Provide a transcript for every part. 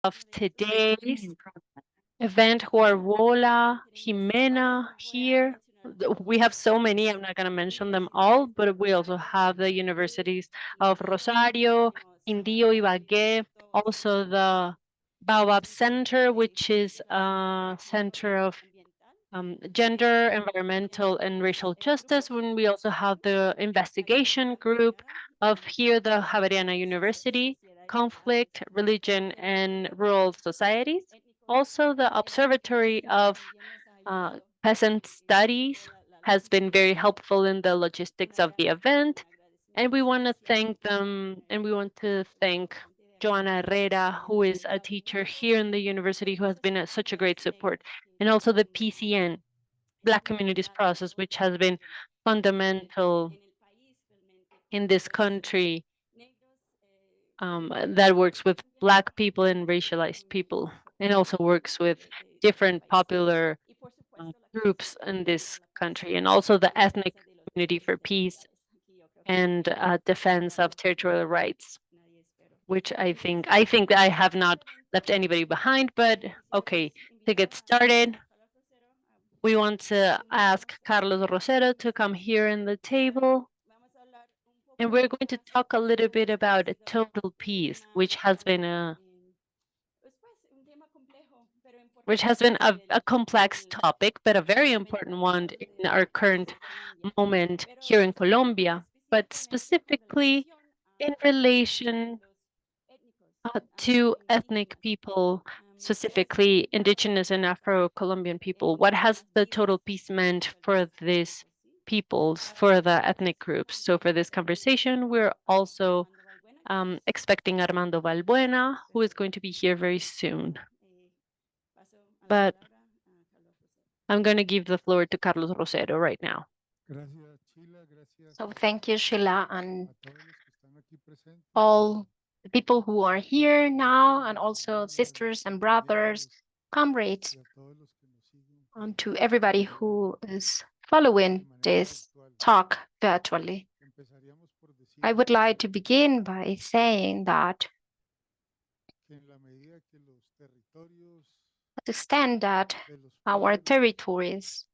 of today's event who are Wola, Jimena here. We have so many, I'm not going to mention them all, but we also have the universities of Rosario, Indio, Ibagué, also the Baobab Center, which is a center of gender, environmental, and racial justice. When we also have the investigation group of here, the Javeriana University, conflict, religion, and rural societies. Also, the Observatory of Peasant Studies has been very helpful in the logistics of the event. And we want to thank them, and we want to thank Joana Herrera, who is a teacher here in the university, who has been such a great support, and also the PCN, Black Communities Process, which has been fundamental in this country, that works with Black people and racialized people, and also works with different popular groups in this country, and also the Ethnic Community for Peace and defense of territorial rights, which I think I have not left anybody behind. But okay, to get started, we want to ask Carlos Rosero to come here in the table. And we're going to talk a little bit about total peace, which has been a complex topic, but a very important one in our current moment here in Colombia, but specifically in relation to ethnic people, specifically indigenous and Afro-Colombian people. What has the total peace meant for these peoples, for the ethnic groups? So for this conversation, we're also expecting Armando Valbuena, who is going to be here very soon. But I'm going to give the floor to Carlos Rosero right now. So thank you, Sheila, and all the people who are here now, and also sisters and brothers, comrades, and to everybody who is following this talk virtually. I would like to begin by saying that to the extent that our territories,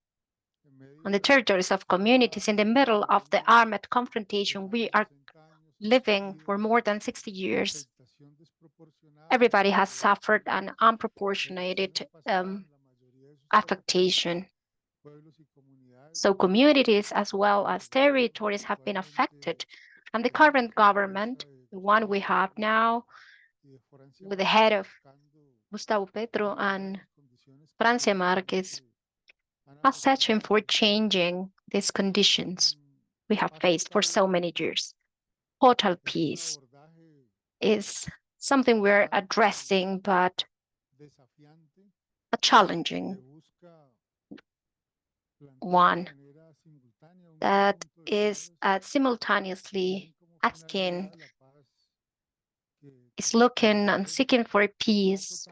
on the territories of communities in the middle of the armed confrontation we are living for more than 60 years, everybody has suffered an unproportionated affectation. So communities as well as territories have been affected. And the current government, the one we have now, with the head of Gustavo Petro and Francia Marquez, are searching for changing these conditions we have faced for so many years. Total peace is something we're addressing, but a challenging one that is simultaneously asking, is looking and seeking for peace.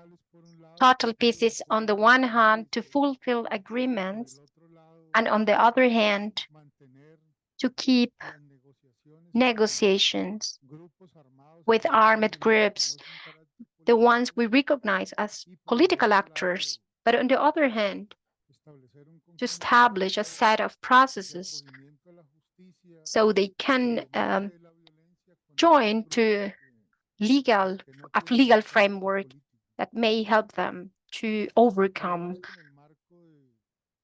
Total peace is, on the one hand, to fulfill agreements, and on the other hand, to keep negotiations with armed groups, the ones we recognize as political actors, but on the other hand, to establish a set of processes so they can join to a legal framework that may help them to overcome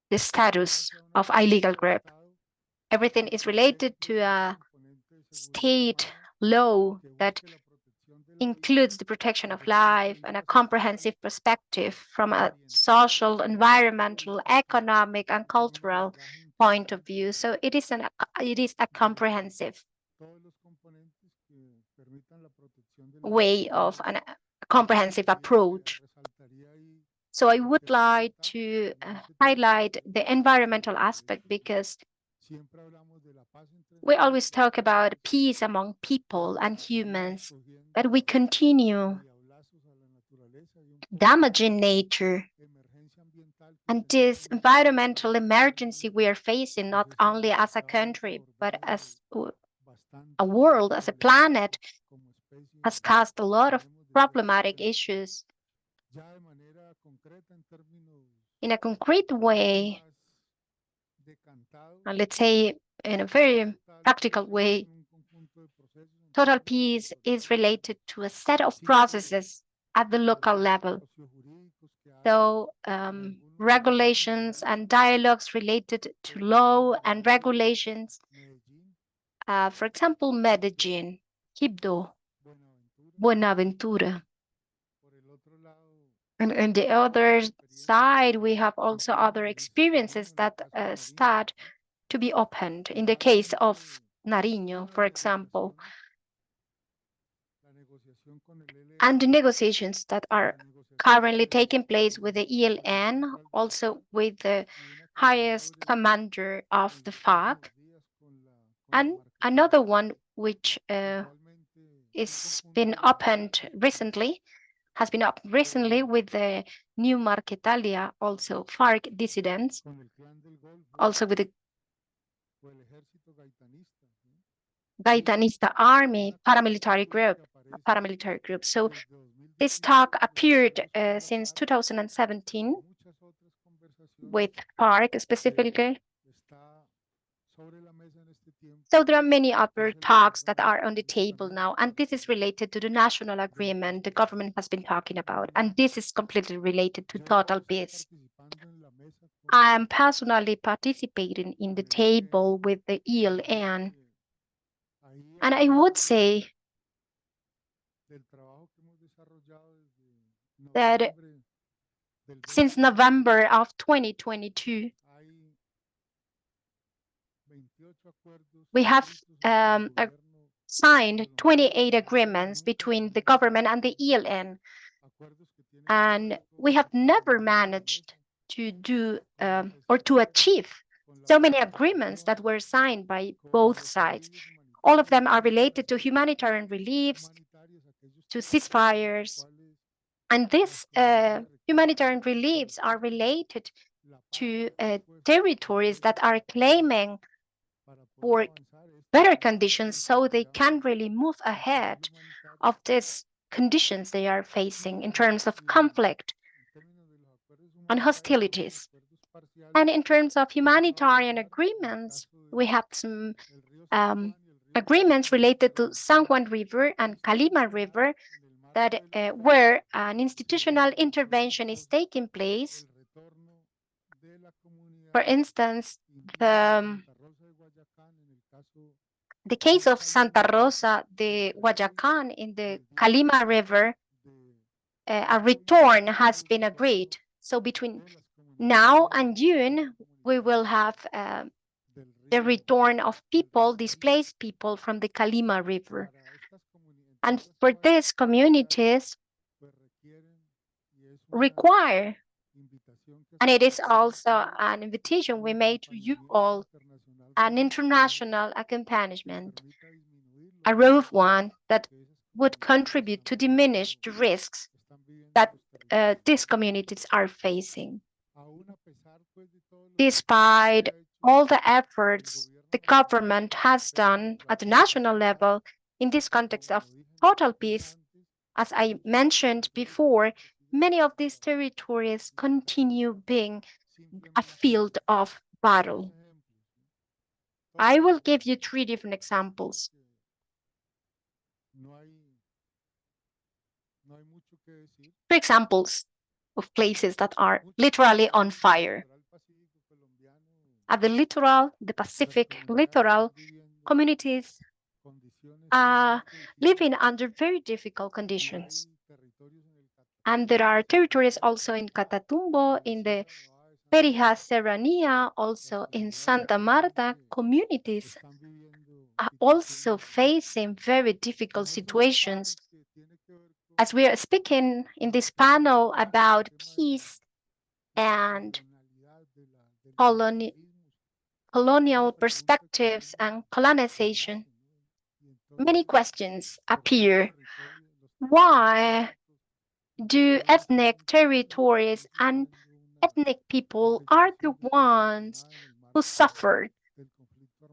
the status of illegal group. Everything is related to a state law that includes the protection of life and a comprehensive perspective from a social, environmental, economic, and cultural point of view. So it is a comprehensive way of a comprehensive approach. So I would like to highlight the environmental aspect, because we always talk about peace among people and humans, but we continue damaging nature. And this environmental emergency we are facing, not only as a country, but as a world, as a planet, has caused a lot of problematic issues In a concrete way, let's say in a very practical way, total peace is related to a set of processes at the local level. So, regulations and dialogues related to law and regulations, for example, Medellin, Quibdó, Buenaventura. And on the other side, we have also other experiences that start to be opened. In the case of Nariño, for example, and the negotiations that are currently taking place with the ELN, also with the highest commander of the FARC, and another one which is been opened recently, has been up recently with the new Marquetalia, also FARC dissidents, also with the Gaitanista army paramilitary group. So this talk appeared since 2017 with FARC specifically. So there are many other talks that are on the table now, and this is related to the national agreement the government has been talking about, and this is completely related to total peace. I am personally participating in the table with the ELN, and I would say that since November of 2022, we have signed 28 agreements between the government and the ELN, and we have never managed to do or to achieve so many agreements that were signed by both sides. All of them are related to humanitarian reliefs, to ceasefires, and these humanitarian reliefs are related to territories that are claiming for better conditions so they can really move ahead of these conditions they are facing in terms of conflict and hostilities. And in terms of humanitarian agreements, we have some agreements related to San Juan River and Calima River that where an institutional intervention is taking place. For instance, the case of Santa Rosa de Guayacán in the Calima River, a return has been agreed. So between now and June, we will have the return of people, displaced people from the Calima River. And for these communities require, and it is also an invitation we made to you all, an international accompaniment, a rough one that would contribute to diminish the risks that these communities are facing. Despite all the efforts the government has done at the national level in this context of total peace, as I mentioned before, many of these territories continue being a field of battle. I will give you three different examples. Three examples of places that are literally on fire. At the littoral, the Pacific littoral, communities are living under very difficult conditions. And there are territories also in Catatumbo, in the Perijá Serranía, also in Santa Marta, communities are also facing very difficult situations. As we are speaking in this panel about peace and colonial perspectives and colonization, many questions appear. Why do ethnic territories and ethnic people are the ones who suffered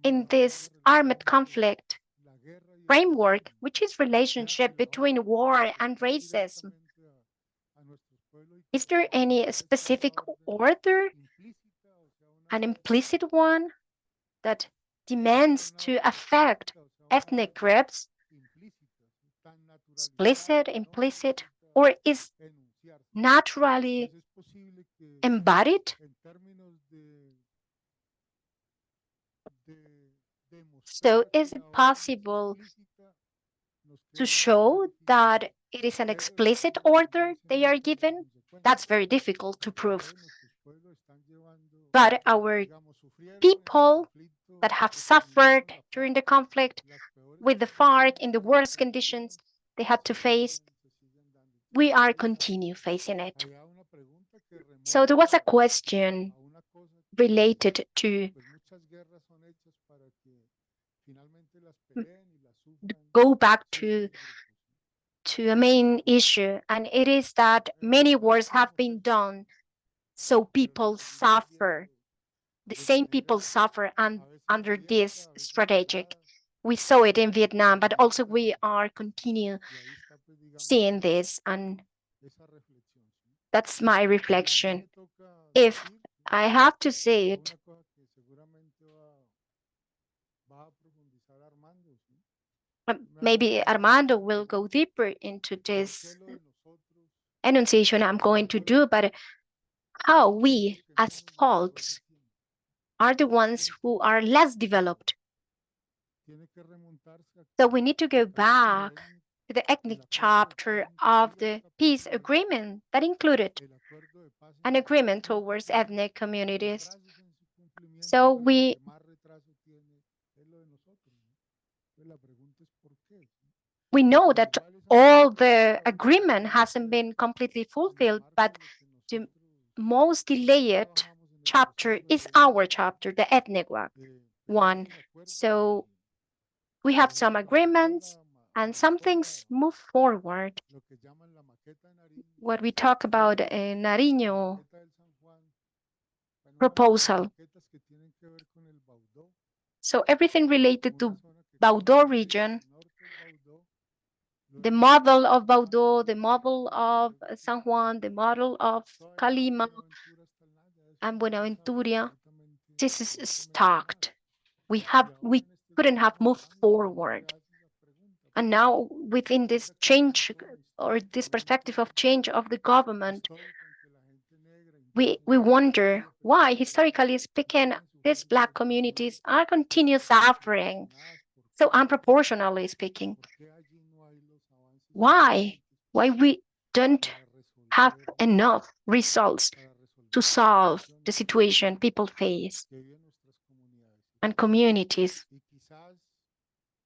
in this armed conflict framework, which is relationship between war and racism? Is there any specific order, an implicit one that demands to affect ethnic groups, explicit, implicit, or is naturally embodied? So, is it possible to show that it is an explicit order they are given? That's very difficult to prove. But our people that have suffered during the conflict with the FARC in the worst conditions they had to face, we are continue facing it. So there was a question related to go back to a main issue, and it is that many wars have been done so people suffer. The same people suffer under this strategic. We saw it in Vietnam, but also we are continue seeing this, and that's my reflection. If I have to say it, maybe Armando will go deeper into this enunciation I'm going to do, but how we as folks are the ones who are less developed. So we need to go back to the ethnic chapter of the peace agreement that included an agreement towards ethnic communities. So we know that all the agreement hasn't been completely fulfilled, but the most delayed chapter is our chapter, the ethnic one. So we have some agreements and some things move forward. What we talk about a Nariño proposal. So everything related to Baudó region, the model of Baudó, the model of San Juan, the model of Calima and Buenaventura, this is stocked. We couldn't have moved forward. And now within this change or this perspective of change of the government, we wonder why, historically speaking, these Black communities are continue suffering. So unproportionally speaking, why? Why we don't have enough results to solve the situation people face and communities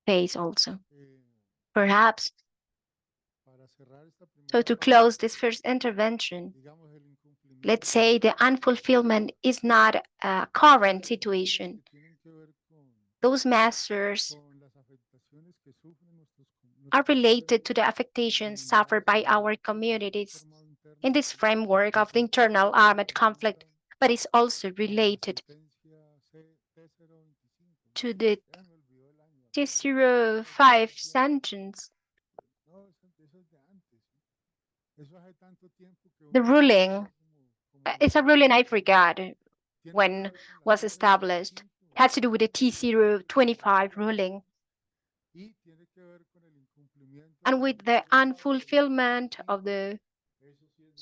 face also. Perhaps, so to close this first intervention, let's say the unfulfillment is not a current situation. Those measures are related to the affectations suffered by our communities in this framework of the internal armed conflict, but it's also related to the T05 sentence. The ruling, it's a ruling I forgot when was established. It has to do with the T025 ruling. And with the unfulfillment of the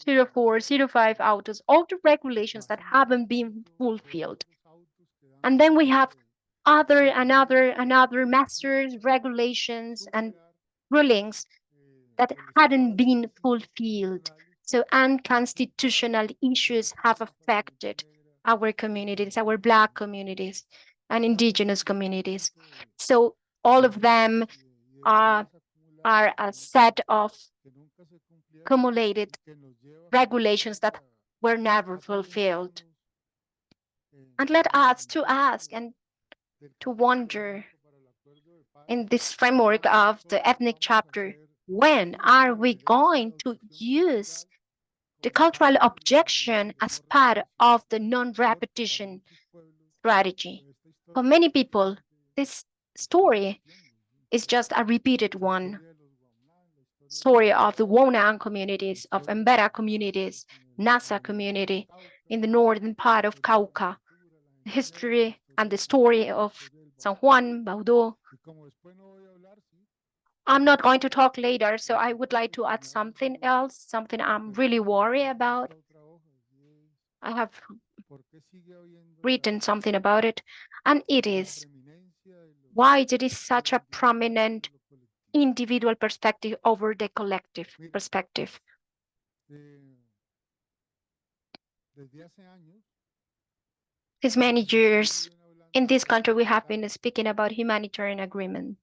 04, 05 autos, all the regulations that haven't been fulfilled. And then we have another measures, regulations, and rulings that hadn't been fulfilled. So unconstitutional issues have affected our communities, our Black communities and indigenous communities. So all of them are a set of accumulated regulations that were never fulfilled. And let us to ask and to wonder in this framework of the ethnic chapter, when are we going to use the cultural objection as part of the non-repetition strategy? For many people, this story is just a repeated one. story of the Wonan communities, of Embera communities, NASA community in the northern part of Cauca, the history and the story of San Juan, Baudó. I'm not going to talk later, so I would like to add something else, something I'm really worried about. I have written something about it, and it is why there is such a prominent individual perspective over the collective perspective. Since many years in this country, we have been speaking about humanitarian agreement,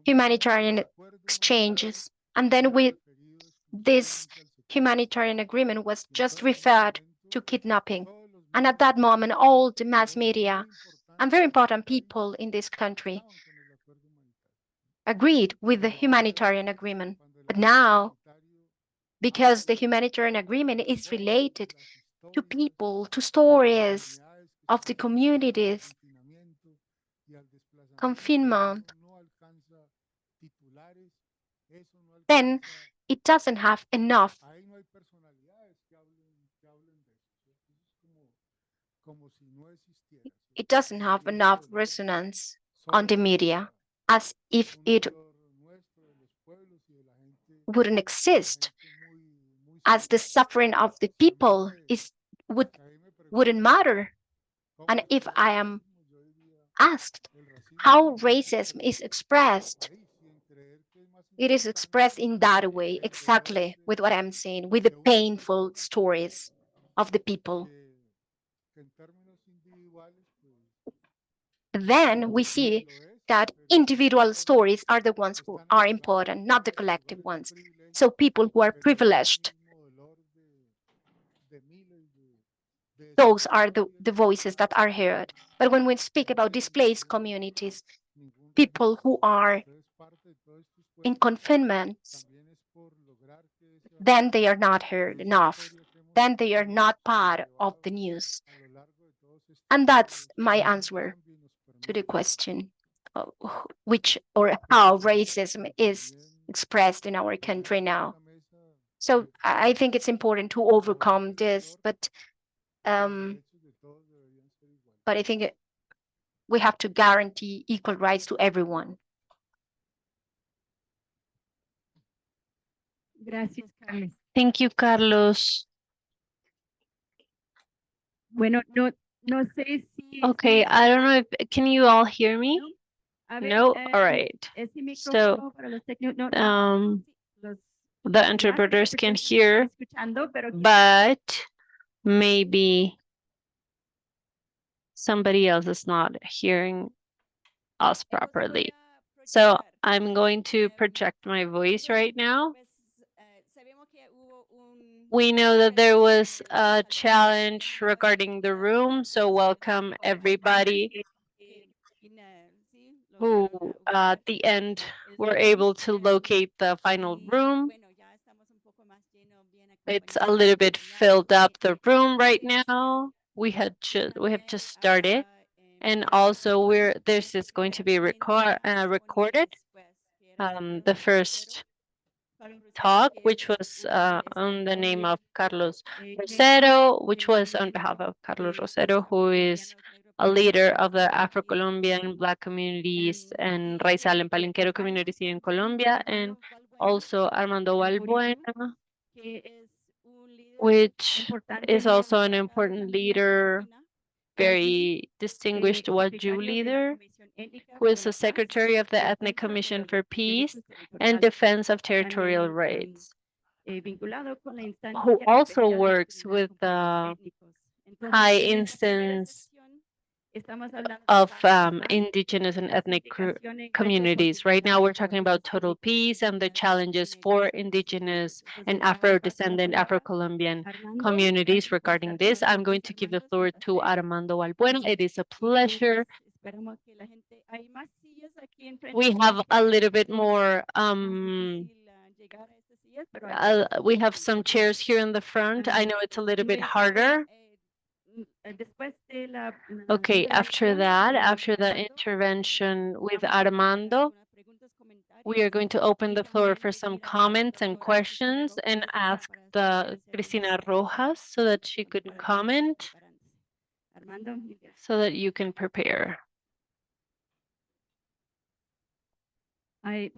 humanitarian exchanges, and then with this humanitarian agreement was just referred to kidnapping. And at that moment, all the mass media and very important people in this country agreed with the humanitarian agreement. But now, because the humanitarian agreement is related to people, to stories of the communities, confinement, then it doesn't have enough. It doesn't have enough resonance on the media, as if it wouldn't exist, as the suffering of the people wouldn't matter. And if I am asked how racism is expressed, it is expressed in that way, exactly with what I'm saying, with the painful stories of the people. Then we see that individual stories are the ones who are important, not the collective ones. So people who are privileged, those are the voices that are heard. But when we speak about displaced communities, people who are in confinements, then they are not heard enough. Then they are not part of the news. And that's my answer to the question of which or how racism is expressed in our country now. So I think it's important to overcome this, um, but I think we have to guarantee equal rights to everyone. Gracias, Carlos. Thank you, Carlos. Bueno, no sé si Okay, me I don't know escuchan, if can you all hear me? ¿no? A ver, No? All right. ese So, micrófono para los técnicos, no, los the enlaces interpreters que can ustedes no están hear, escuchando, pero but maybe somebody else is not hearing us properly. So I'm going to project my voice right now. We know that there was a challenge regarding the room, so welcome everybody who at the end were able to locate the final room. It's a little bit filled up the room right now. We have just started, and also this is going to be recorded. The first talk, which was on the name of Carlos Rosero, which was on behalf of Carlos Rosero, who is a leader of the Afro-Colombian Black communities and Raizal and Palenquero communities in Colombia, and also Armando Valbuena, which is also an important leader, very distinguished Waju leader, who is the secretary of the Ethnic Commission for Peace and Defense of Territorial Rights, who also works with the high instance of indigenous and ethnic communities. Right now, we're talking about total peace and the challenges for indigenous and Afro-descendant Afro-Colombian communities regarding this. I'm going to give the floor to Armando Valbuena. It is a pleasure. We have a little bit more, we have some chairs here in the front. I know it's a little bit harder. Okay, after that, after the intervention with Armando, we are going to open the floor for some comments and questions and ask the Cristina Rojas so that she could comment so that you can prepare. It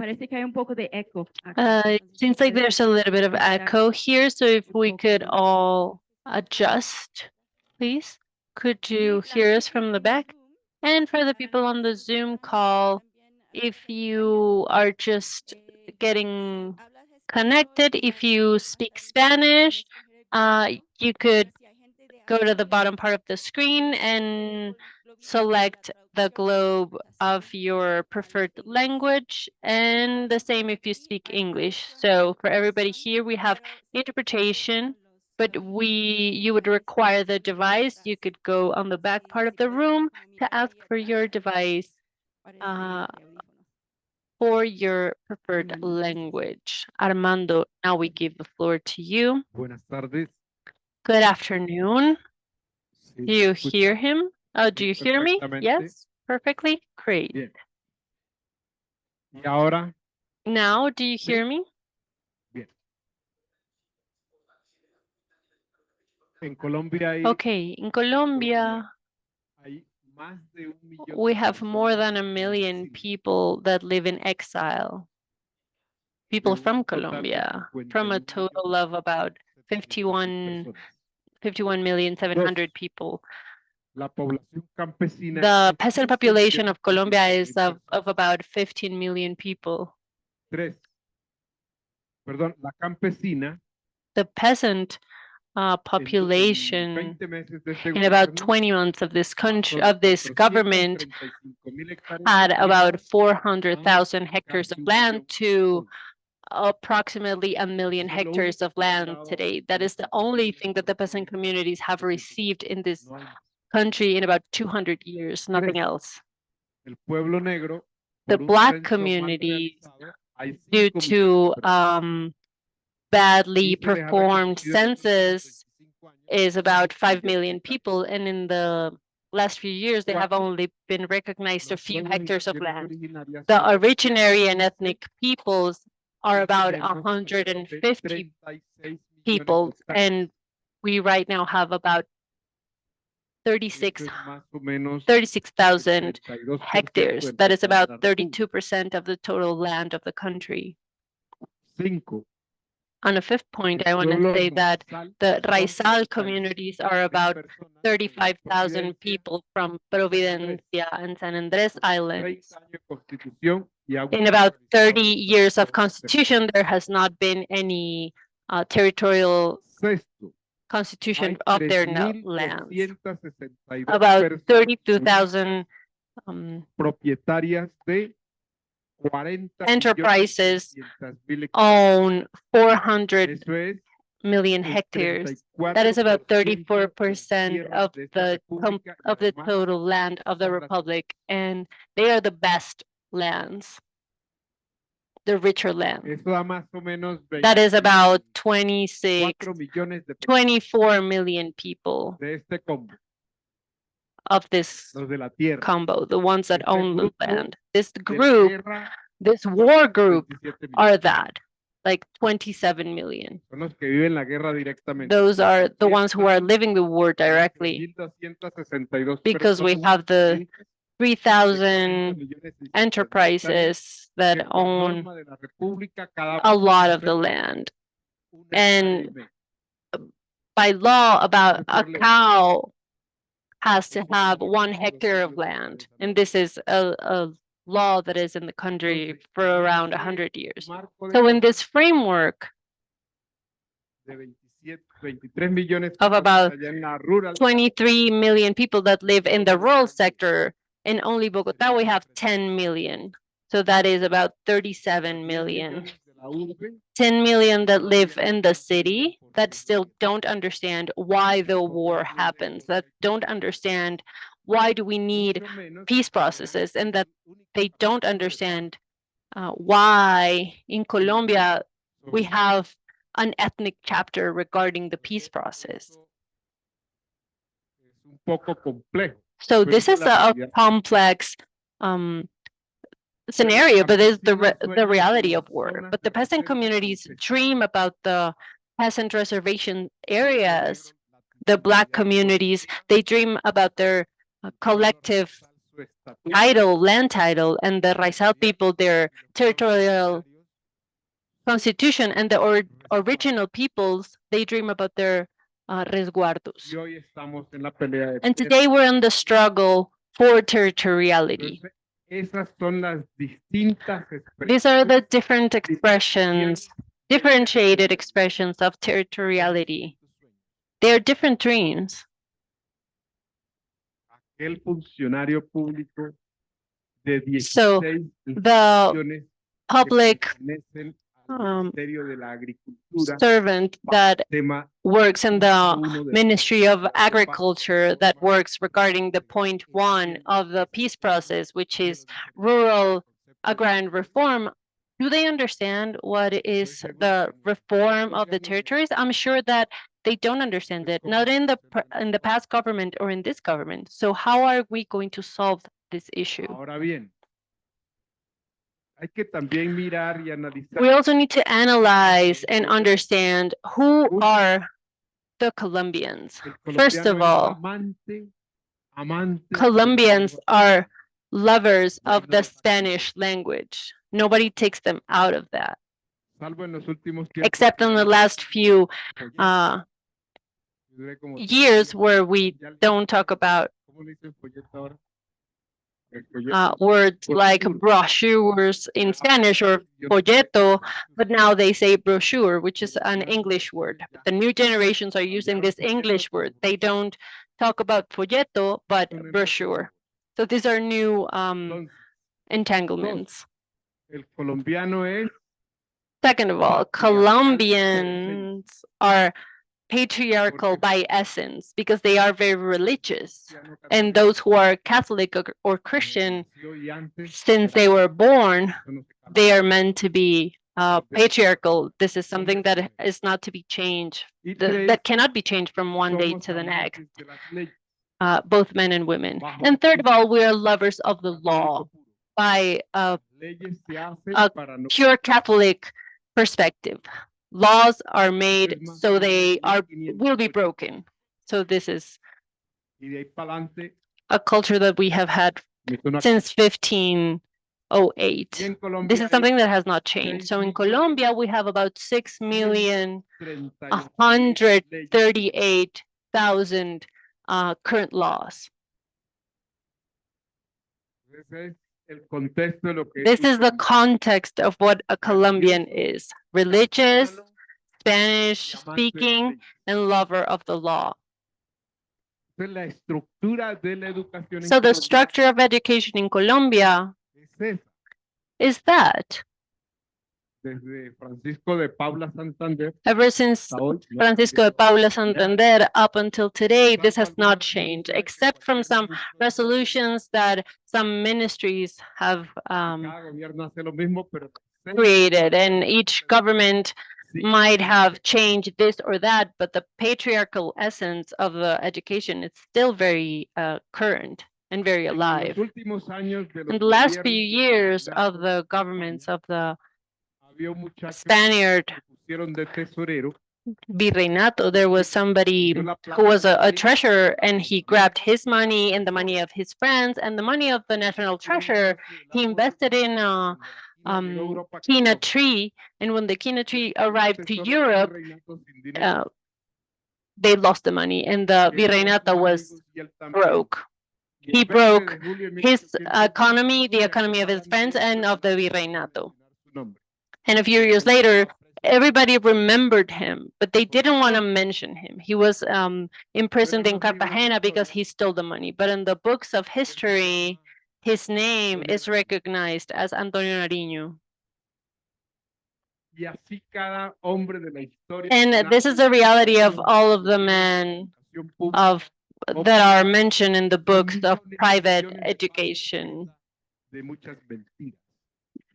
seems like there's a little bit of echo here, so if we could all adjust, please. Could you hear us from the back? And for the people on the Zoom call, if you are just getting connected, if you speak Spanish, you could go to the bottom part of the screen and select the globe of your preferred language, and the same if you speak English. So for everybody here, we have interpretation, but you would require the device. You could go on the back part of the room to ask for your device for your preferred language. Armando, now we give the floor to you. Buenas tardes. Good afternoon. Sí, Do you ¿se escucha? hear him? Do you hear me? Perfectamente. Yes, perfectly. Great. Bien. Y ahora, Now, do you hear me? bien. En Colombia Okay, in Colombia, hay más de 1 millón we de have more personas than a en million exilio, people that live in exile. People de un from total de Colombia, from a 51 total of about millones 51,700,000 people. La población campesina The es peasant 13 population of Colombia is millones of about 15 million people. Tres. Perdón, la campesina The peasant en population 20 meses de este in about gobierno 20 months of this country, pasó of de this government, 435,000 hectáreas had de about tierra 400,000 a hectares of casi 1 land millón to hoy. approximately 1,000,000 Eso es lo hectares of único que han land dado today. That los is the campesinos only de thing that the Colombia peasant en communities have 200 received in this no hay más. country in about 200 years, nothing Tres. else. El pueblo negro, The por un black censo mal communities, realizado, hay due 5 millones to de personas badly y se les ha performed reconocido en los últimos census, 25 años is about 5 million hectáreas. people, and in the last few years, they have Cuatro, only been recognized a los few pueblos y hectares of naciones land. originarias The son originary and 15 ethnic peoples are y about tenemos alrededor de 150 36 millones de people, hectáreas. and we right now have about Eso 36 es más o menos el 36,000 32% hectares. del That is total de about la república. 32% of the total land of the country. Cinco, On a fifth point, el I want to pueblo say that raizal the son Raizal 35,000 communities are about personas de 35,000 Providencia, people from San Andrés. Providencia and San Andres 30 Islands. años de constitución y agua In about naturalizada 30 por years of territorio. constitution, there has not been any territorial Sexto, constitution hay of their lands. 3,262 About personas 32,000 propietarias de 40 enterprises 600,000 hectáreas. own 400 Eso es million el hectares. That is about 34% tierras of de esta the república y of the además total land of the son las- republic, and they are the best lands, the richer land. Eso da más o menos That is about 4 26, millones de personas 24 million people de este combo, of this los de la tierra. combo, the ones that Este own the grupo land. This de group, guerra this war group 27 millones. are that, like 27 million. Son los que viven la guerra directamente. Those are the Y ones who are están living the war directly, 3,262 because we personas have the de 3,000 40,600,000 enterprises that que por own norma de la república cada a uno lot of the posee land. un And hectárea y medio. by law, about a Por ley. cow has to Por have ley, 1 los hectare of indios land. están And this is a law that is in the country Entonces, for en around ese 100 years. marco de So in ley this framework de 23 millones of personas about allá en la rural, 23 million people that live in the rural sector, in only Bogota, we have 10 10 million. So that is about 37 million. millones de la urbe, 10 million that live in the city that still don't understand why the war happens, that don't understand why do we need mucho menos peace processes, and that they don't understand why in Colombia we have an ethnic chapter regarding the peace process. Es un poco complejo. So Pero this esa es is la a realidad. complex scenario, but it's the reality of war. But the peasant communities dream about the peasant reservation areas. The Black communities, they dream about their collective title, land title, and the Raizal people, their territorial constitution, and the original peoples, they dream about their resguardos. Y hoy estamos en la pelea de And today we're in the struggle for territoriality. Entonces, esas son las distintas These are the expresiones different expressions, differentiated expressions of territoriality. They are different dreams. aquel funcionario público de So 16 the instituciones que public pertenecen al Ministerio de la Agricultura servant that tema works in the uno de Ministry of la Agriculture that works regarding the point one of the peace process, which is rural agrarian reform. Do they understand what is the reform of the territories? I'm sure that they don't understand it, not in the past government or in this government. So how are we going to solve this issue? Ahora bien, hay que también mirar y analizar We also need to analyze and understand who are the Colombians. el First of colombiano es all, amante Colombians are lovers of the Spanish language. Nobody takes them out of that, salvo en los últimos tiempos, except in the last few duré como years where we don't talk about ¿cómo le dicen folleto ahora? El folleto. words like brochures in Spanish or folleto, but now they say brochure, which is an English word. The new generations are using this English word. They don't talk about folleto, but brochure. So these are new Entonces, entanglements. el colombiano es Second of all, patriarcal Colombians are patriarchal by essence because they are very religious. And those who are Catholic or Christian, y antes since they were born, eso no se cambia. they are meant to be patriarchal. This is something that is not to be changed, Y tres, that cannot be changed from one day somos to the next, amantes de las leyes. both men and women. And third of all, we are lovers of the law by Leyes se hacen a para no pure Catholic perspective. Laws are made so they will be broken. So this is y de ahí para adelante. a culture that we have had Esto no- since y 1508. en Colombia This is hay something that has not changed. So in Colombia, we have about 6,138,000 current laws. Ese es el contexto de lo que This es is the context of what a Colombian is: religious, Spanish speaking, and lover of the law. Entonces, la estructura de la educación en So the Colombia structure of education in Colombia es esa. is that Desde Francisco de Paula Santander ever since hasta hoy, no Francisco de Paula Santander up until today, this has not changed, except from some resolutions that some ministries have cada gobierno hace lo mismo, pero created, and each government sí, might have changed this or that, but the patriarchal essence of the education is still very current and very en alive. los últimos años de los In the last few gobiernos years of gobiernos the governments of the había un muchacho Spaniard que pusieron de tesorero Virreinato, there was somebody who was a treasurer, and he grabbed his money and the money of his friends and the money of the national treasurer. He invested in a quina tree, and when the quina tree arrived to Europe, they lost the money, and the Virreinato was broke. He broke his economy, the economy of his friends, and of the Virreinato. And a few years later, everybody remembered him, but they didn't want to mention him. He was imprisoned in Cartagena because he stole the money. But in the books of history, his name is recognized as Antonio Nariño. Y así cada hombre de la historia And this is the reality of all of the men of that are mentioned in the books of private education. de muchas mentiras.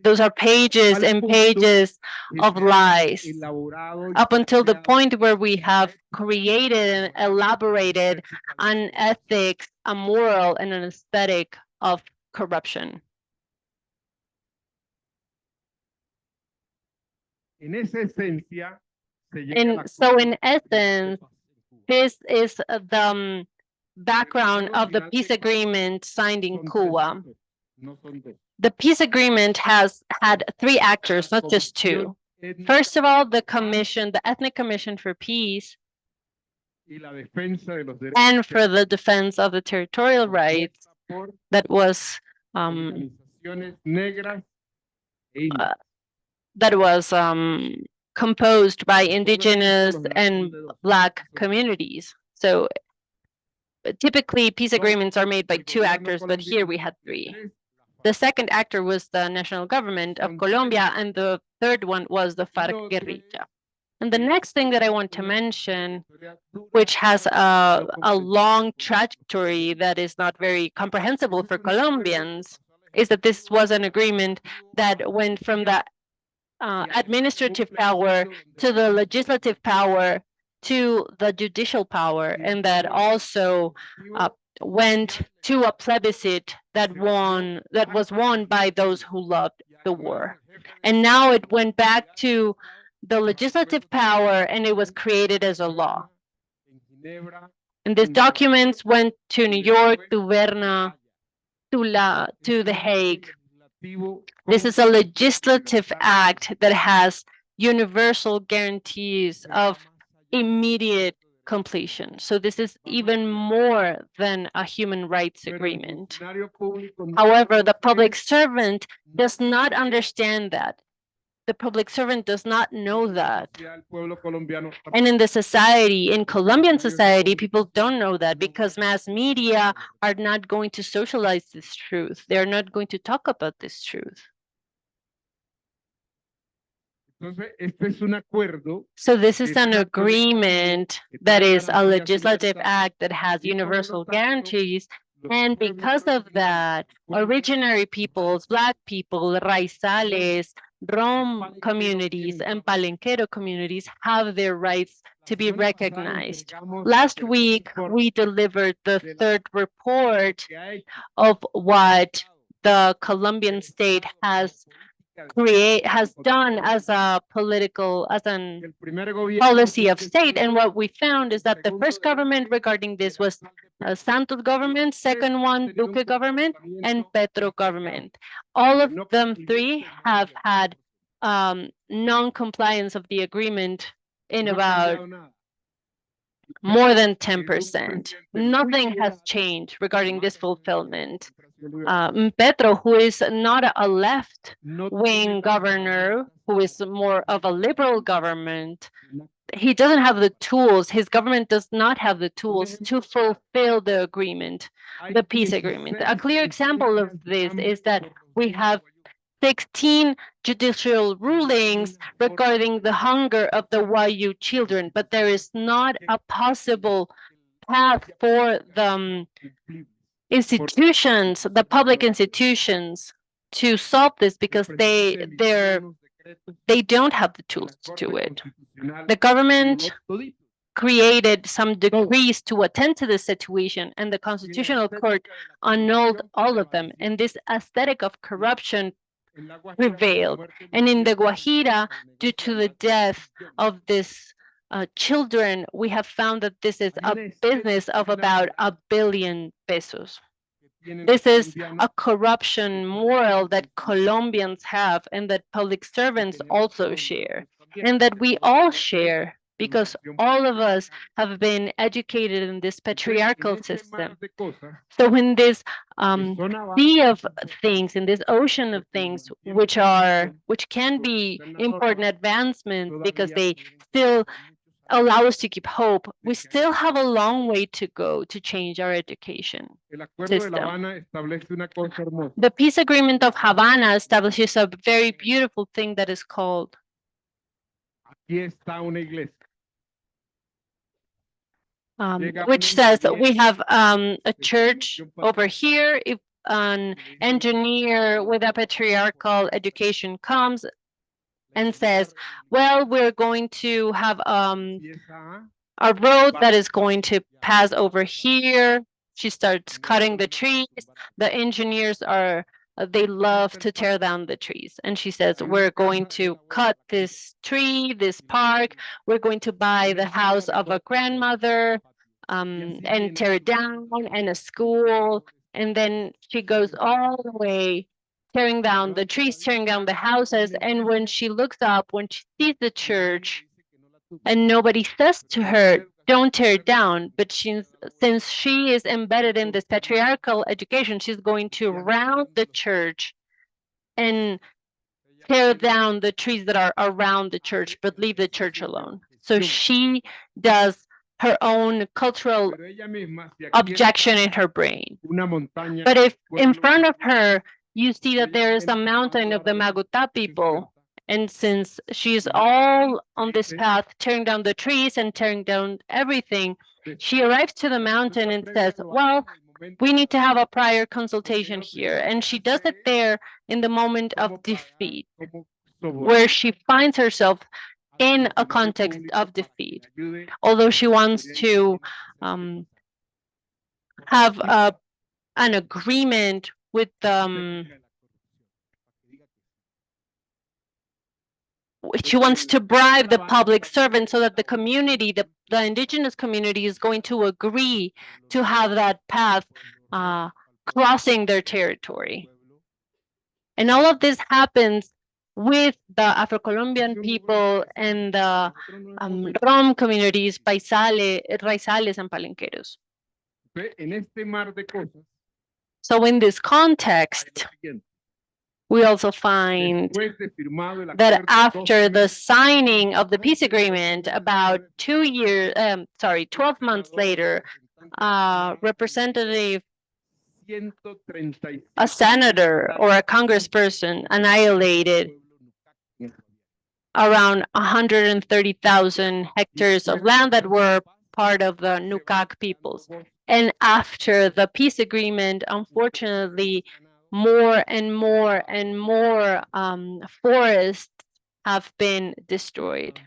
Those are pages Al and punto pages que of se ha lies, elaborado y up until the creado point where we have una created and elaborated an ethics, a moral, and an aesthetic of corruption. En esa esencia se llega a And la so, conclusión in de que essence, pasa en Cuba. this is the background of the peace agreement signed in Son tres Cuba. actores, no son dos. The peace agreement has had 3 actors, not just 2. Étnica First of all, the commission, the Ethnic Commission for Peace, y la defensa de los derechos and for the defense of the territorial rights, por that was organizaciones negras e indígenas. that was composed by indigenous and Black communities. So typically, peace agreements are made by 2 actors, but here we had 3. The second actor was the national government of Colombia, and the third one was the FARC guerrilla. And the next thing that I want to mention, which has a long trajectory that is not very comprehensible for Colombians, is that this was an agreement that went from the administrative power to the legislative power to the judicial power, and that also went to a plebiscite that was won by those who loved the war. And now it went back to the legislative power, and it was created as a law. And these documents went to New York, to Berna, to The Hague. This is a legislative act that has universal guarantees of immediate completion. So this is even more than a human rights agreement. However, the public servant does not understand that. The public servant does not know that. And in the society, in Colombian society, people don't know that because mass media are not going to socialize this truth. They're not going to talk about this truth. So this is an agreement that is a legislative act that has universal guarantees. And because of that, originary peoples, Black people, raizales, Rom communities, and Palenquero communities have their rights to be recognized. Last week, we delivered the 3rd report of what the Colombian state has done as a policy of state. And what we found is that the first government regarding this was Santos government, second one Duque government, and Petro government. All of them 3 have had non-compliance of the agreement in about more than 10%. Nothing has changed regarding this fulfillment. Petro, who is not a left-wing governor, who is more of a liberal government, he doesn't have the tools, his government does not have the tools to fulfill the agreement, the peace agreement. A clear example of this is that we have 16 judicial rulings regarding the hunger of the YU children, but there is not a possible path for the institutions, the public institutions, to solve this because they don't have the tools to do it. The government created some decrees to attend to this situation, and the Constitutional Court annulled all of them. And this aesthetic of corruption prevailed. And in the Guajira, due to the death of these children, we have found that this is a business of about $1 billion pesos. This is a corruption moral that Colombians have and that public servants also share, and that we all share because all of us have been educated in this patriarchal system. So in this sea of things, in this ocean of things, which can be important advancements because they still allow us to keep hope, we still have a long way to go to change our education system. The peace agreement of Havana establishes a very beautiful thing that is called which says we have a church over here. If an engineer with a patriarchal education comes and says, well, we're going to have a road that is going to pass over here. She starts cutting the trees. The engineers are, they love to tear down the trees. And she says, we're going to cut this tree, this park. We're going to buy the house of a grandmother and tear it down, and a school. And then she goes all the way, tearing down the trees, tearing down the houses. And when she looks up, when she sees the church, and nobody says to her, don't tear it down. But since she is embedded in this patriarchal education, she's going to round the church and tear down the trees that are around the church, but leave the church alone. So she does her own cultural objection in her brain. But if in front of her, you see that there is a mountain of the Maguta people, and since she's all on this path, tearing down the trees and tearing down everything, she arrives to the mountain and says, well, we need to have a prior consultation here. And she does it there in the moment of defeat, where she finds herself in a context of defeat. Although she wants to have an agreement with she wants to bribe the public servant so that the community, the indigenous community, is going to agree to have that path crossing their territory. And all of this happens with the Afro-Colombian people and the Rom communities, Raizales, and Palenqueros. So in this context, we also find that after the signing of the peace agreement, about 12 months later, a senator or a congressperson annihilated around 130,000 hectares of land that were part of the Nukak peoples. And after the peace agreement, unfortunately, more and more and more forests have been destroyed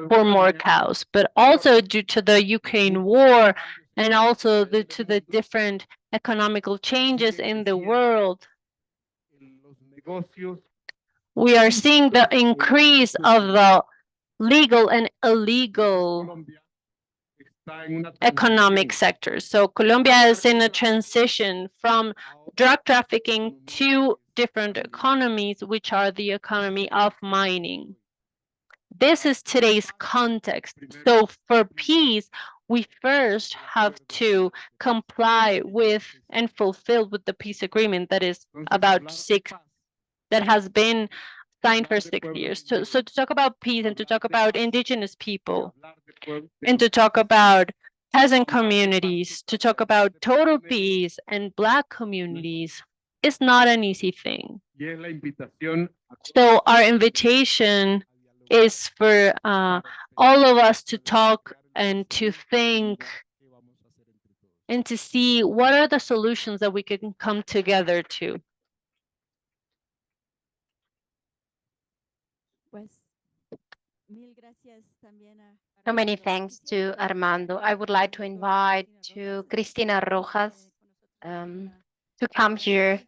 for more cows, but also due to the Ukraine war and also due to the different economical changes in the world, we are seeing the increase of the legal and illegal economic sectors. So Colombia is in a transition from drug trafficking to different economies, which are the economy of mining. This is today's context. So for peace, we first have to comply with and fulfill with the peace agreement that is that has been signed for 6 years. So to talk about peace and to talk about indigenous people and to talk about peasant communities, to talk about total peace and Black communities is not an easy thing. So our invitation is for all of us to talk and to think and to see what are the solutions that we can come together to. So many thanks to Armando. I would like to invite to Cristina Rojas to come here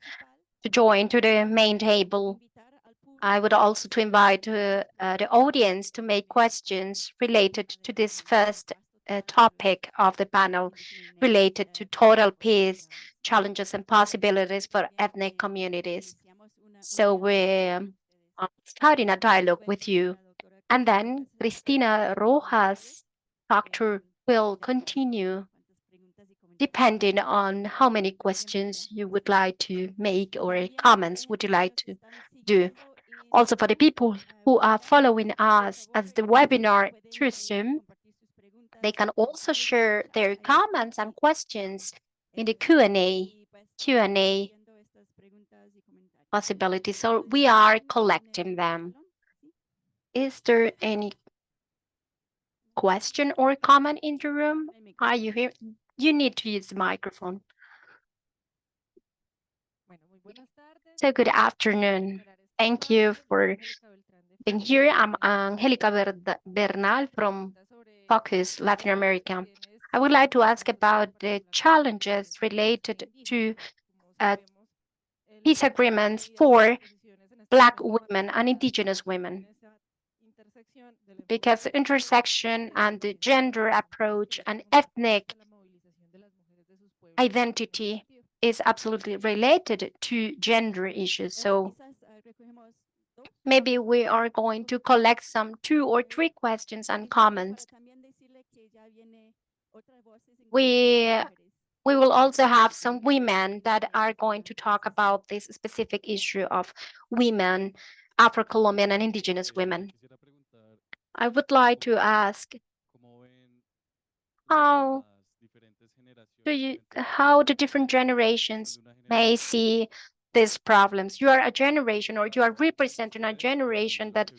to join to the main table. I would also to invite the audience to make questions related to this first topic of the panel related to total peace, challenges and possibilities for ethnic communities. So we're starting a dialogue with you. And then Cristina Rojas, doctor, will continue depending on how many questions you would like to make or comments would you like to do. Also for the people who are following us as the webinar through Zoom, they can also share their comments and questions in the Q&A possibility. So we are collecting them. Is there any question or comment in the room? Are you here? You need to use the microphone. So good afternoon. Thank you for being here. I'm Angelica Bernal from Focus Latin America. I would like to ask about the challenges related to uh, peace agreements for Black women and Indigenous women, because the intersection and the gender approach and ethnic identity is absolutely related to gender issues. So maybe we are going to collect some 2 or 3 questions and comments. We we will also have some women that are going to talk about this specific issue of women, Afro-Colombian and Indigenous women. I would like to ask, how how the different generations may see these problems? You are a generation, or you are representing a generation that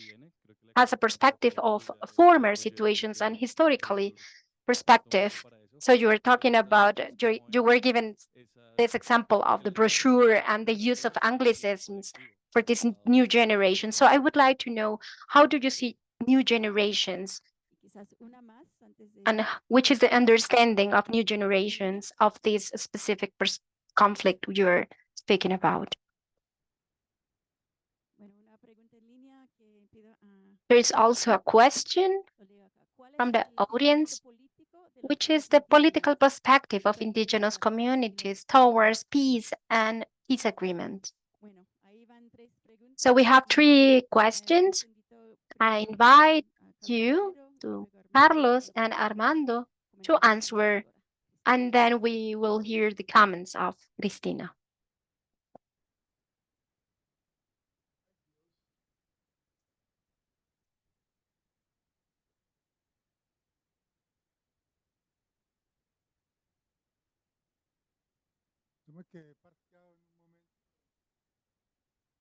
has a perspective of former situations and historically perspective. So you were talking about, you were given this example of the brochure and the use of anglicisms for this new generation. So I would like to know, how do you see new generations, and which is the understanding of new generations of this specific conflict you're speaking about? There is also a question from the audience, which is the political perspective of indigenous communities towards peace and peace agreements. So we have 3 questions. I invite you to Carlos and Armando to answer, and then we will hear the comments of Cristina.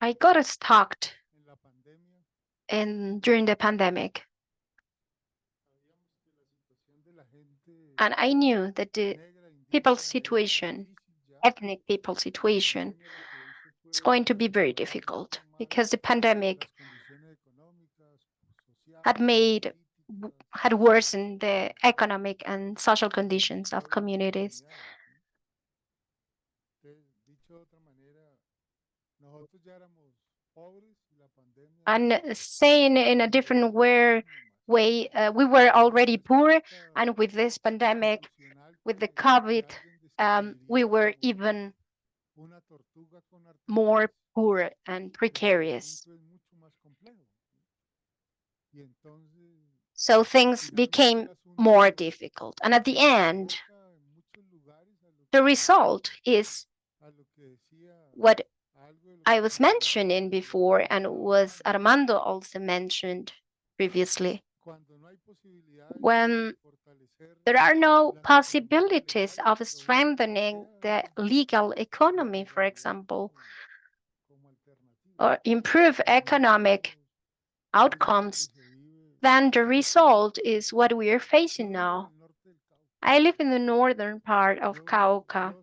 I got stuck during the pandemic, and I knew that the people's situation, ethnic people situation, is going to be very difficult, because the pandemic had worsened the economic and social conditions of communities. And saying in a different way, we were already poor, and with this pandemic, with the COVID, we were even more poor and precarious. So things became more difficult. And at the end, the result is what I was mentioning before, and was Armando also mentioned previously. When there are no possibilities of strengthening the legal economy, for example, or improve economic outcomes, then the result is what we are facing now. I live in the northern part of Cauca.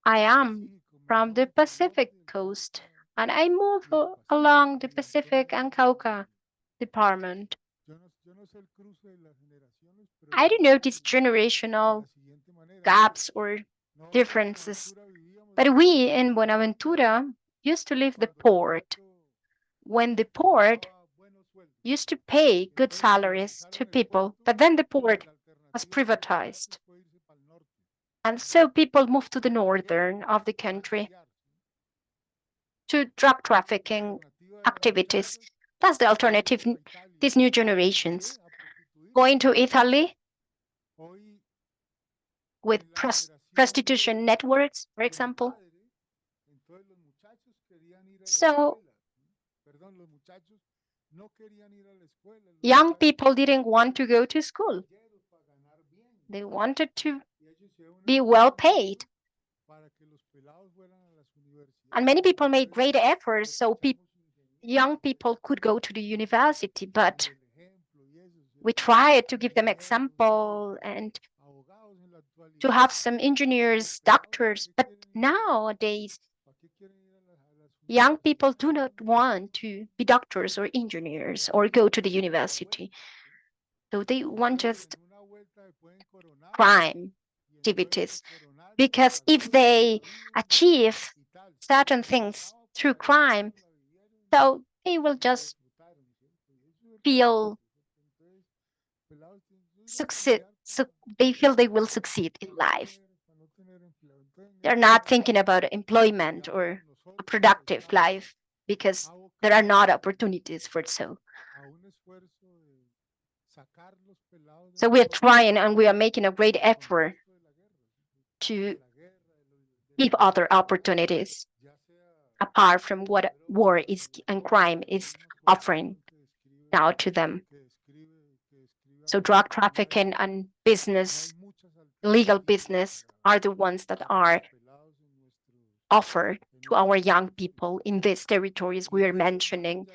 I am from the Pacific coast, and I move along the Pacific and Cauca department. I don't know these generational gaps or differences, but we in Buenaventura used to leave the port when the port used to pay good salaries to people, but then the port was privatized. And so people moved to the northern of the country to drug trafficking activities. That's the alternative, these new generations. Going to Italy with prostitution networks, for example. So young people didn't want to go to school. They wanted to be well paid. And many people made great efforts so young people could go to the university, but we tried to give them example and to have some engineers, doctors, but nowadays Young people do not want to be doctors or engineers or go to the university. So they want just crime activities, because if they achieve certain things through crime, so they will just feel succeed. So they feel they will succeed in life. They're not thinking about employment or a productive life because there are not opportunities for so. So we are trying and we are making a great effort to give other opportunities apart from what war is and crime is offering now to them. So drug trafficking and business, legal business, are the ones that are offered to our young people in these territories we are mentioning,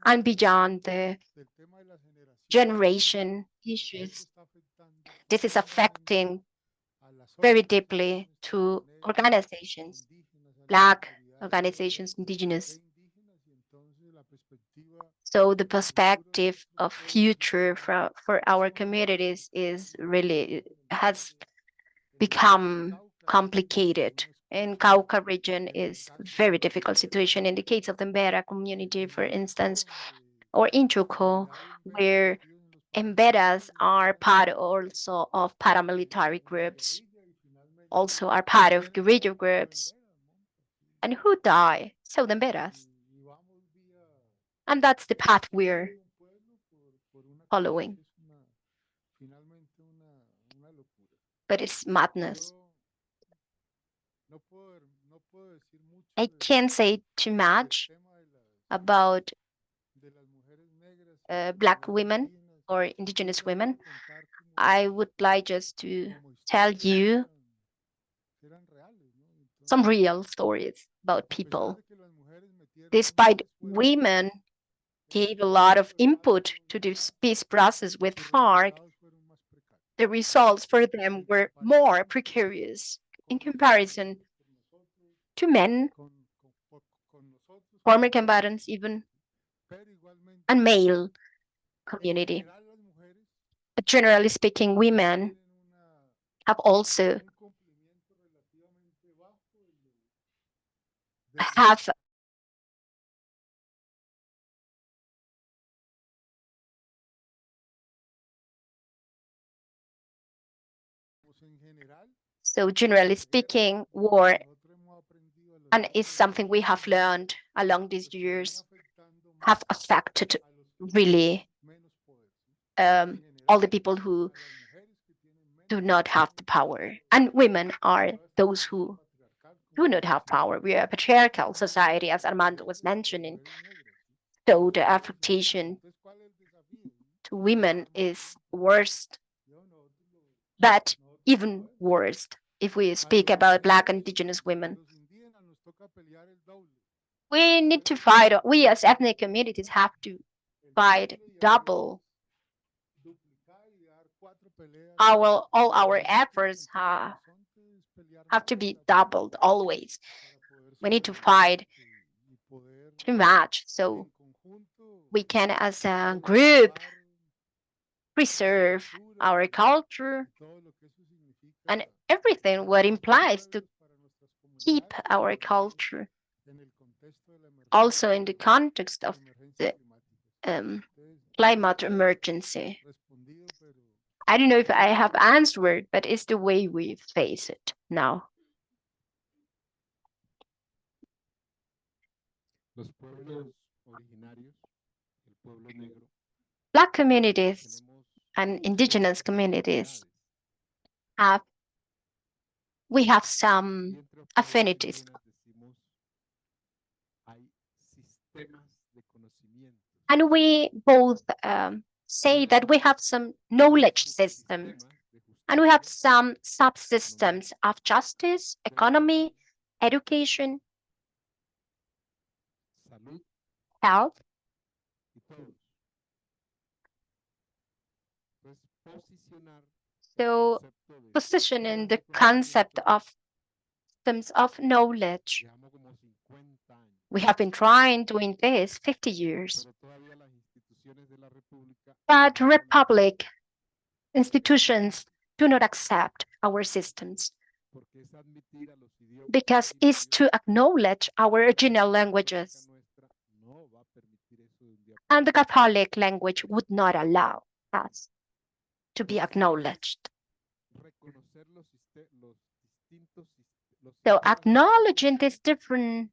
and beyond the generation issues. This is affecting very deeply to organizations, Black organizations, indigenous. So the perspective of future for our communities is really has become complicated. In Cauca region is very difficult situation. In the case of the Mbera community, for instance, or in Chuco, where Emberas are part also of paramilitary groups, also are part of guerrilla groups. And who die? So the Emberas. And that's the path we're following. But it's madness. I can't say too much about Black women or indigenous women. I would like just to tell you some real stories about people. Despite women gave a lot of input to this peace process with FARC, the results for them were more precarious in comparison to men, former combatants even, and male community. But generally speaking, women have also have so generally speaking, war and is something we have learned along these years have affected really all the people who do not have the power, and women are those who do not have power. We are a patriarchal society, as Armando was mentioning. So the affectation to women is worse, but even worse if we speak about Black indigenous women. We need to fight, we as ethnic communities have to fight double. All our efforts have to be doubled always. We need to fight too much so we can, as a group, preserve our culture and everything what implies to keep our culture. Also in the context of the climate emergency. I don't know if I have answered, but it's the way we face it now. Black communities and indigenous communities have we have some affinities. And we both say that we have some knowledge systems and we have some subsystems of justice, economy, education, health. So positioning the concept of systems of knowledge. We have been trying doing this 50 years, but republic institutions do not accept our systems because it's to acknowledge our original languages. And the Catholic language would not allow us to be acknowledged. So acknowledging these different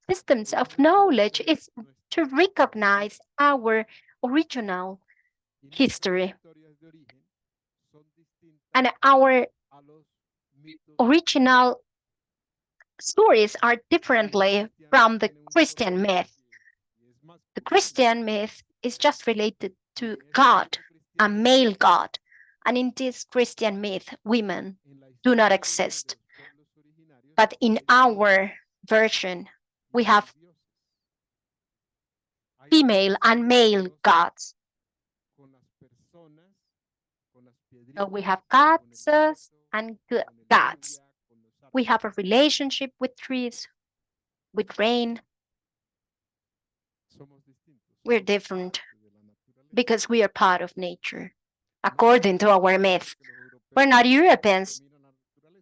systems of knowledge is to recognize our original history. And our original stories are differently from the Christian myth. The Christian myth is just related to God, a male God. And in this Christian myth, women do not exist. But in our version, we have female and male gods. So we have goddesses and gods. We have a relationship with trees, with rain. We're different because we are part of nature, according to our myth. We're not Europeans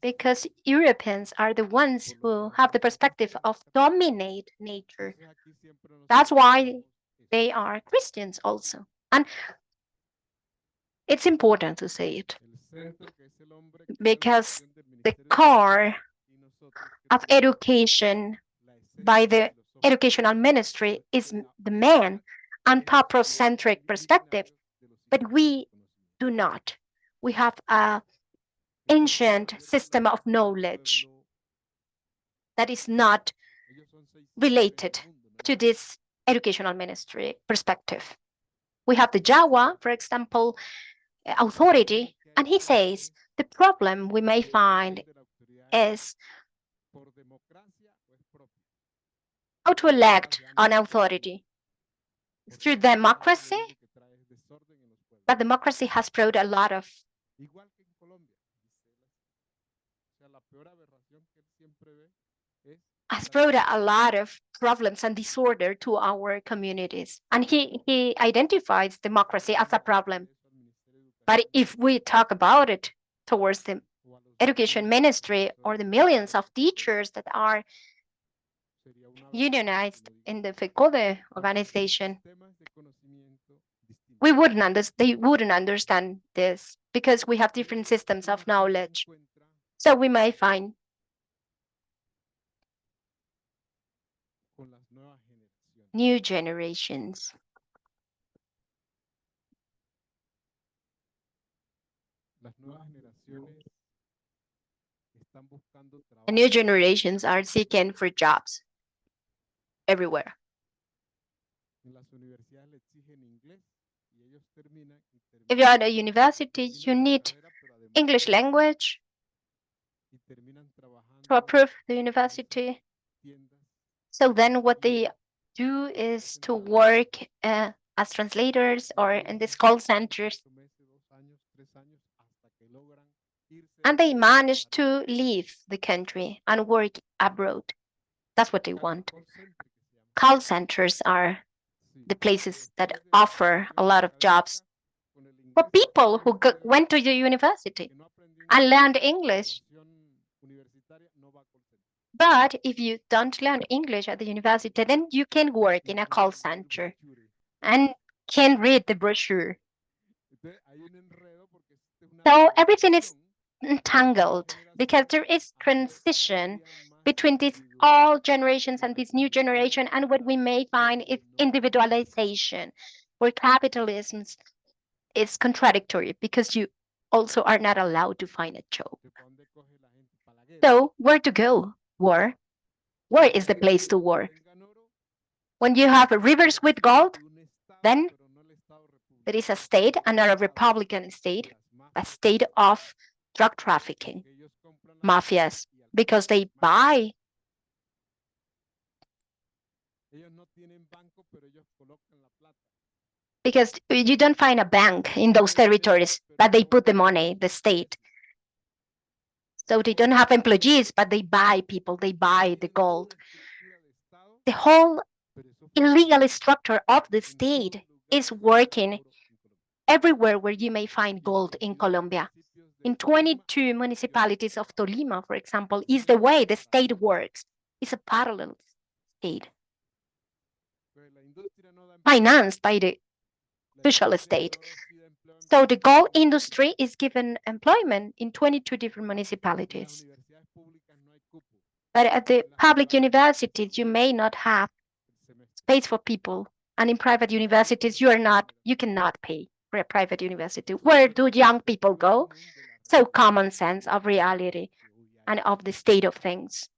because Europeans are the ones who have the perspective of dominate nature. That's why they are Christians also. And it's important to say it because the core of education by the educational ministry is the man and paprocentric perspective, but we do not. We have an ancient system of knowledge that is not related to this educational ministry perspective. We have the Jawa, for example, authority, and he says the problem we may find is how to elect an authority through democracy, but democracy has brought a lot of problems and disorder to our communities. And he identifies democracy as a problem. But if we talk about it towards the education ministry or the millions of teachers that are unionized in the FECODE organization, they wouldn't understand this because we have different systems of knowledge. So we might find new generations. And new generations are seeking for jobs everywhere. If you're at a university, you need English language to approve the university. So then what they do is to work as translators or in these call centers. And they manage to leave the country and work abroad. That's what they want. Call centers are the places that offer a lot of jobs for people who went to the university and learned English. But if you don't learn English at the university, then you can work in a call center and can read the brochure. So everything is entangled because there is transition between these old generations and this new generation, and what we may find is individualization, where capitalism is contradictory because you also are not allowed to find a job. So where to go? War? Where is the place to work? When you have rivers with gold, then there is a state, and not a republican state, a state of drug trafficking, mafias, because they buy. Because you don't find a bank in those territories, but they put the money, the state. So they don't have employees, but they buy people, they buy the gold. The whole illegal structure of the state is working everywhere where you may find gold in Colombia. In 22 municipalities of Tolima, for example, is the way the state works. It's a parallel state financed by the official state. So the gold industry is given employment in 22 different municipalities. But at the public universities, you may not have space for people. And in private universities, you cannot pay for a private university. Where do young people go? So common sense of reality and of the state of things.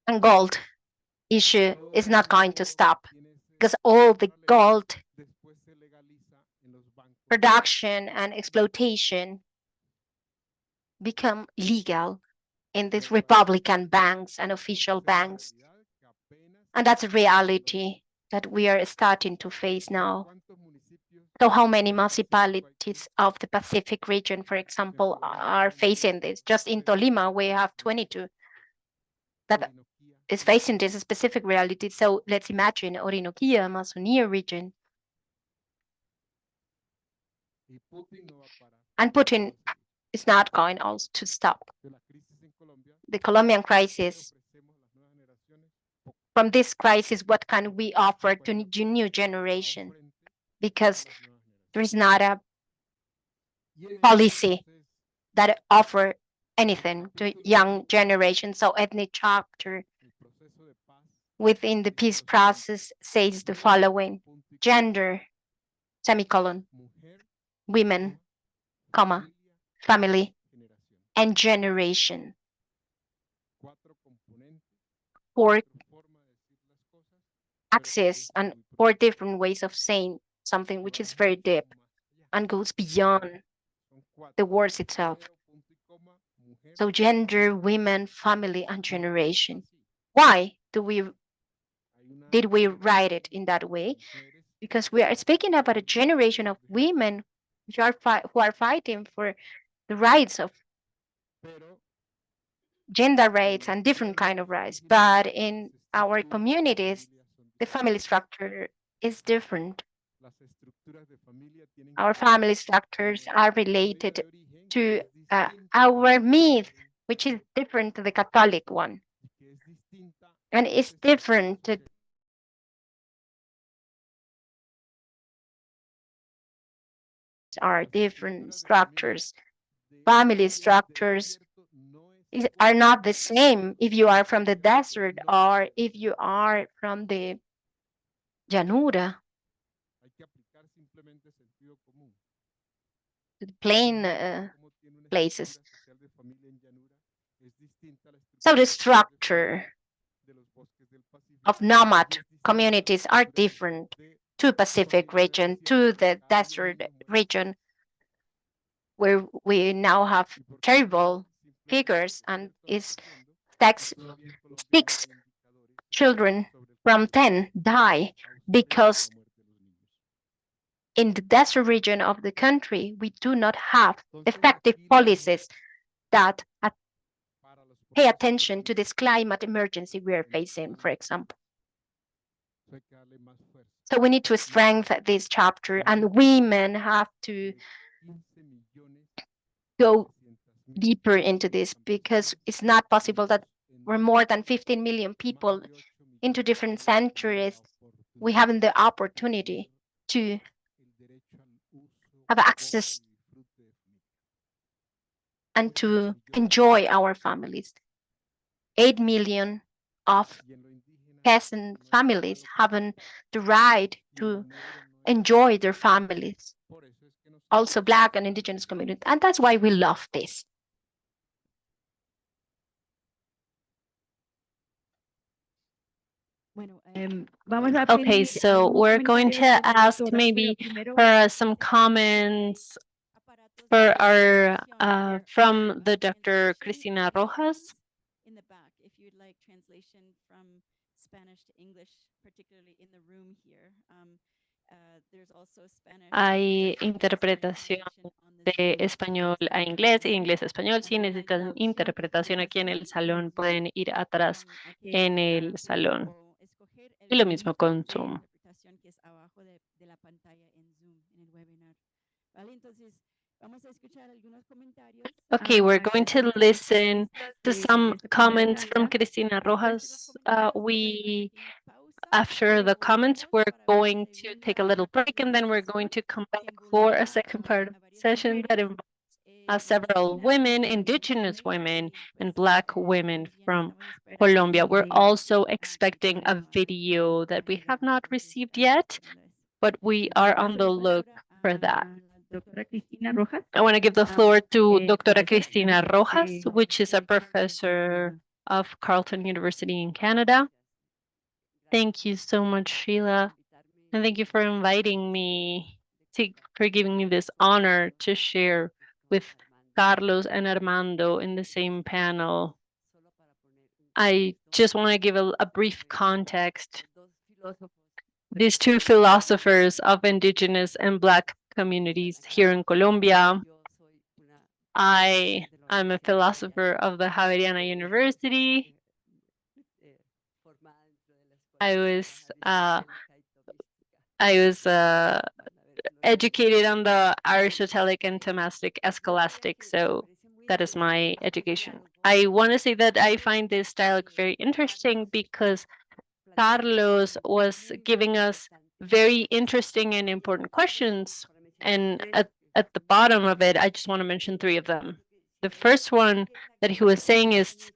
And gold issue is not going to stop because all the gold production and exploitation become legal in these Republican banks and official banks. And that's a reality that we are starting to face now. So how many municipalities of the Pacific region, for example, are facing this? Just in Tolima, we have 22 that is facing this specific reality. So let's imagine Orinoquia, Amazonia region. And Putin is not going also to stop. The Colombian crisis, from this crisis, what can we offer to new generation? Because there is not a policy that offer anything to young generation. So ethnic chapter within the peace process says the following: gender, semicolon, women, comma, family, and generation. Four axes and four different ways of saying something which is very deep and goes beyond the words itself. So gender, women, family, and generation. Why did we write it in that way? Because we are speaking about a generation of women who are fighting for the rights of gender rights and different kind of rights. But in our communities, the family structure is different. Our family structures are related to our myth, which is different to the Catholic one. And it's different to our different structures. Family structures are not the same if you are from the desert or if you are from the llanura, the plain places. So the structure of nomad communities are different to Pacific region, to the desert region, where we now have terrible figures and is tax 6 children from 10 die because in the desert region of the country, we do not have effective policies that pay attention to this climate emergency we are facing, for example. So we need to strengthen this chapter, and women have to go deeper into this because it's not possible that we're more than 15 million people into different centuries. We haven't the opportunity to have access and to enjoy our families. 8 million of peasant families haven't the right to enjoy their families. Also Black and Indigenous community. And that's why we love this. Okay, so we're going to ask maybe for some comments for our from the Dr. Cristina Rojas. In the back, if you'd like translation from Spanish to English, particularly in the room here. Hay interpretación de español a inglés e inglés a español. Si necesitan interpretación aquí en el salón, pueden ir atrás en el salón. Y lo mismo con Zoom. Okay, we're going to listen to some comments from Cristina Rojas. After the comments, we're going to take a little break and then we're going to come back for a second part of the session that involves several women, indigenous women, and Black women from Colombia. We're also expecting a video that we have not received yet, but we are on the look for that. I want to give the floor to Doctora Cristina Rojas, which is a professor of Carleton University in Canada. Thank you so much, Sheila. And thank you for inviting me, for giving me this honor to share with Carlos and Armando in the same panel. I just want to give a brief context. These two philosophers of indigenous and Black communities here in Colombia. I'm a philosopher of the Javeriana University. I was educated on the Aristotelic and Thomistic Scholastic, so that is my education. I want to say that I find this dialogue very interesting because Carlos was giving us very interesting and important questions, and at the bottom of it, I just want to mention three of them. The first one that he was saying is,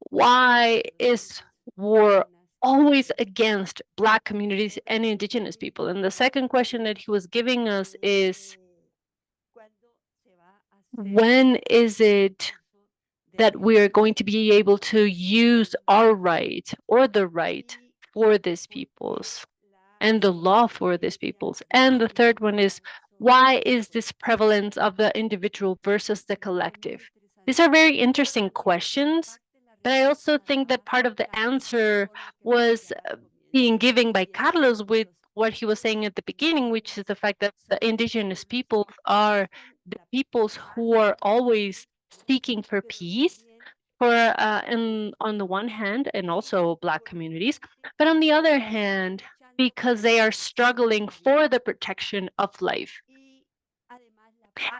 why is war always against Black communities and indigenous people? And the second question that he was giving us is, when is it that we are going to be able to use our right or the right for these peoples and the law for these peoples? And the third one is, why is this prevalence of the individual versus the collective? These are very interesting questions, but I also think that part of the answer was being given by Carlos with what he was saying at the beginning, which is the fact that the indigenous peoples are the peoples who are always seeking for peace, and on the one hand, and also Black communities, but on the other hand, because they are struggling for the protection of life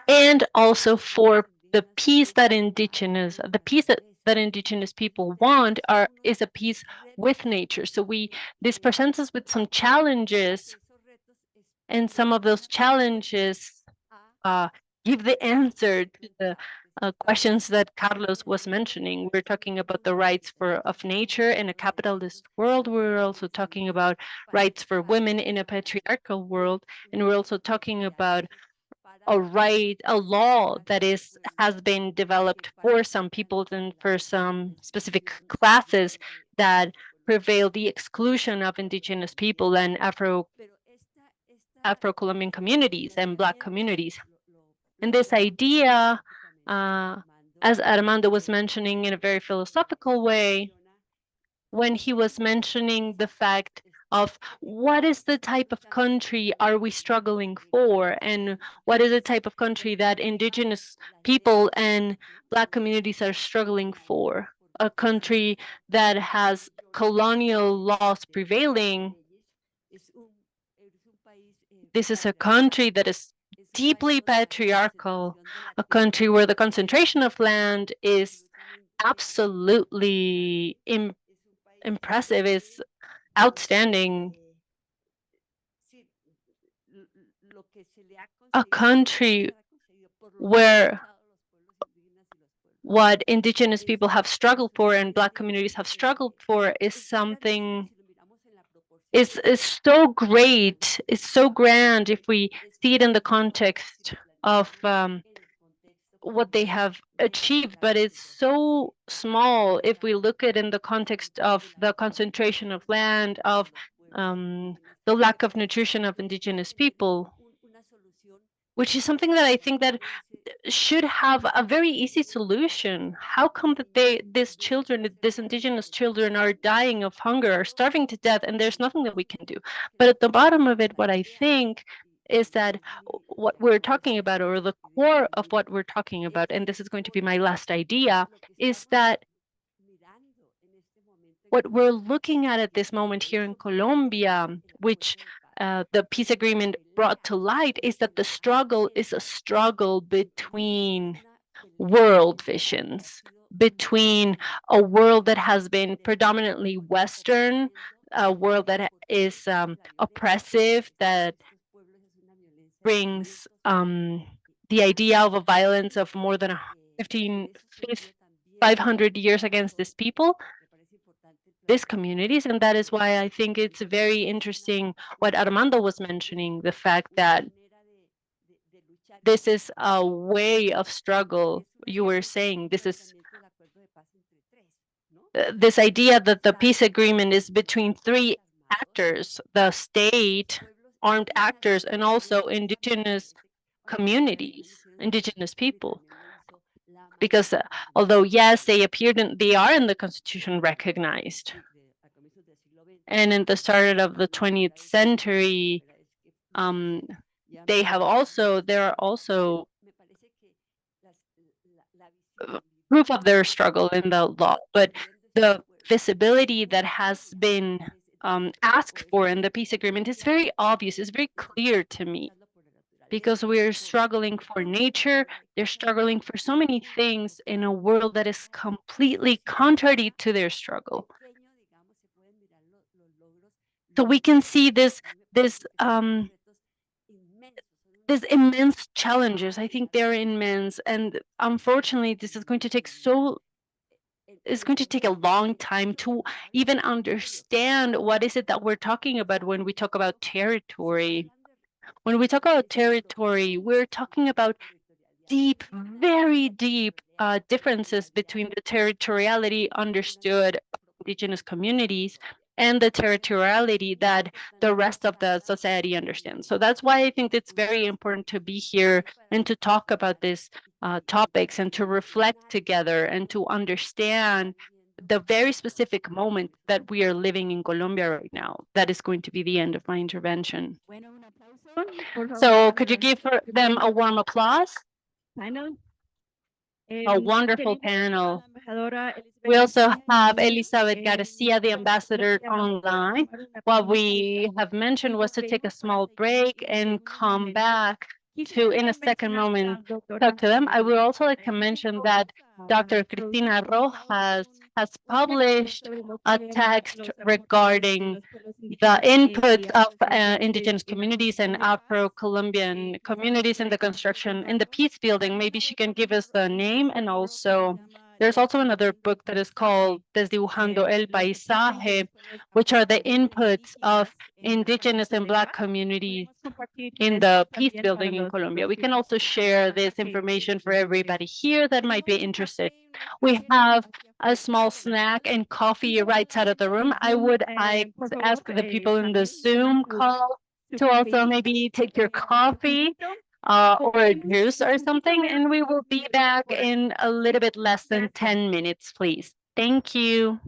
and also for the peace that indigenous people want is a peace with nature. So this presents us with some challenges, and some of those challenges give the answer to the questions that Carlos was mentioning. We're talking about the rights of nature in a capitalist world. We're also talking about rights for women in a patriarchal world, and we're also talking about a law that has been developed for some peoples and for some specific classes that prevail the exclusion of indigenous people and Afro-Colombian communities and Black communities. And this idea, as Armando was mentioning in a very philosophical way, when he was mentioning the fact of what is the type of country are we struggling for, and what is the type of country that indigenous people and Black communities are struggling for, a country that has colonial laws prevailing. This is a country that is deeply patriarchal, a country where the concentration of land is absolutely impressive, is outstanding. A country where what indigenous people have struggled for and Black communities have struggled for is something is so great, it's so grand if we see it in the context of what they have achieved, but it's so small if we look at it in the context of the concentration of land, of the lack of nutrition of indigenous people, which is something that I think that should have a very easy solution. How come that these children, these indigenous children, are dying of hunger, are starving to death, and there's nothing that we can do? But at the bottom of it, what I think is that what we're talking about, or the core of what we're talking about, and this is going to be my last idea, is that what we're looking at this moment here in Colombia, which the peace agreement brought to light, is that the struggle is a struggle between world visions, between a world that has been predominantly Western, a world that is oppressive, that brings the idea of a violence of more than 500 years against these people, these communities. And that is why I think it's very interesting what Armando was mentioning, the fact that this is a way of struggle. You were saying this is this idea that the peace agreement is between three actors: the state, armed actors, and also indigenous communities, indigenous people. Because although yes, they are in the Constitution recognized, and in the start of the 20th century, there are also proof of their struggle in the law, but the visibility that has been asked for in the peace agreement is very obvious, is very clear to me, because we're struggling for nature, they're struggling for so many things in a world that is completely contrary to their struggle. So we can see this these immense challenges. I think they're immense, and unfortunately, this is going to take it's going to take a long time to even understand what is it that we're talking about when we talk about territory. When we talk about territory, we're talking about deep, very deep differences between the territoriality understood by indigenous communities and the territoriality that the rest of the society understands. So that's why I think it's very important to be here and to talk about these topics and to reflect together and to understand the very specific moment that we are living in Colombia right now. That is going to be the end of my intervention. So could you give them a warm applause? Panel. A wonderful panel. We also have Elizabeth Garcia, the ambassador, online. What we have mentioned was to take a small break and come back to, in a second moment, talk to them. I would also like to mention that Dr. Cristina Rojas has published a text regarding the input of indigenous communities and Afro-Colombian communities in the construction, in the peace building. Maybe she can give us the name, and also there's also another book that is called Desdibujando el Paisaje, which are the inputs of indigenous and Black communities in the peace building in Colombia. We can also share this information for everybody here that might be interested. We have a small snack and coffee right side of the room. I would ask the people in the Zoom call to also maybe take your coffee or a juice or something, and we will be back in a little bit less than 10 minutes, please. Thank you.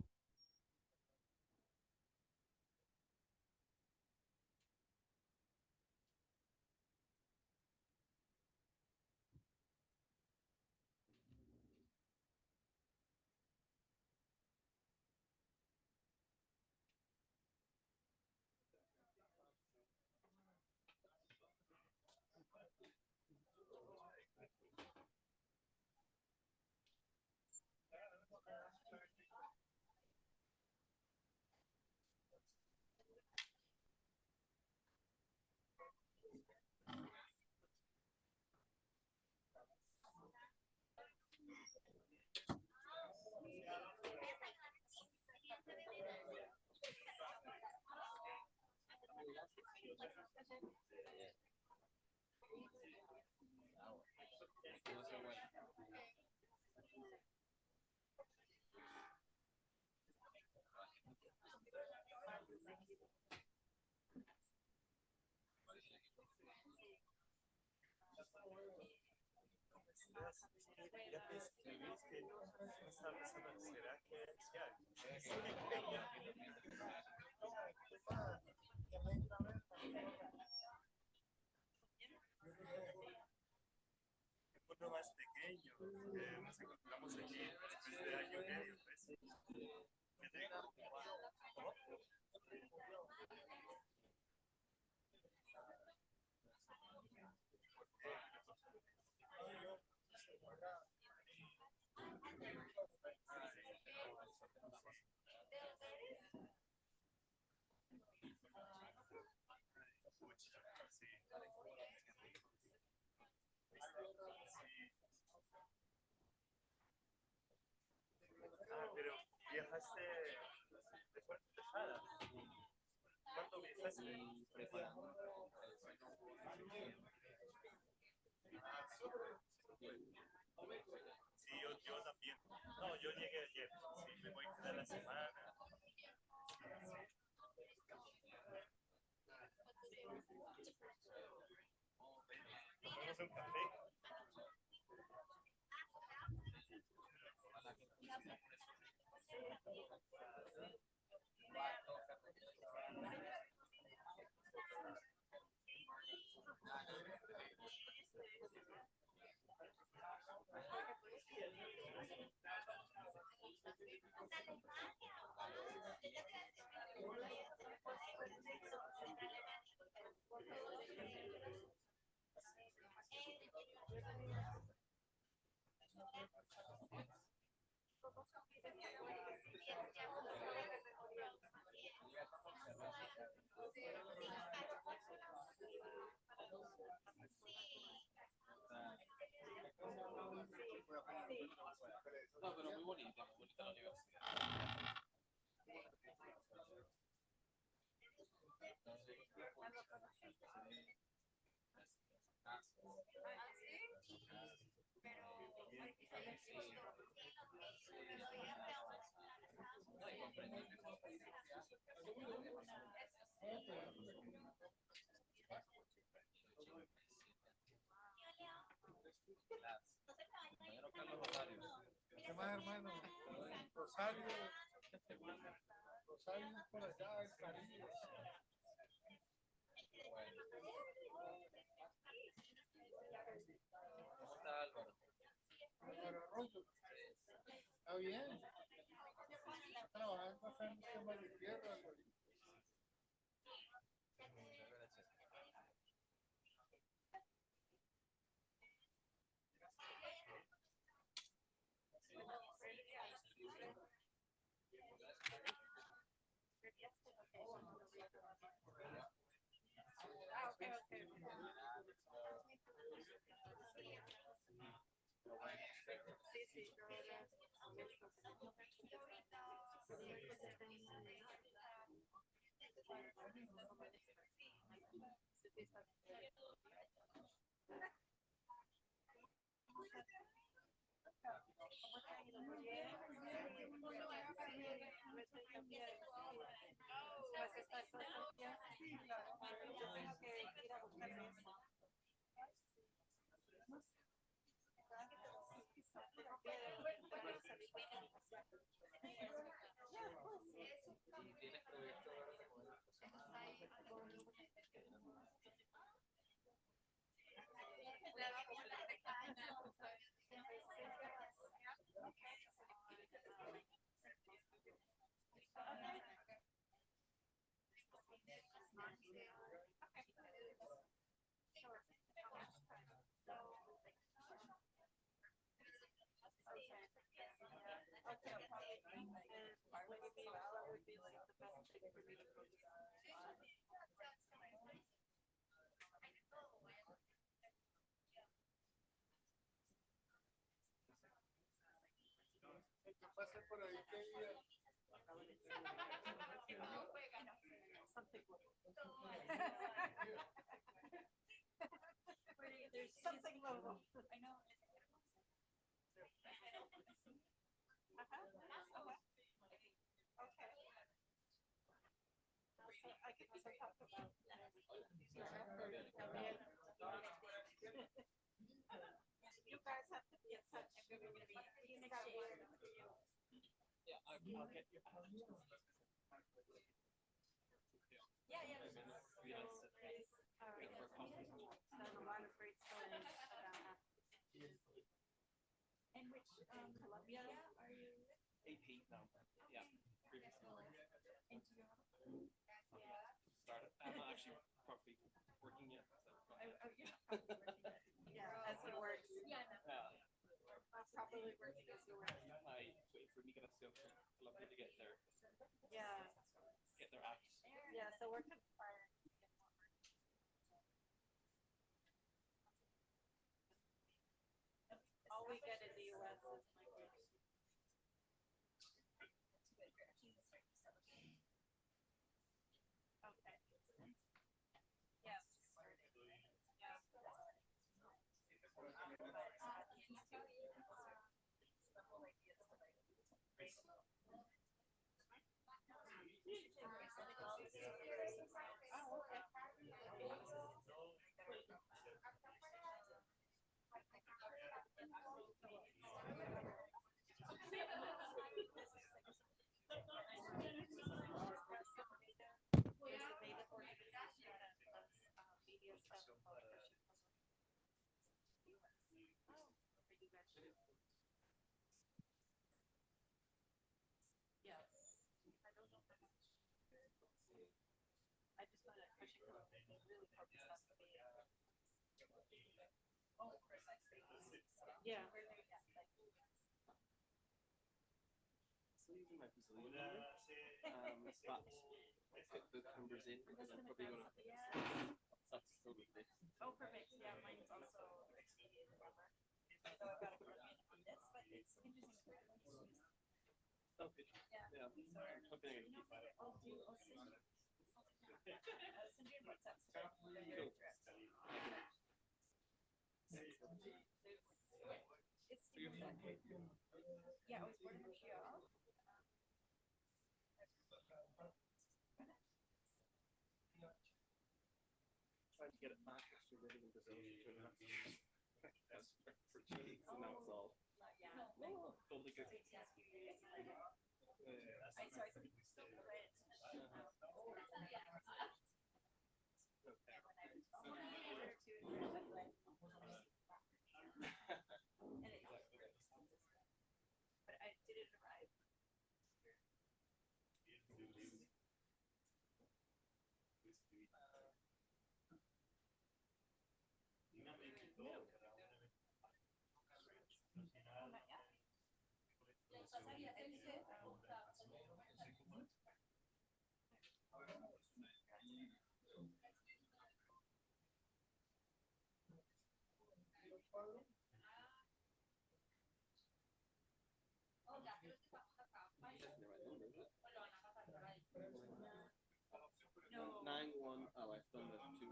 No, pero muy bonita la universidad. ¿Qué más, hermano? Rosario, Rosario por allá, el Caribe. ¿Cómo está Álvaro? Álvaro Rosso. Está bien. Está trabajando acá en el tema de tierra. Pase por ahí, ¿qué día? There's something local. I know. guys have to be in touch and we're going to be in exchange with you. Yeah, I'll get you. Yeah, yeah. So there's done a lot of great stories about and which Colombia are you with? AP now. Yeah, previously. And do you have Started. I'm not actually properly working yet. So. yeah, as it works. Yeah. Properly working as you work. I wait for migración from Colombia to get their Yeah. act. Yeah, so we're conspiring. All we get in the US is migration. Okay. Yes. Yeah. Oh, okay. Yes. I don't know. I just know that Christian Colombia is really focused on the yeah. Still using my Brazilian number. But put both numbers in because I'm probably gonna start to still with this. Oh, perfect. Yeah, mine's also. So I got a Colombian on this, but it's interesting. Oh, good. Yeah. Yeah. I'm hoping I can keep it. I'll send you a WhatsApp. Cool. It's yeah, I was born in Montreal. Trying to get it back after living in Brazil for 2.5 years. That's for 2 weeks and now it's all totally good. But I didn't arrive. No. 9-1. Oh, I've done the two.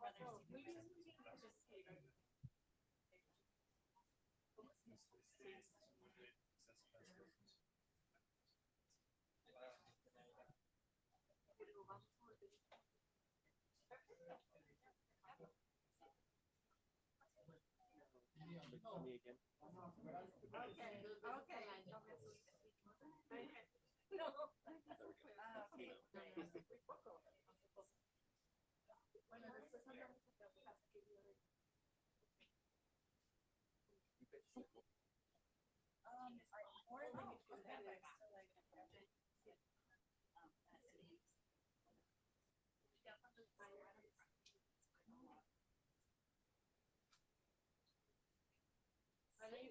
Okay. Me again.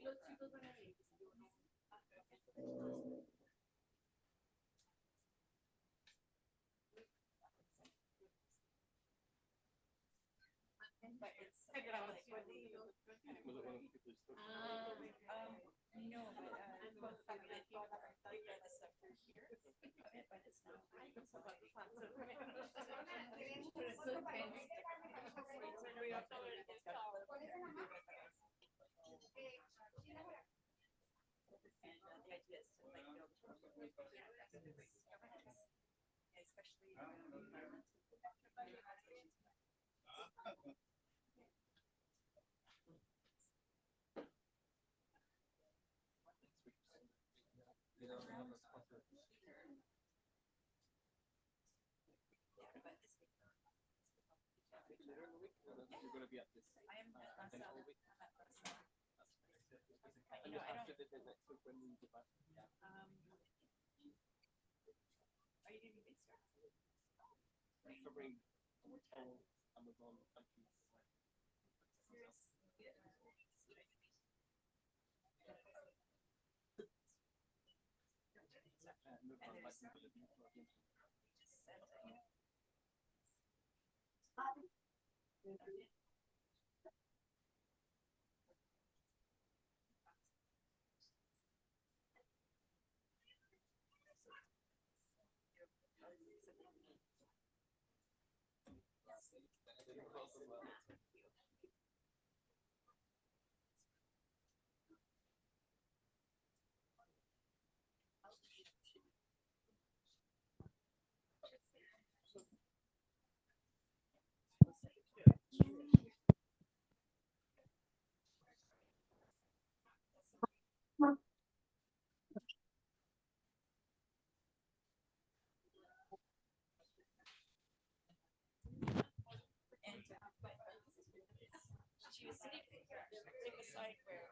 Los chicos van a ir. But it's like when Was it one of the people who spoke? no, but both family people are like the sector here, but it's not. It's about the concept. But it's so fancy. the idea is to like build governance, especially environmental organizations. I am at LASA. I'm at LASA. You know, I don't. Are you doing big stuff? Covering all Amazon countries. And she was sitting right beside where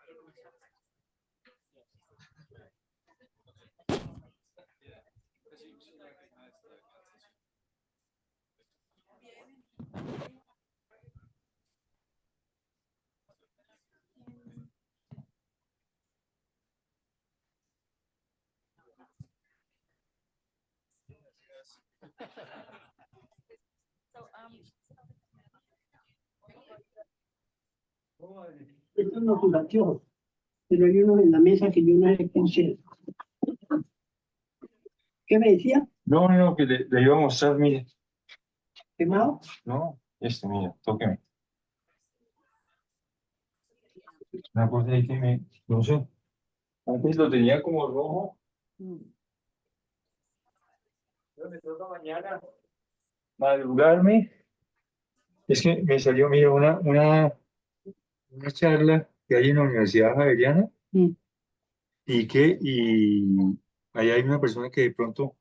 so Esto es una fundación, pero hay unos en la mesa que yo no sé quién sea. ¿Qué me decía? No, no, que le iba a mostrar, mire. ¿Quemado? No, mira, tóqueme. Una cosa ahí que no sé, antes lo tenía como rojo. Pero me toca mañana madrugarme. Es que me salió, mira, una charla que hay en la Universidad Javeriana y ahí hay una persona que de pronto,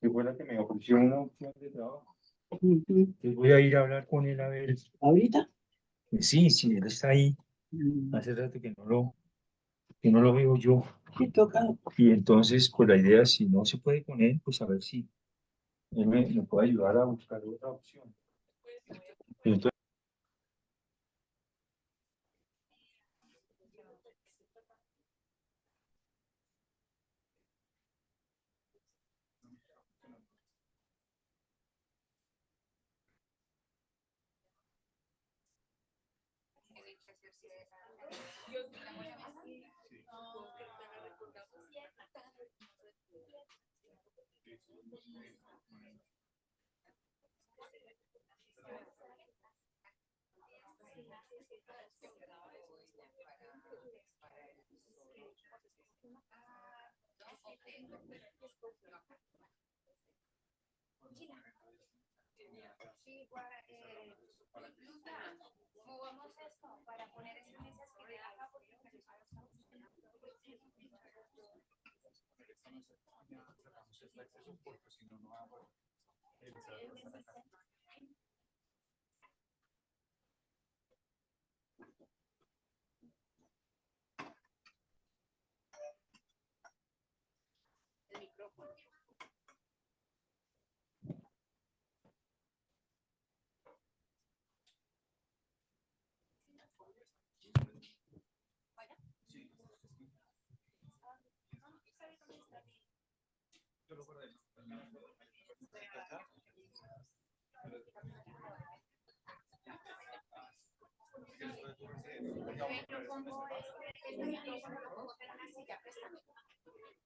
que fue la que me ofreció una opción de trabajo. Entonces voy a ir a hablar con él a ver. ¿Ahorita? Sí, sí, él está ahí. Hace rato que no lo veo yo. Sí, toca. Y entonces, pues la idea, si no se puede con él, pues a ver si él me puede ayudar a buscar otra opción. Entonces,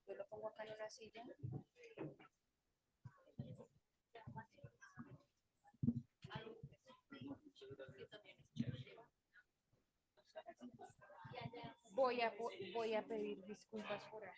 Yo lo pongo acá en una silla. voy a pedir disculpas por aquí.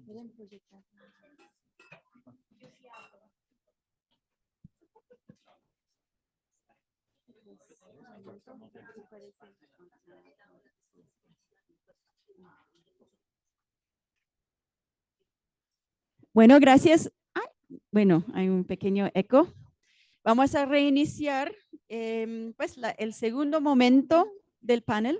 Pueden proyectar. Bueno, gracias. Bueno, hay un pequeño eco. Vamos a reiniciar pues el segundo momento del panel.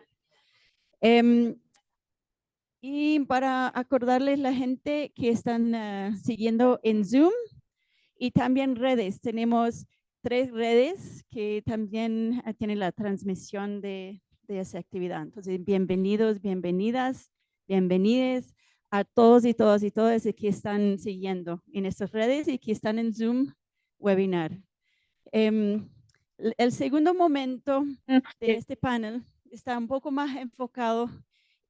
Y para acordarles la gente que están siguiendo en Zoom y también redes, tenemos 3 redes que también tienen la transmisión de esa actividad. Entonces, bienvenidos, bienvenidas, bienvenides a todos y todas y todas que están siguiendo en estas redes y que están en Zoom webinar. El segundo momento de este panel está un poco más enfocado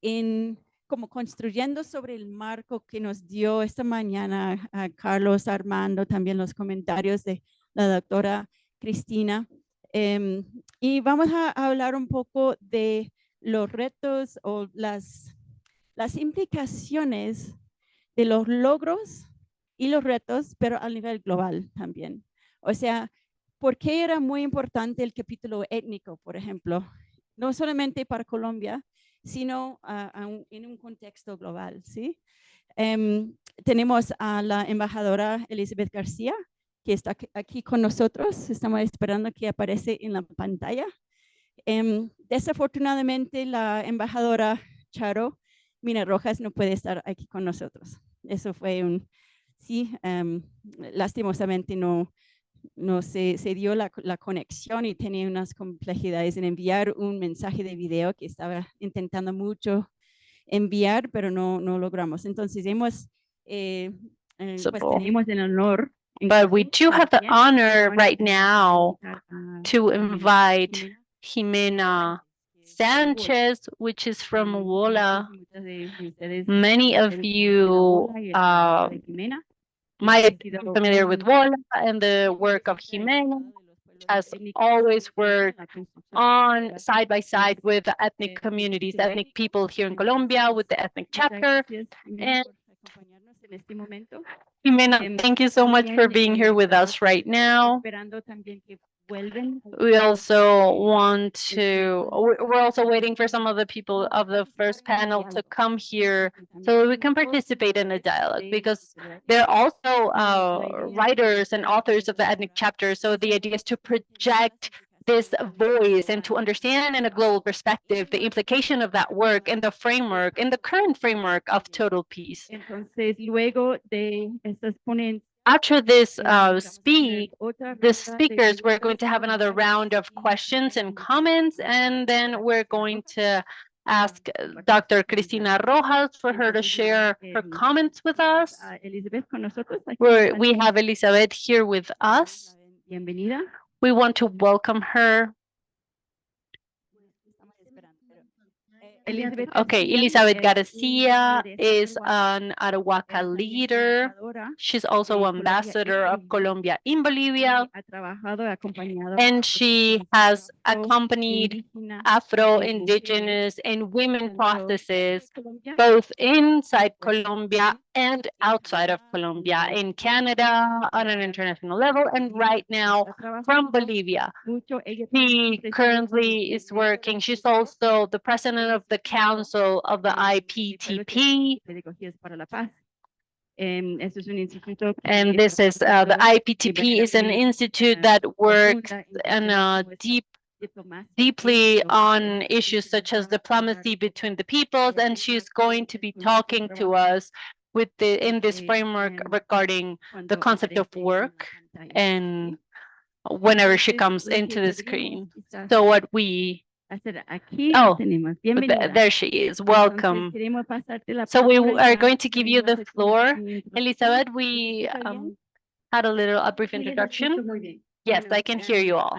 en como construyendo sobre el marco que nos dio esta mañana a Carlos, Armando, también los comentarios de la doctora Cristina. Y vamos a hablar un poco de los retos o las implicaciones de los logros y los retos, pero a nivel global también. O sea, ¿por qué era muy importante el capítulo étnico, por ejemplo? No solamente para Colombia, sino en un contexto global, ¿sí? Tenemos a la embajadora Elizabeth García, que está aquí con nosotros. Estamos esperando que aparece en la pantalla. Desafortunadamente, la embajadora Charo Mina Rojas no puede estar aquí con nosotros. Eso fue sí, lastimosamente no se dio la conexión y tenía unas complejidades en enviar un mensaje de video que estaba intentando mucho enviar, pero no logramos. Entonces hemos, pues tenemos el honor. But we do have the honor right now to invite Jimena Sanchez, which is from WOLA. Many of you might be familiar with WOLA and the work of Jimena, has always worked on side by side with the ethnic communities, ethnic people here in Colombia with the ethnic chapter. And Jimena, thank you so much for being here with us right now. We also we're also waiting for some of the people of the first panel to come here so that we can participate in a dialogue, because they're also writers and authors of the ethnic chapter. So the idea is to project this voice and to understand in a global perspective the implication of that work in the framework, in the current framework of total peace. After this the speakers, we're going to have another round of questions and comments, and then we're going to ask Dr. Cristina Rojas for her to share her comments with us. We have Elizabeth here with us. We want to welcome her. Okay, Elizabeth Garcia is an Arahuaca leader. She's also ambassador of Colombia in Bolivia, and she has accompanied Afro-Indigenous and women processes both inside Colombia and outside of Colombia, in Canada on an international level, and right now from Bolivia. She currently is working. She's also the president of the council of the IPTP. And this is the IPTP is an institute that works deeply on issues such as diplomacy between the peoples, and she's going to be talking to us in this framework regarding the concept of work and whenever she comes into the screen. So what we there she is. Welcome. So we are going to give you the floor. Elizabeth, we had a brief introduction. Yes, I can hear you all.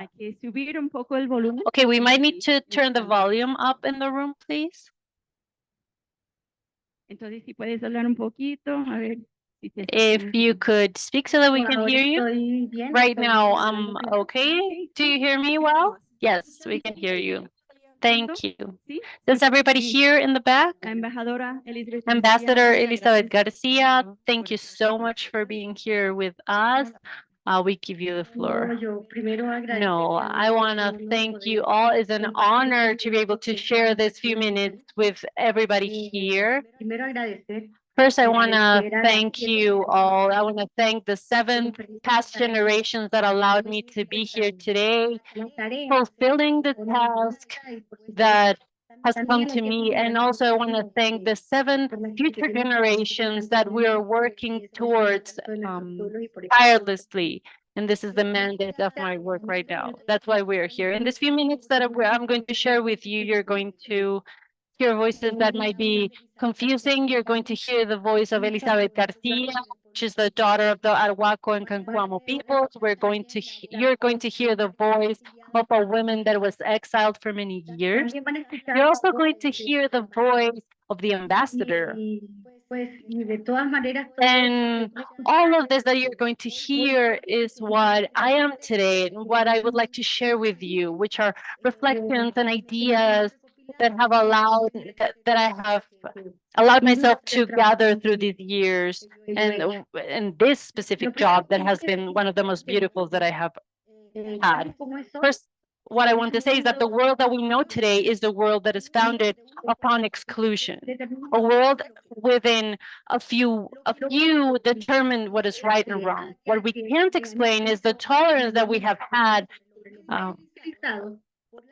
Okay, we might need to turn the volume up in the room, please. If you could speak so that we can hear you. Right now, okay. Do you hear me well? Yes, we can hear you. Thank you. Does everybody hear in the back? Ambassador Elizabeth Garcia, thank you so much for being here with us. We give you the floor. No, I want to thank you all. It's an honor to be able to share this few minutes with everybody here. First, I want to thank you all. I want to thank the 7 past generations that allowed me to be here today, fulfilling the task that has come to me. And also, I want to thank the 7 future generations that we are working towards tirelessly And this is the mandate of my work right now. That's why we're here. In these few minutes that I'm going to share with you, you're going to hear voices that might be confusing. You're going to hear the voice of Elizabeth Garcia, which is the daughter of the Arhuaco and Cancuamo peoples. You're going to hear the voice of a woman that was exiled for many years. You're also going to hear the voice of the ambassador. And all of this that you're going to hear is what I am today and what I would like to share with you, which are reflections and ideas that have that I have allowed myself to gather through these years and this specific job that has been one of the most beautiful that I have had. First, what I want to say is that the world that we know today is the world that is founded upon exclusion, a world within a few determine what is right and wrong. What we can't explain is the tolerance that we have had.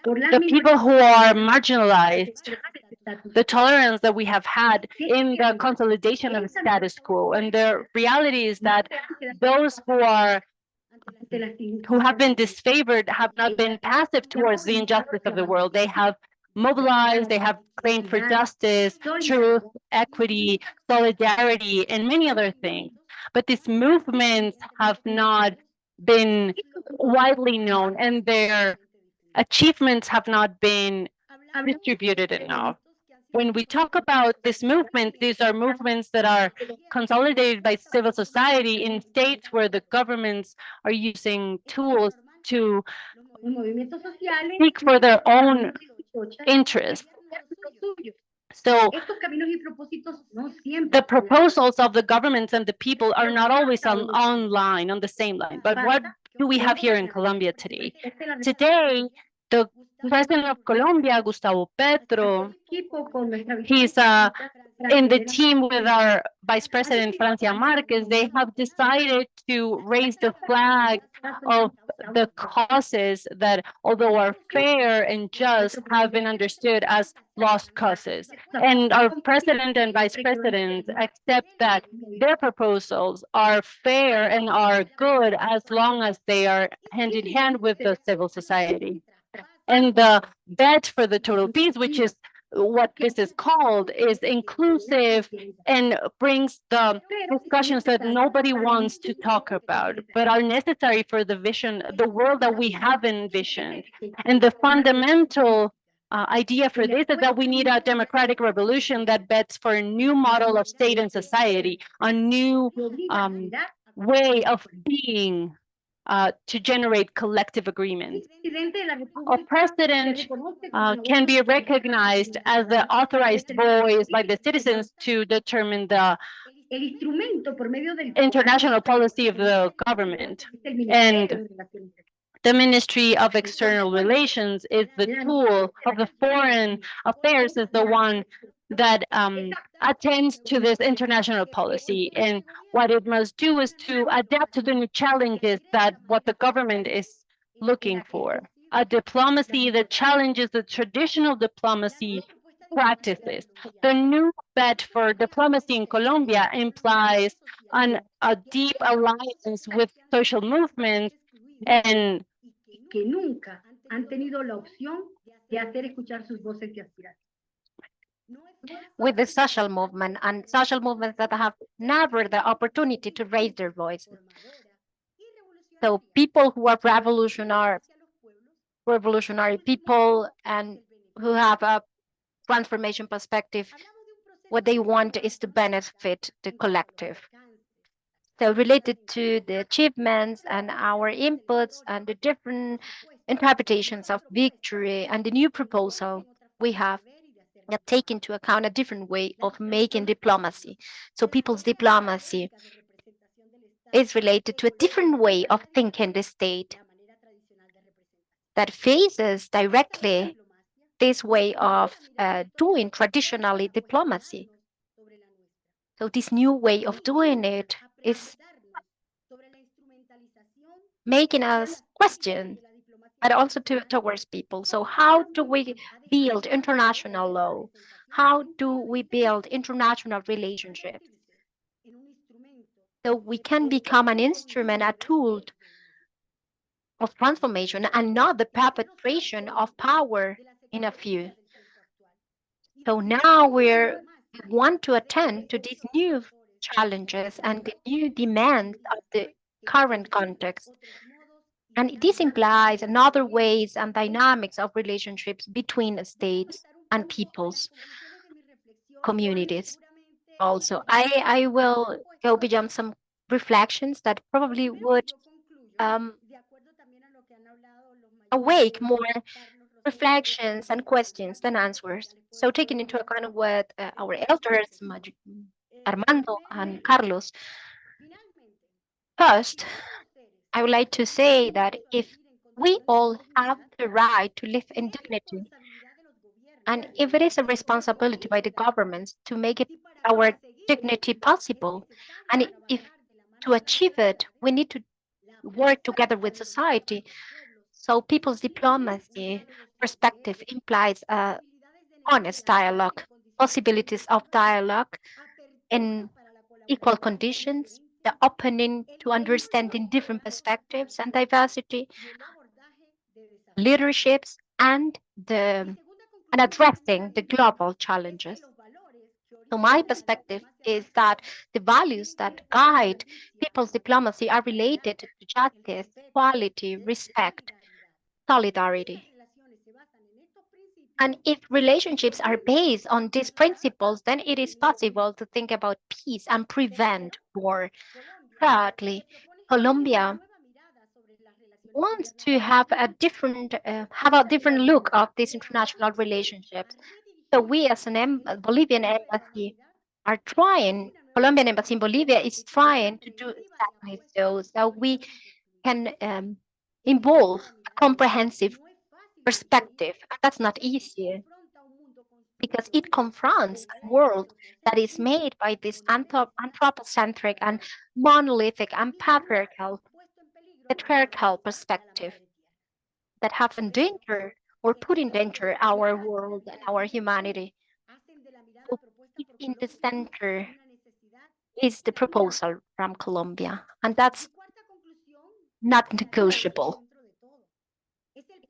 The people who are marginalized, the tolerance that we have had in the consolidation of status quo. And the reality is that those who have been disfavored have not been passive towards the injustice of the world. They have mobilized, they have claimed for justice, truth, equity, solidarity, and many other things. But these movements have not been widely known, and their achievements have not been distributed enough. When we talk about this movement, these are movements that are consolidated by civil society in states where the governments are using tools to seek for their own interests. So the proposals of the governments and the people are not always online on the same line. But what do we have here in Colombia today? Today, the president of Colombia, Gustavo Petro, he's in the team with our Vice President Francia Marquez. They have decided to raise the flag of the causes that, although are fair and just, have been understood as lost causes. And our president and vice president accept that their proposals are fair and are good as long as they are hand in hand with the civil society. And the bet for the total peace, which is what this is called, is inclusive and brings the discussions that nobody wants to talk about, but are necessary for the vision, the world that we have envisioned. And the fundamental idea for this is that we need a democratic revolution that bets for a new model of state and society, a new way of being to generate collective agreement. A president can be recognized as the authorized voice by the citizens to determine the international policy of the government. And the Ministry of External Relations is the tool of the foreign affairs, is the one that attends to this international policy. And what it must do is to adapt to the new challenges that what the government is looking for. A diplomacy that challenges the traditional diplomacy practices. The new bet for diplomacy in Colombia implies a deep alliance with social movements and with the social movement and social movements that have never the opportunity to raise their voices. So people who are revolutionary people and who have a transformation perspective, what they want is to benefit the collective. So related to the achievements and our inputs and the different interpretations of victory and the new proposal we have that take into account a different way of making diplomacy. So people's diplomacy is related to a different way of thinking the state that faces directly this way of doing traditionally diplomacy. So this new way of doing it is making us question, but also towards people. So how do we build international law? How do we build international relationships? So we can become an instrument, a tool of transformation and not the perpetration of power in a few. So now we want to attend to these new challenges and the new demands of the current context. And this implies another ways and dynamics of relationships between states and peoples, communities. Also, I will go beyond some reflections that probably would awake more reflections and questions than answers. So taking into account what our elders, Armando and Carlos, first, I would like to say that if we all have the right to live in dignity, and if it is a responsibility by the governments to make it our dignity possible, and if to achieve it, we need to work together with society. So people's diplomacy perspective implies a honest dialogue, possibilities of dialogue in equal conditions, the opening to understanding different perspectives and diversity, leaderships, and the and addressing the global challenges. So my perspective is that the values that guide people's diplomacy are related to justice, equality, respect, solidarity. And if relationships are based on these principles, then it is possible to think about peace and prevent war. Thirdly, Colombia wants to have a different look of these international relationships. So we, as an Bolivian embassy, are trying. Colombian embassy in Bolivia is trying to do exactly so. So we can involve a comprehensive perspective. And that's not easy because it confronts a world that is made by this anthropocentric and monolithic and patriarchal perspective that have endangered or put in danger our world and our humanity. So in the center is the proposal from Colombia, and that's not negotiable.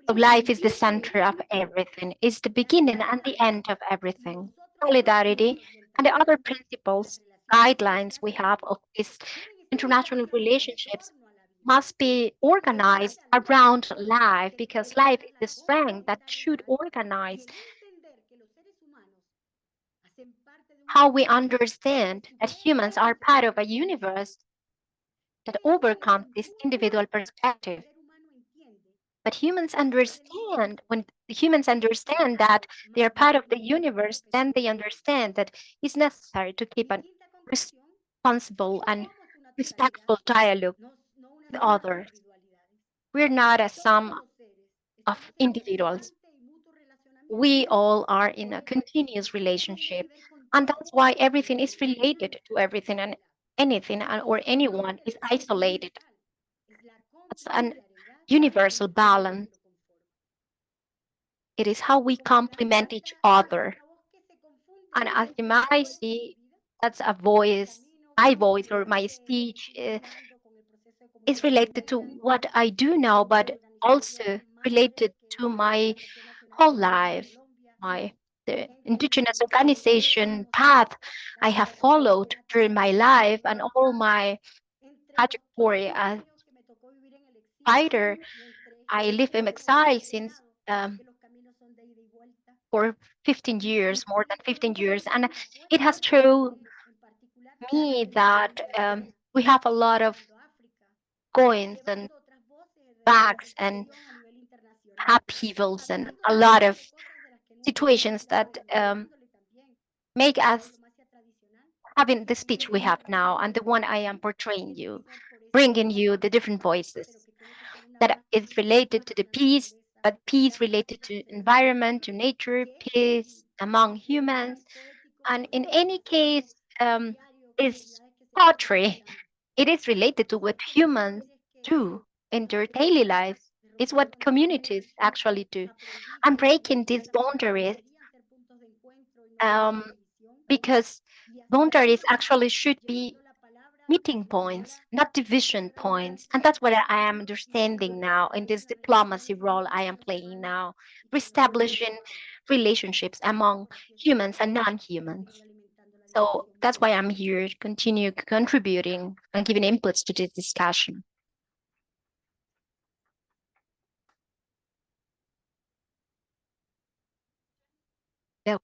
So life is the center of everything. It's the beginning and the end of everything. Solidarity and the other principles, guidelines we have of these international relationships must be organized around life because life is the strength that should organize how we understand that humans are part of a universe that overcomes this individual perspective. But humans understand when humans understand that they are part of the universe, then they understand that it's necessary to keep a responsible and respectful dialogue with others. We're not a sum of individuals. We all are in a continuous relationship. And that's why everything is related to everything, and anything or anyone is isolated. It's an universal balance. It is how we complement each other. And as you might see, that's a voice, my voice or my speech is related to what I do now, but also related to my whole life, the indigenous organization path I have followed during my life and all my trajectory as fighter. I live in exile since for 15 years, more than 15 years, and it has shown me that we have a lot of goings and backs and upheavals and a lot of situations that make us having the speech we have now and the one I am portraying you, bringing you the different voices that is related to the peace, but peace related to environment, to nature, peace among humans, and in any case, is poetry. It is related to what humans do in their daily lives. It's what communities actually do. I'm breaking these boundaries um, because boundaries actually should be meeting points, not division points. And that's what I am understanding now in this diplomacy role I am playing now, reestablishing relationships among humans and non-humans. So that's why I'm here to continue contributing and giving inputs to this discussion. Yeah.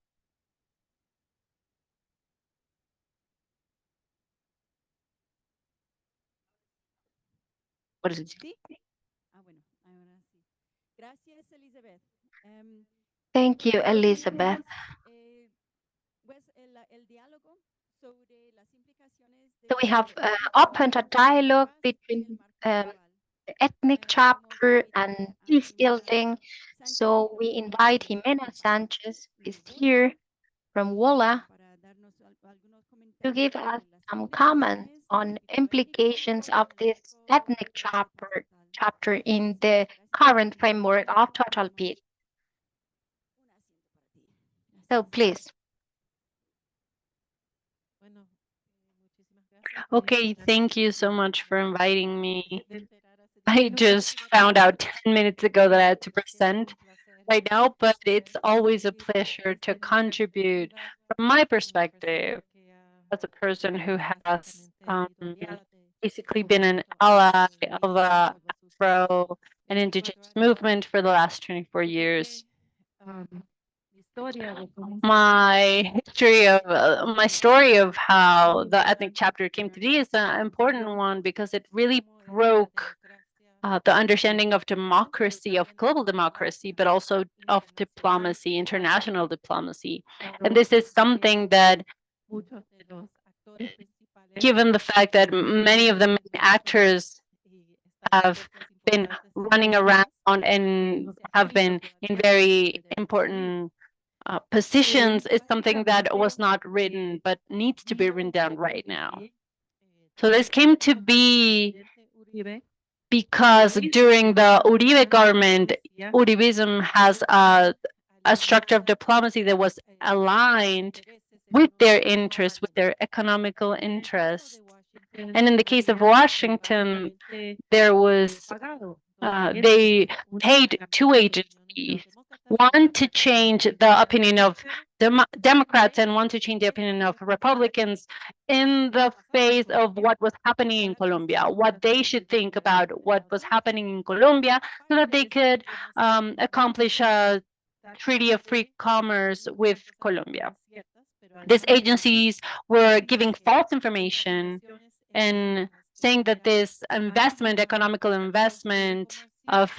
What is it? ¿Sí? Bueno, ahora sí. Gracias, Elizabeth. Thank you, Pues Elizabeth. tenemos, pues, el diálogo sobre las implicaciones So we de have la opened a dialogue paz en between el marco the global. ethnic Ahora tenemos chapter aquí and a peace Jimena building. Sánchez So we invite de Jimena Sanchez, who is WOLA, here from WOLA, para darnos algunos to give comentarios us sobre las some comments implicaciones del on capítulo étnico implications of sobre el this marco ethnic de paz total. chapter in the Gracias. current Jimena. framework of total peace. Un asiento para ti. So Gracias. please. Okay, thank you so much for inviting me. I just found out 10 minutes ago that I had to present right now, but it's always a pleasure to contribute from my perspective as a person who has basically been an ally of the Afro and indigenous movement for the last 24 years. My story of how the ethnic chapter came to be is an important one because it really broke the understanding of democracy, of global democracy, but also of diplomacy, international diplomacy. And this is something that, given the fact that many of the main actors have been running around and have been in very important positions, is something that was not written but needs to be written down right now. So this came to be because during the Uribe government, Uribism has a structure of diplomacy that was aligned with their interests, with their economical interests. And in the case of Washington, there was they paid two agencies, one to change the opinion of Democrats and one to change the opinion of Republicans in the face of what was happening in Colombia, what they should think about what was happening in Colombia so that they could accomplish a treaty of free commerce with Colombia. These agencies were giving false information and saying that this investment, economical investment of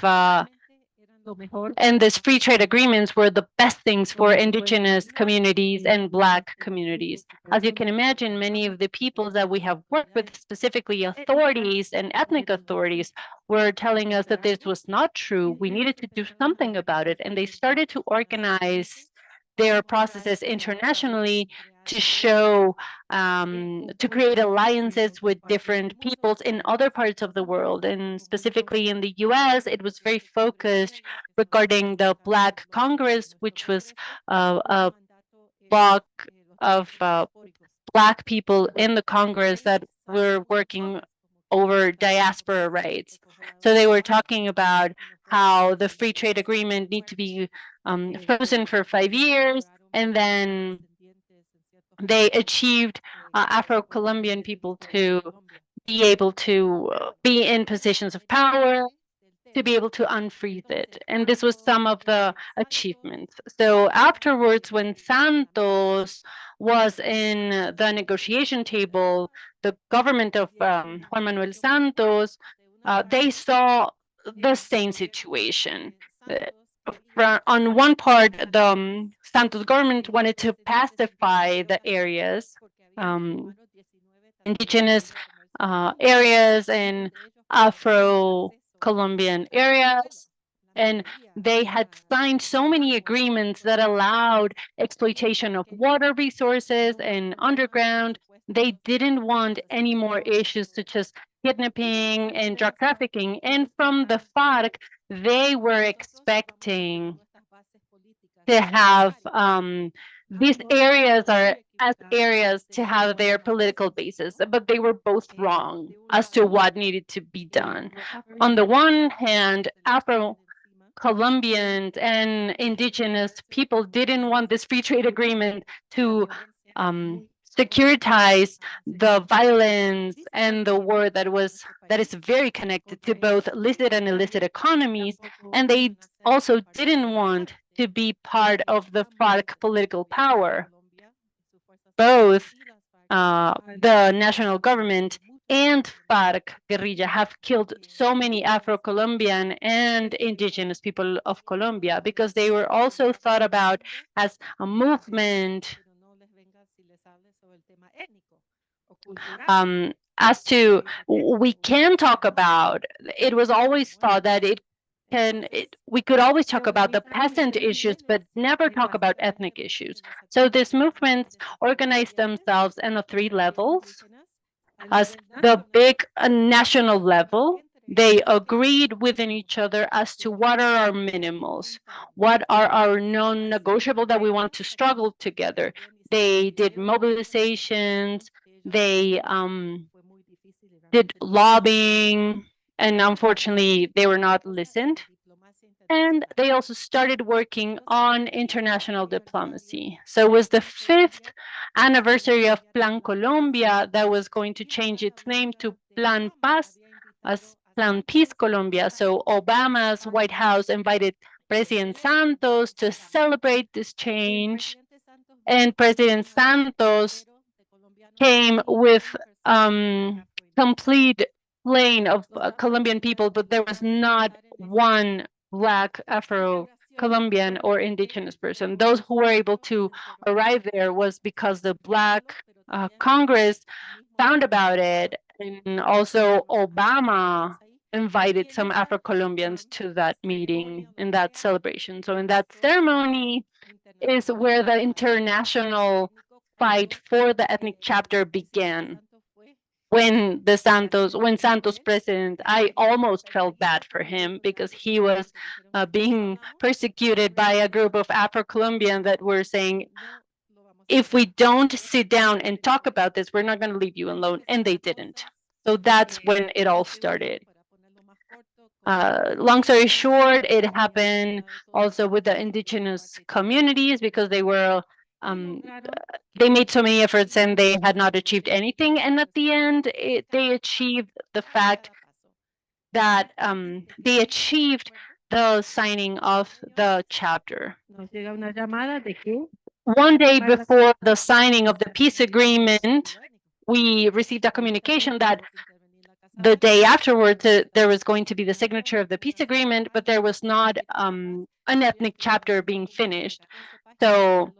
and these free trade agreements were the best things for indigenous communities and Black communities. As you can imagine, many of the people that we have worked with, specifically authorities and ethnic authorities, were telling us that this was not true. We needed to do something about it. And they started to organize their processes internationally to show, to create alliances with different peoples in other parts of the world. And specifically in the US, it was very focused regarding the Black Congress, which was a block of Black people in the Congress that were working over diaspora rights. So they were talking about how the free trade agreement need to be frozen for 5 years, and then they achieved Afro-Colombian people to be able to be in positions of power, to be able to unfreeze it. And this was some of the achievements. So afterwards, when Santos was in the negotiation table, the government of Juan Manuel Santos, they saw the same situation. On one part, the Santos government wanted to pacify the areas, indigenous areas and Afro-Colombian areas. And they had signed so many agreements that allowed exploitation of water resources and underground. They didn't want any more issues such as kidnapping and drug trafficking. And from the FARC, they were expecting to have these areas are as areas to have their political basis, but they were both wrong as to what needed to be done. On the one hand, Colombians and indigenous people didn't want this free trade agreement to securitize the violence and the war that is very connected to both licit and illicit economies, and they also didn't want to be part of the FARC political power. Both the national government and FARC guerrilla have killed so many Afro-Colombian and indigenous people of Colombia because they were also thought about as a movement as to we can talk about. It was always thought that we could always talk about the peasant issues, but never talk about ethnic issues. So these movements organized themselves in the three levels. As the big national level, they agreed within each other as to what are our minimals, what are our non-negotiable that we want to struggle together. They did mobilizations, they did lobbying, and unfortunately they were not listened. And they also started working on international diplomacy. So it was the 5th anniversary of Plan Colombia that was going to change its name to Plan Paz as Plan Peace Colombia. So Obama's White House invited President Santos to celebrate this change. And President Santos came with complete plane of Colombian people, but there was not one Black Afro-Colombian or indigenous person. Those who were able to arrive there was because the Black Congress found about it, and also Obama invited some Afro-Colombians to that meeting, in that celebration. So in that ceremony is where the international fight for the ethnic chapter began. When Santos president, I almost felt bad for him because he was being persecuted by a group of Afro-Colombians that were saying, if we don't sit down and talk about this, we're not going to leave you alone. And they didn't. So that's when it all started. Long story short, it happened also with the indigenous communities because they made so many efforts and they had not achieved anything. And at the end, they achieved the fact that they achieved the signing of the chapter. One day before the signing of the peace agreement, we received a communication that the day afterwards, there was going to be the signature of the peace agreement, but there was not an ethnic chapter being finished. So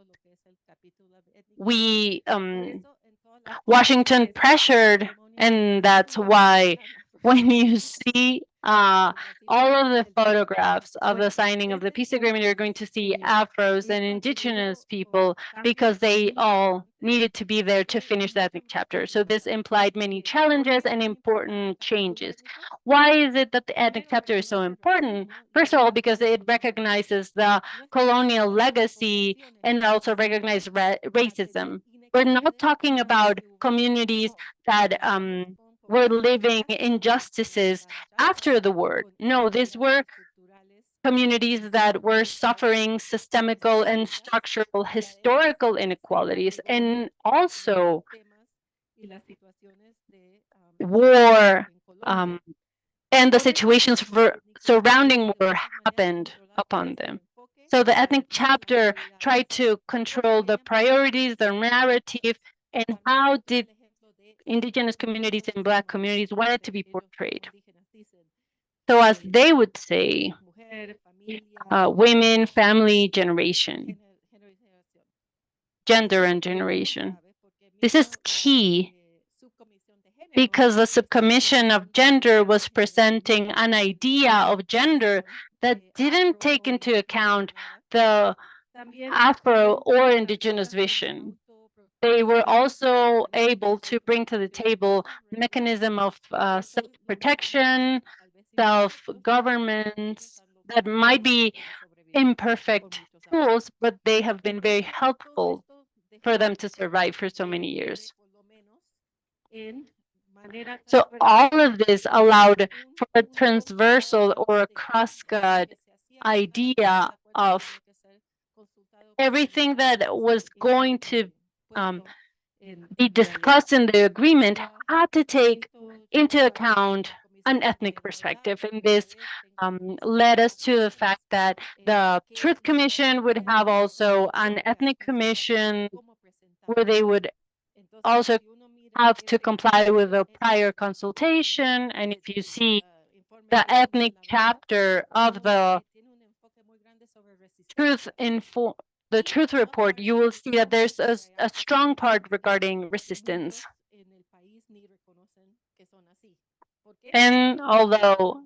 Washington pressured, and that's why when you see all of the photographs of the signing of the peace agreement, you're going to see Afros and indigenous people because they all needed to be there to finish the ethnic chapter. So this implied many challenges and important changes. Why is it that the ethnic chapter is so important? First of all, because it recognizes the colonial legacy and also recognizes racism. We're not talking about communities that were living injustices after the war. No, these were communities that were suffering systemical and structural historical inequalities, and also war and the situations surrounding war happened upon them. So the ethnic chapter tried to control the priorities, the narrative, and how did indigenous communities and Black communities wanted to be portrayed. So as they would say, women, family, generation, gender and generation. This is key because the subcommission of gender was presenting an idea of gender that didn't take into account the Afro or indigenous vision. They were also able to bring to the table mechanism of self-protection, self-governance that might be imperfect tools, but they have been very helpful for them to survive for so many years. So all of this allowed for a transversal or a cross-cut idea of everything that was going to be discussed in the agreement had to take into account an ethnic perspective. And this led us to the fact that the Truth Commission would have also an ethnic commission where they would also have to comply with a prior consultation. And if you see the ethnic chapter of the truth report, you will see that there's a strong part regarding resistance. And although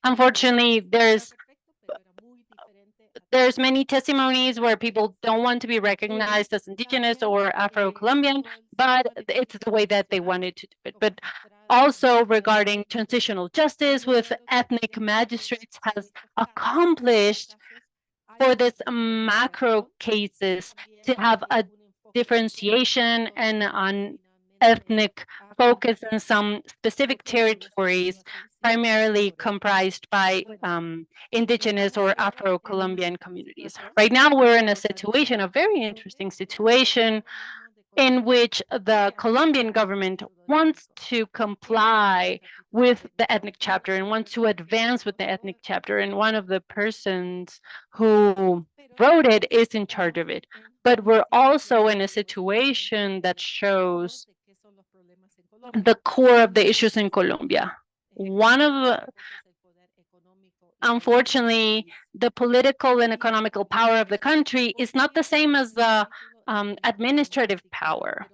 unfortunately there's many testimonies where people don't want to be recognized as indigenous or Afro-Colombian, but it's the way that they wanted to do it. But also regarding transitional justice with ethnic magistrates has accomplished for this macro cases to have a differentiation and an ethnic focus in some specific territories, primarily comprised by indigenous or Afro-Colombian communities. Right now, we're in a situation, a very interesting situation, in which the Colombian government wants to comply with the ethnic chapter and wants to advance with the ethnic chapter. And one of the persons who wrote it is in charge of it. But we're also in a situation that shows the core of the issues in Colombia. Unfortunately, the political and economical power of the country is not the same as the administrative power.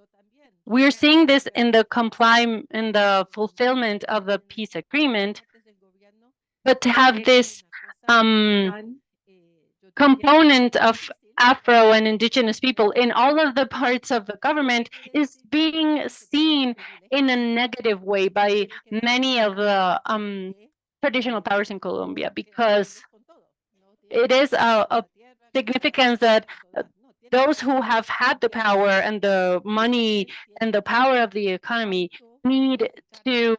We're seeing this in the fulfillment of the peace agreement, but to have this component of Afro and indigenous people in all of the parts of the government is being seen in a negative way by many of the traditional powers in Colombia, because it is a significance that those who have had the power and the money and the power of the economy need to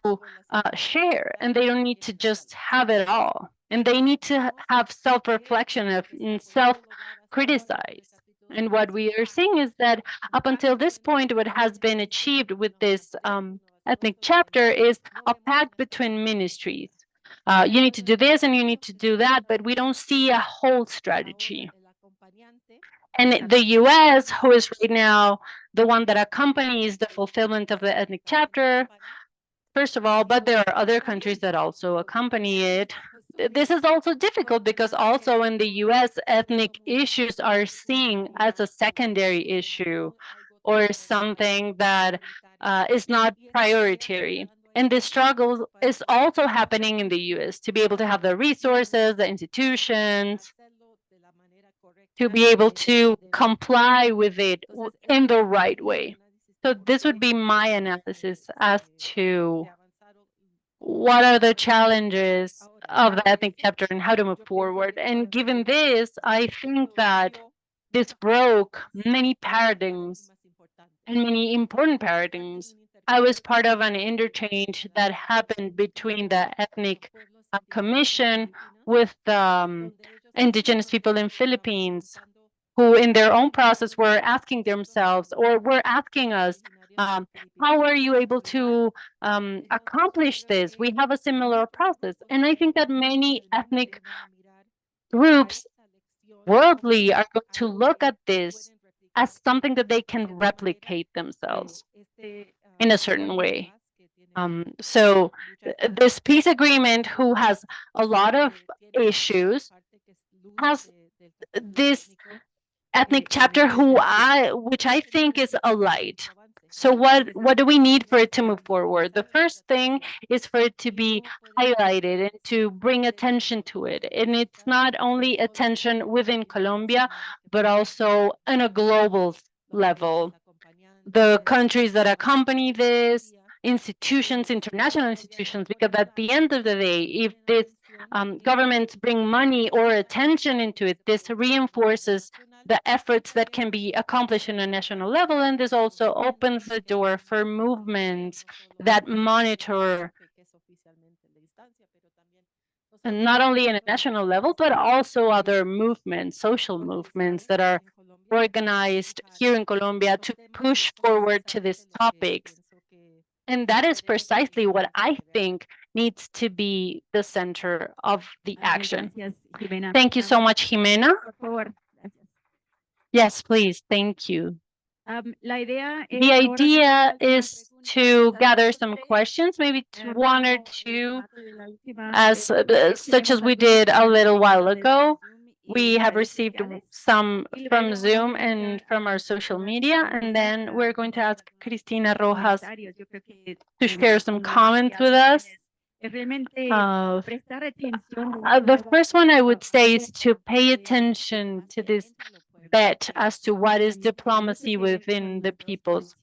share, and they don't need to just have it all. And they need to have self-reflection and self-criticize. And what we are seeing is that up until this point, what has been achieved with this ethnic chapter is a pact between ministries. You need to do this and you need to do that, but we don't see a whole strategy. And the US, who is right now the one that accompanies the fulfillment of the ethnic chapter, first of all, but there are other countries that also accompany it. This is also difficult because also in the US, ethnic issues are seen as a secondary issue or something that is not prioritary. And this struggle is also happening in the US to be able to have the resources, the institutions, to be able to comply with it in the right way. So this would be my analysis as to what are the challenges of the ethnic chapter and how to move forward. And given this, I think that this broke many paradigms and many important paradigms. I was part of an interchange that happened between the ethnic commission with the indigenous people in Philippines, who in their own process were asking themselves or were asking us, how are you able to accomplish this? We have a similar process. And I think that many ethnic groups worldly are going to look at this as something that they can replicate themselves in a certain way. So this peace agreement, who has a lot of issues, has this ethnic chapter which I think is a light. So what do we need for it to move forward? The first thing is for it to be highlighted and to bring attention to it. And it's not only attention within Colombia, but also on a global level. The countries that accompany this, institutions, international institutions, because at the end of the day, if this governments bring money or attention into it, this reinforces the efforts that can be accomplished in a national level, and this also opens the door for movements that monitor and not only in a national level, but also other movements, social movements that are organized here in Colombia to push forward to these topics. And that is precisely what I think needs to be the center of the action. Thank you so much, Jimena. Yes, please. Thank you. The idea is to gather some questions, maybe one or two, as such as we did a little while ago. We have received some from Zoom and from our social media, and then we're going to ask Cristina Rojas to share some comments with us. The first one I would say is to pay attention to this bet as to what is diplomacy within the peoples,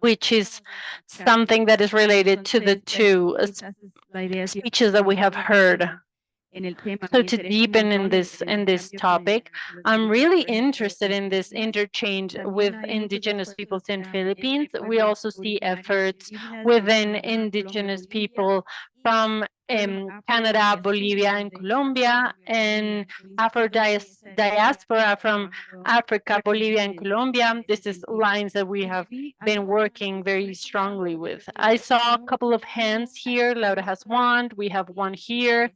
which is something that is related to the two speeches that we have heard. So to deepen in this topic, I'm really interested in this interchange with indigenous peoples in Philippines. We also see efforts within indigenous people from Canada, Bolivia, and Colombia, and Afro diaspora from Africa, Bolivia, and Colombia. This is lines that we have been working very strongly with. I saw a couple of hands here. Laura has one. We have one here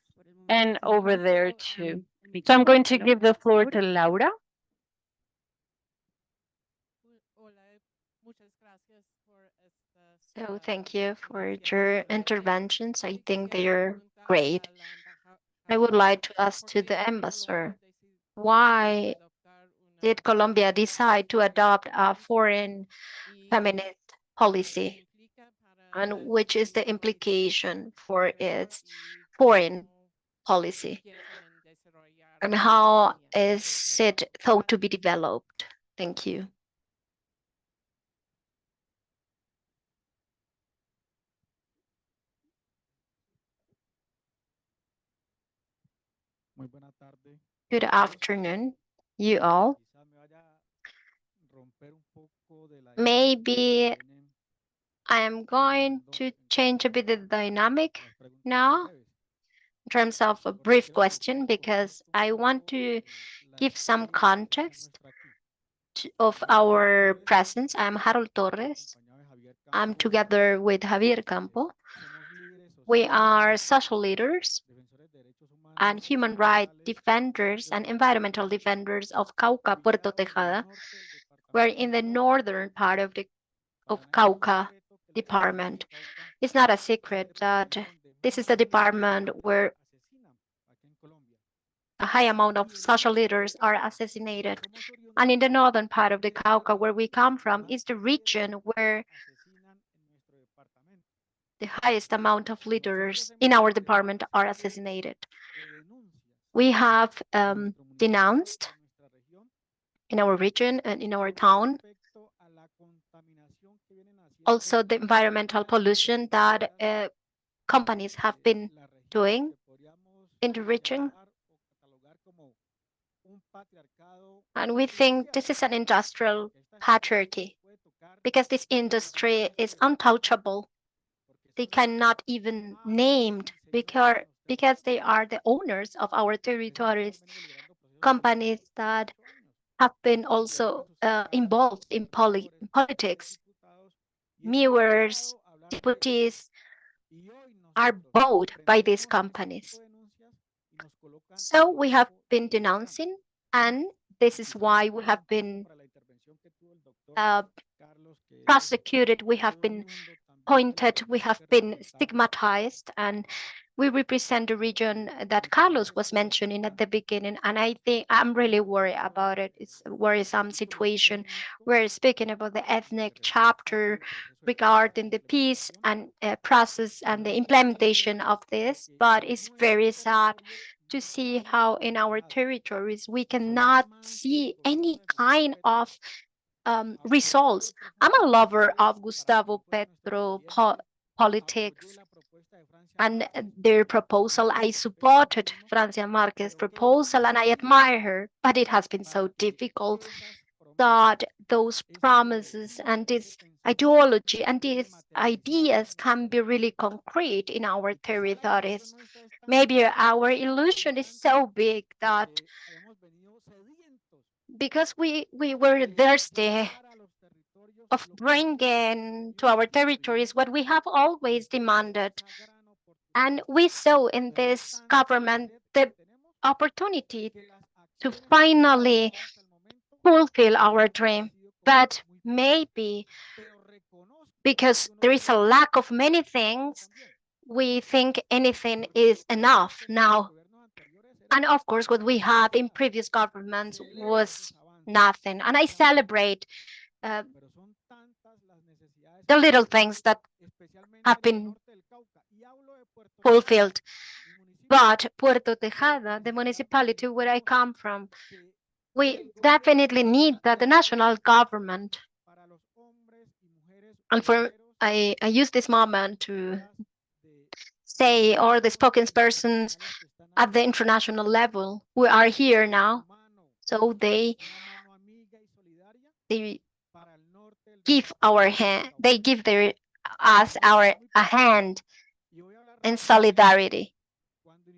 and over there too. So I'm going to give the floor to Laura. So thank you for your interventions. I think they are great. I would like to ask to the ambassador, why did Colombia decide to adopt a foreign feminist policy? And which is the implication for its foreign policy? And how is it thought to be developed? Thank you. Good afternoon, you all. Maybe I am going to change a bit the dynamic now in terms of a brief question, because I want to give some context of our presence. I'm Harold Torres. I'm together with Javier Campo. We are social leaders and human rights defenders and environmental defenders of Cauca, Puerto Tejada. We're in the northern part of Cauca department. It's not a secret that this is the department where a high amount of social leaders are assassinated. And in the northern part of the Cauca, where we come from, is the region where the highest amount of leaders in our department are assassinated. We have denounced in our region and in our town also the environmental pollution that companies have been doing in the region. And we think this is an industrial patriarchy, because this industry is untouchable. They cannot even named because they are the owners of our territories, companies that have been also involved in politics. Mayors, deputies are bought by these companies. So we have been denouncing, and this is why we have been prosecuted, we have been pointed, we have been stigmatized, and we represent the region that Carlos was mentioning at the beginning. And I think I'm really worried about it. It's a worrisome situation. We're speaking about the ethnic chapter regarding the peace and process and the implementation of this, but it's very sad to see how in our territories we cannot see any kind of results. I'm a lover of Gustavo Petro politics. and their proposal. I supported Francia Marquez's proposal and I admire her, but it has been so difficult that those promises and this ideology and these ideas can be really concrete in our territories. Maybe our illusion is so big that because we were thirsty of bringing to our territories what we have always demanded. And we saw in this government the opportunity to finally fulfill our dream. But maybe because there is a lack of many things, we think anything is enough now. And of course, what we had in previous governments was nothing. And I celebrate uh, the little things that have been fulfilled. But Puerto Tejada, the municipality where I come from, we definitely need that the national government, and for I use this moment to say, or the spokespersons at the international level who are here now, so they give our hand, they give their us our a hand in solidarity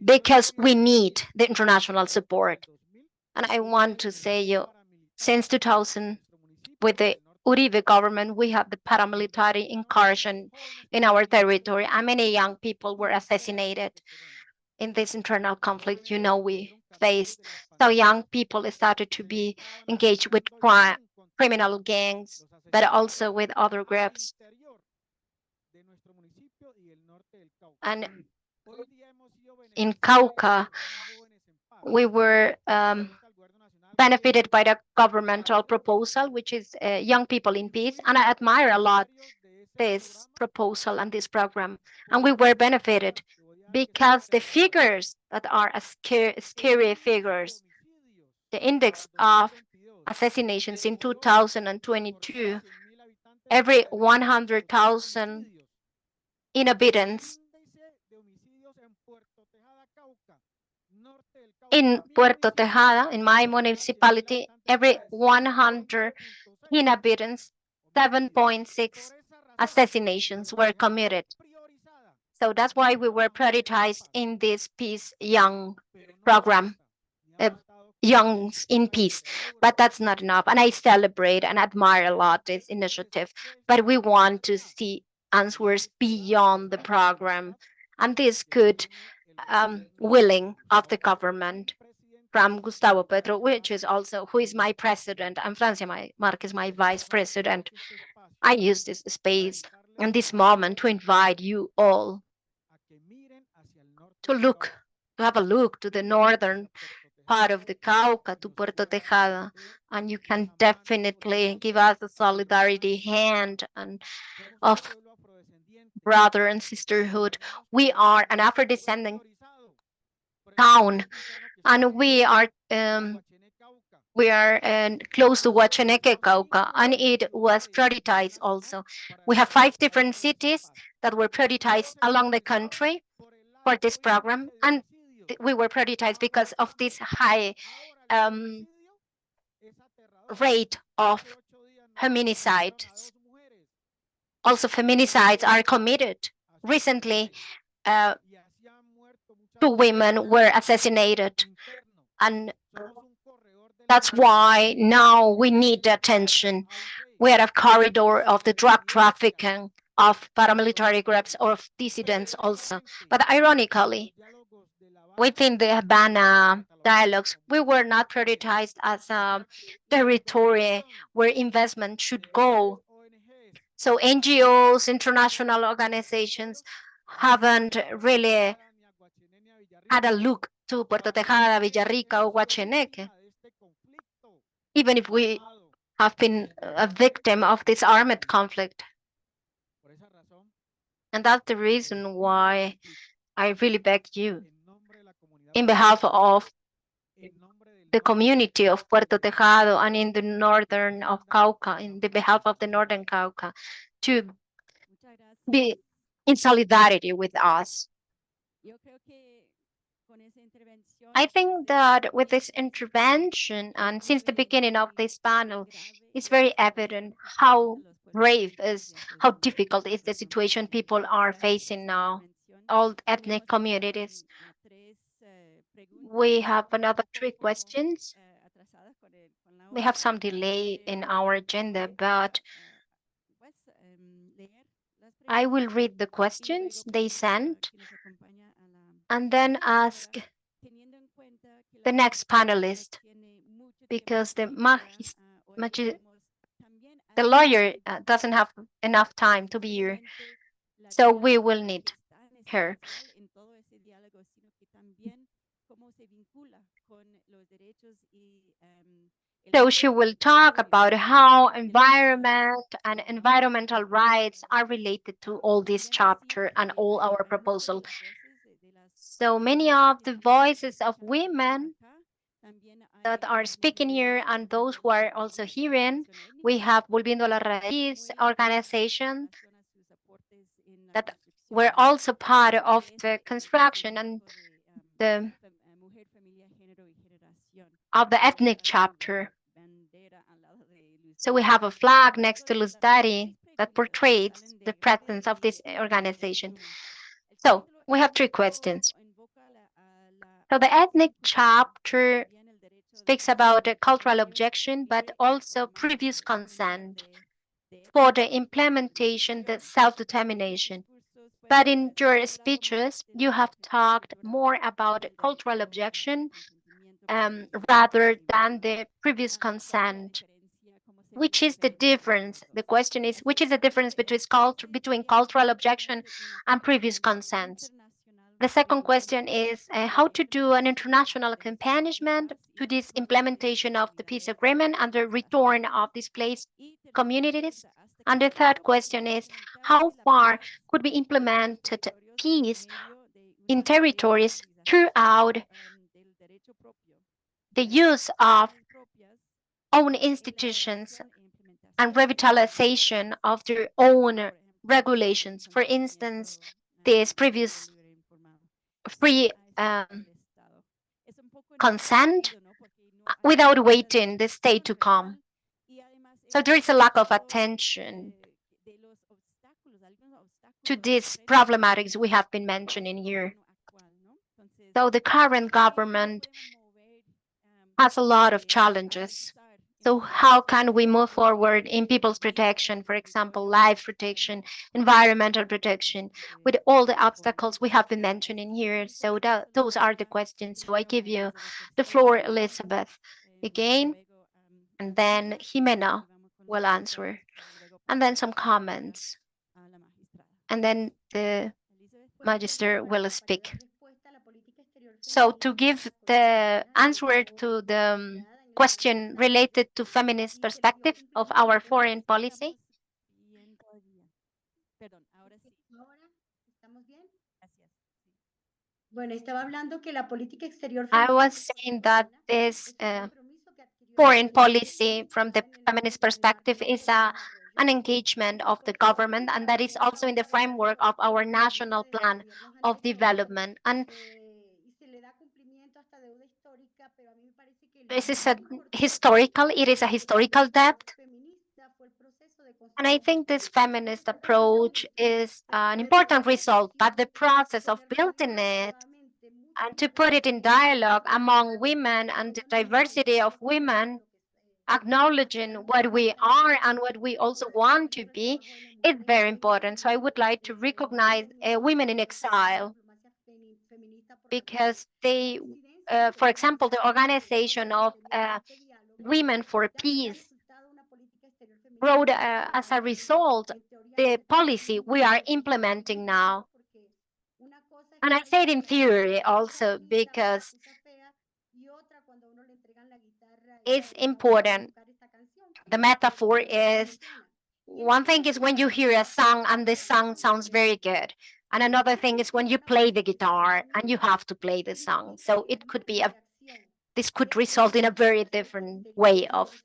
because we need the international support. And I want to say you, since 2000, with the Uribe government, we have the paramilitary incursion in our territory, and many young people were assassinated in this internal conflict. We faced. So young people started to be engaged with criminal gangs, but also with other groups. And in Cauca, we were benefited by the governmental proposal, which is Young People in Peace. And I admire a lot this proposal and this program. And we were benefited because the figures that are scary figures, the index of assassinations in 2022, every 100,000 inhabitants in Puerto Tejada, in my municipality, every 100 inhabitants, 7.6 assassinations were committed. So that's why we were prioritized in this Peace Young program, Youngs in Peace. But that's not enough. And I celebrate and admire a lot this initiative. But we want to see answers beyond the program. And this could willing of the government from Gustavo Petro, which is also who is my president, and Francia Marquez, my vice president. I use this space and this moment to invite you all to look, to have a look to the northern part of the Cauca, to Puerto Tejada, and you can definitely give us a solidarity hand and of brother and sisterhood. We are an Afro-descendant town, and we are close to Huacheneque, Cauca, and it was prioritized also. We have 5 different cities that were prioritized along the country for this program, and we were prioritized because of this high rate of feminicides. Also, feminicides are committed. Recently, 2 women were assassinated, and that's why now we need attention. We are a corridor of the drug trafficking, of paramilitary groups, or of dissidents also. But ironically, within the Havana dialogues, we were not prioritized as a territory where investment should go. So NGOs, international organizations haven't really had a look to Puerto Tejada, Villarrica, or Huacheneque, even if we have been a victim of this armed conflict. And that's the reason why I really beg you, in behalf of the community of Puerto Tejado and in the northern of Cauca, in the behalf of the northern Cauca, to be in solidarity with us. I think that with this intervention and since the beginning of this panel, it's very evident how brave is, how difficult is the situation people are facing now, all ethnic communities. We have another 3 questions. We have some delay in our agenda, but I will read the questions they sent and then ask the next panelist because the lawyer doesn't have enough time to be here, so we will need her. So she will talk about how environment and environmental rights are related to all this chapter and all our proposal. So many of the voices of women that are speaking here and those who are also hearing, we have Volviendo a la Raíz organization that were also part of the construction and the of the ethnic chapter. So we have a flag next to Luz Dari that portrays the presence of this organization. So we have 3 questions. So the ethnic chapter speaks about a cultural objection, but also previous consent for the implementation, the self-determination. But in your speeches, you have talked more about cultural objection rather than the previous consent. Which is the difference? The question is, which is the difference between cultural objection and previous consent? The second question is how to do an international accompaniment to this implementation of the peace agreement and the return of displaced communities. And the third question is how far could be implemented peace in territories throughout the use of own institutions and revitalization of their own regulations. For instance, this previous free consent without waiting the state to come. So there is a lack of attention to these problematics we have been mentioning here. So the current government has a lot of challenges. So how can we move forward in people's protection, for example, life protection, environmental protection, with all the obstacles we have been mentioning here? So those are the questions. So I give you the floor, Elizabeth, again, and then Jimena will answer, and then some comments, and then the magister will speak. So to give the answer to the question related to feminist perspective of our foreign policy. I was saying that this foreign policy from the feminist perspective is an engagement of the government, and that is also in the framework of our national plan of development. And this is it is a historical debt. And I think this feminist approach is an important result, but the process of building it and to put it in dialogue among women and the diversity of women, acknowledging what we are and what we also want to be, is very important. So I would like to recognize women in exile because they, for example, the organization of Women for Peace wrote as a result the policy we are implementing now. And I say it in theory also because it's important. The metaphor is one thing is when you hear a song and the song sounds very good. And another thing is when you play the guitar and you have to play the song. So it could be this could result in a very different way of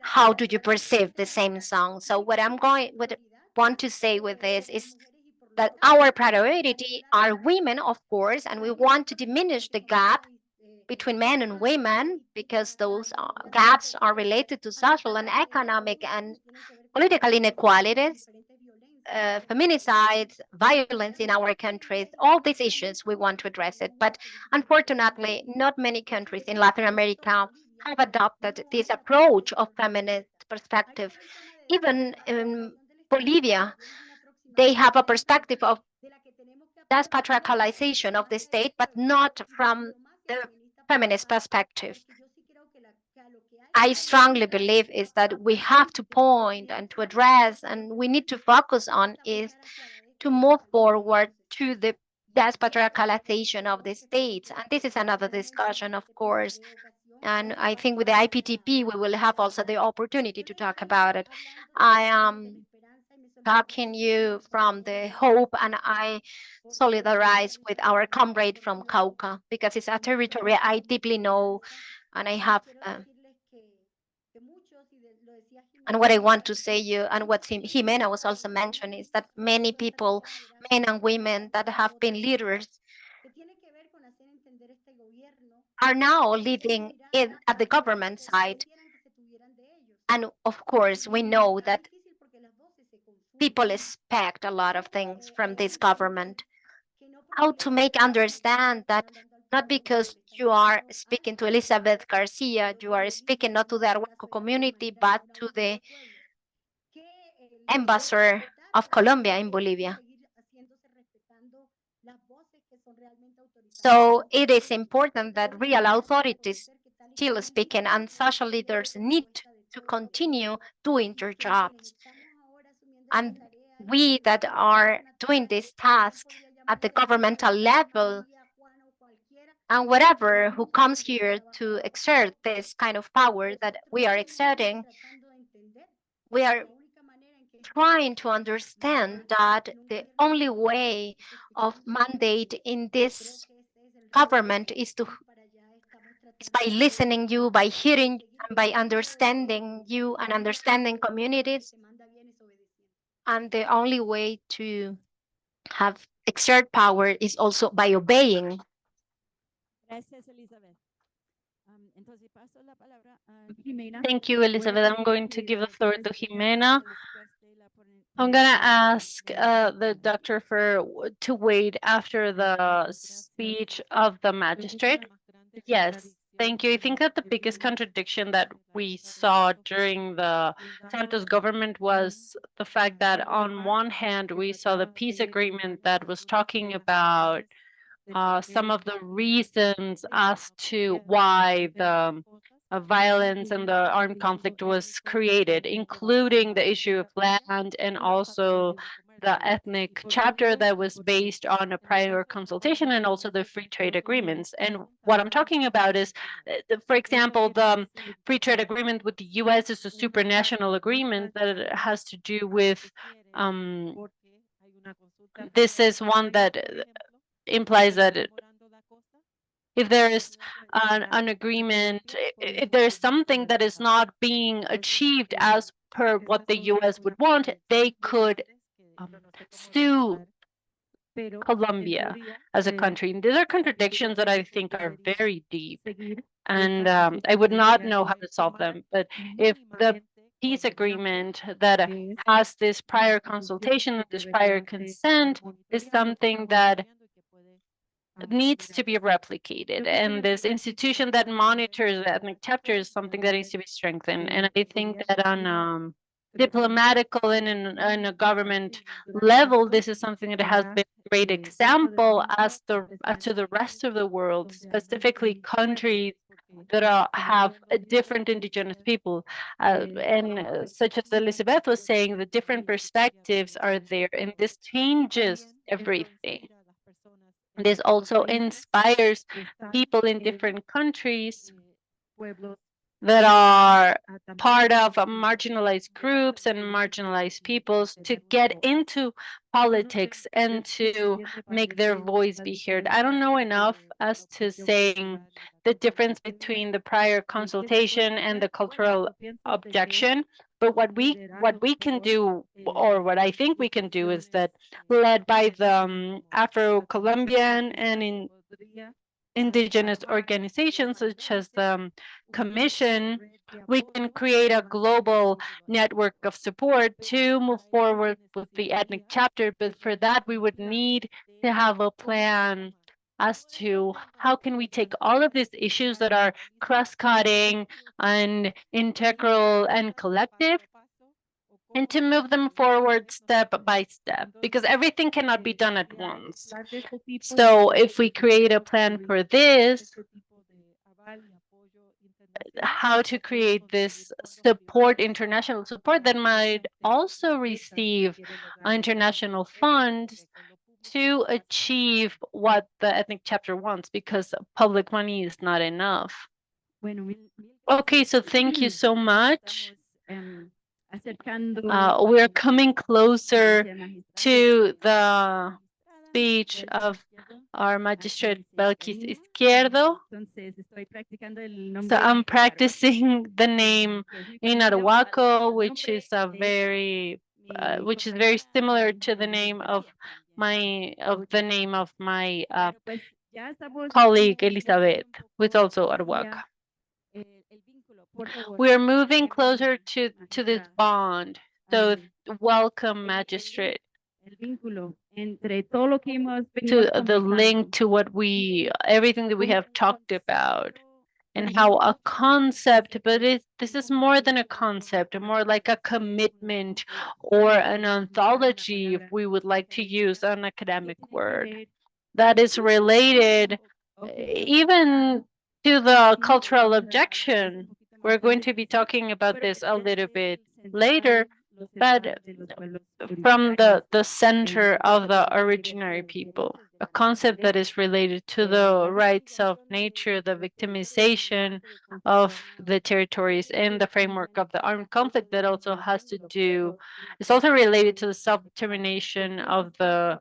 how do you perceive the same song. So what I want to say with this is that our priority are women, of course, and we want to diminish the gap between men and women because those gaps are related to social and economic and political inequalities, feminicides, violence in our countries, all these issues we want to address it. But unfortunately, not many countries in Latin America have adopted this approach of feminist perspective. Even in Bolivia, they have a perspective of that's patriarchalization of the state, but not from the feminist perspective. I strongly believe is that we have to point and to address and we need to focus on is to move forward to the patriarchalization of the states. And this is another discussion, of course. And I think with the IPTP, we will have also the opportunity to talk about it. I am talking you from the hope and I solidarize with our comrade from Cauca because it's a territory I deeply know and I have and what I want to say you and what Jimena was also mentioning is that many people, men and women that have been leaders are now living at the government side. And of course, we know that people expect a lot of things from this government. How to make understand that not because you are speaking to Elizabeth Garcia, you are speaking not to the Arhuaco community, but to the ambassador of Colombia in Bolivia. So it is important that real authorities still speaking and social leaders need to continue doing their jobs. And we that are doing this task at the governmental level and whatever who comes here to exert this kind of power that we are exerting, we are trying to understand that the only way of mandate in this government is by listening you, by hearing, and by understanding you and understanding communities. And the only way to have exert power is also by obeying. Gracias, Elizabeth. Entonces paso la palabra a Thank you, Elizabeth. I'm going to give the floor to Jimena. I'm going to ask the doctor to wait after the speech of the magistrate. Yes, thank you. I think that the biggest contradiction that we saw during the Santos government was the fact that on one hand, we saw the peace agreement that was talking about some of the reasons as to why the violence and the armed conflict was created, including the issue of land and also the ethnic chapter that was based on a prior consultation and also the free trade agreements. And what I'm talking about is, for example, the free trade agreement with the US is a supranational agreement that has to do with this is one that implies that if there is an agreement, if there's something that is not being achieved as per what the US would want, they could sue Colombia as a country. And these are contradictions that I think are very deep. And I would not know how to solve them. But if the peace agreement that has this prior consultation, this prior consent, is something that needs to be replicated, and this institution that monitors the ethnic chapter is something that needs to be strengthened. And I think that on diplomatical and in a government level, this is something that has been a great example as to the rest of the world, specifically countries that have a different indigenous people. And such as Elizabeth was saying, the different perspectives are there, and this changes everything. This also inspires people in different countries that are part of marginalized groups and marginalized peoples to get into politics and to make their voice be heard. I don't know enough as to saying the difference between the prior consultation and the cultural objection, But what we can do, or what I think we can do, is that led by the Afro-Colombian and in indigenous organizations such as the Commission, we can create a global network of support to move forward with the ethnic chapter. But for that, we would need to have a plan as to how can we take all of these issues that are cross-cutting and integral and collective, and to move them forward step by step, because everything cannot be done at once. So if we create a plan for this, how to create this support, international support, that might also receive international funds to achieve what the ethnic chapter wants, because public money is not enough. Okay, so thank you so much. We're coming closer to the speech of our magistrate Belkis Izquierdo. So I'm practicing the name in Arhuaco, which is very similar to the name of my colleague Elizabeth, who is also Arhuaca. We're moving closer to this bond. So welcome, magistrate, to the link to everything that we have talked about, and how a concept, but this is more than a concept, more like a commitment or an anthology, if we would like to use an academic word, that is related even to the cultural objection. We're going to be talking about this a little bit later, but from the center of the originary people, a concept that is related to the rights of nature, the victimization of the territories, and the framework of the armed conflict that also has to do, is also related to the self-determination of the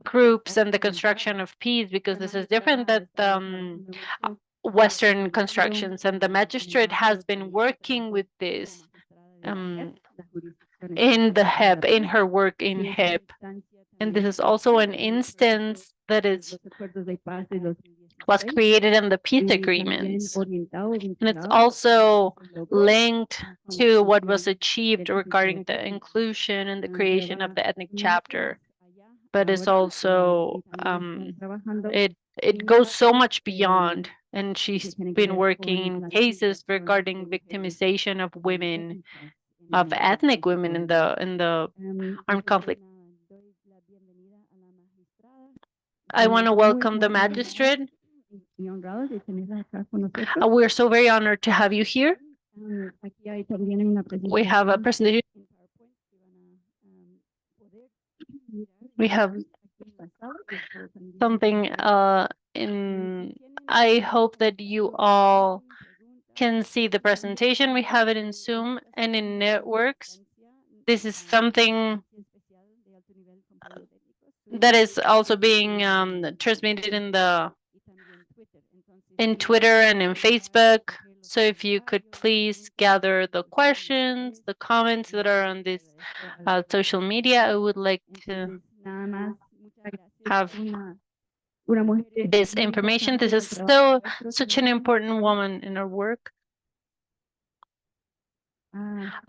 groups and the construction of peace, because this is different than Western constructions, and the magistrate has been working with this in the HEP, in her work in HEP. And this is also an instance that was created in the peace agreements. And it's also linked to what was achieved regarding the inclusion and the creation of the ethnic chapter. But it's also, it goes so much beyond. And she's been working in cases regarding victimization of women, of ethnic women in the armed conflict. I want to welcome the magistrate. We're so very honored to have you here. We have a presentation. We have something I hope that you all can see the presentation. We have it in Zoom and in networks. This is something that is also being transmitted in Twitter and in Facebook. So if you could please gather the questions, the comments that are on this social media, I would like to have this information. This is still such an important woman in our work.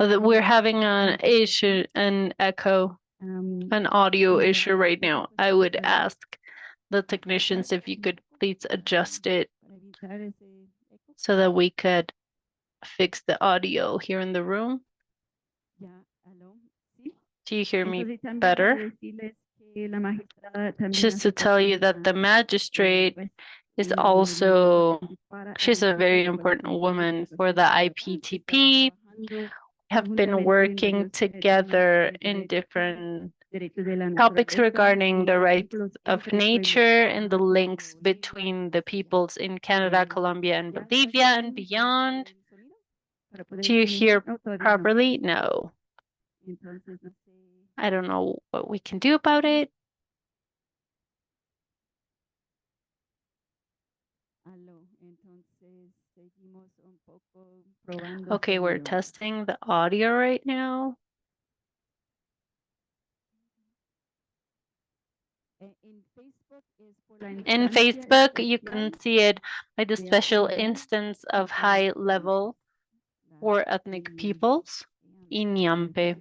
We're having an issue, an audio issue right now. I would ask the technicians if you could please adjust it so that we could fix the audio here in the room. Do you hear me better? Just to tell you that the magistrate is also, she's a very important woman for the IPTP. Have been working together in different topics regarding the rights of nature and the links between the peoples in Canada, Colombia, and Bolivia and beyond. Do you hear properly? No. I don't know what we can do about it. Okay, we're testing the audio right now. In Facebook, you can see it by the special instance of high level for ethnic peoples, Iñampe.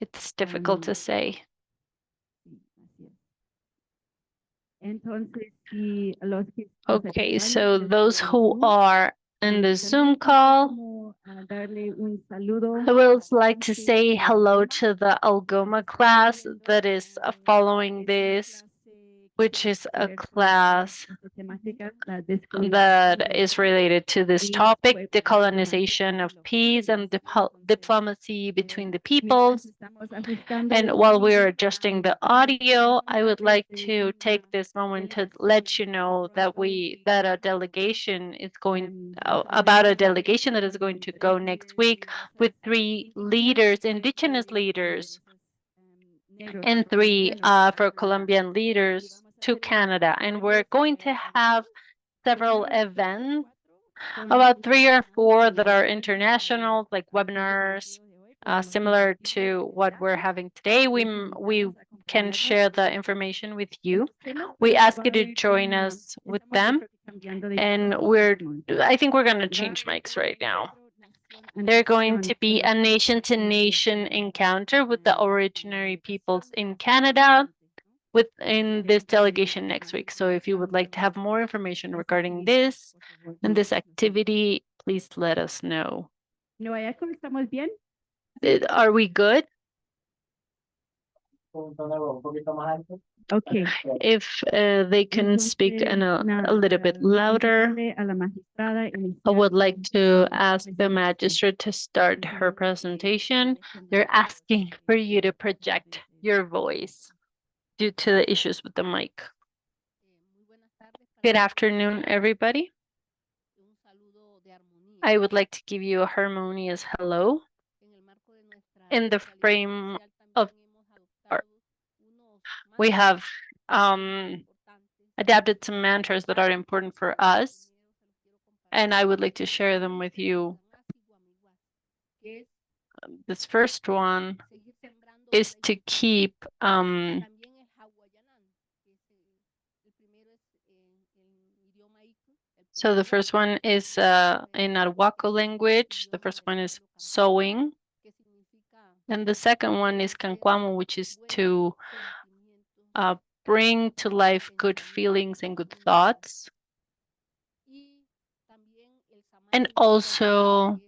It's difficult to say. Okay, so those who are in the Zoom call, I would like to say hello to the Algoma class that is following this, which is a class that is related to this topic, decolonization of peace and diplomacy between the peoples. And while we're adjusting the audio, I would like to take this moment to let you know that a delegation is going about a delegation that is going to go next week with 3 leaders, indigenous leaders, and 3 for Colombian leaders to Canada. And we're going to have several events, about 3 or 4 that are international, like webinars, similar to what we're having today. We can share the information with you. We ask you to join us with them, and I think we're going to change mics right now. They're going to be a nation-to-nation encounter with the originary peoples in Canada within this delegation next week. So if you would like to have more information regarding this and this activity, please let us know. Are we good? Okay. If they can speak in a little bit louder, I would like to ask the magistrate to start her presentation. They're asking for you to project your voice due to the issues with the mic. Good afternoon, everybody. I would like to give you a harmonious hello. In the frame of we have adapted some mantras that are important for us, and I would like to share them with you. This first one is to keep so the first one is in Arhuaco language. The first one is sowing. And the second one is cancuamo, which is to bring to life good feelings and good thoughts. And also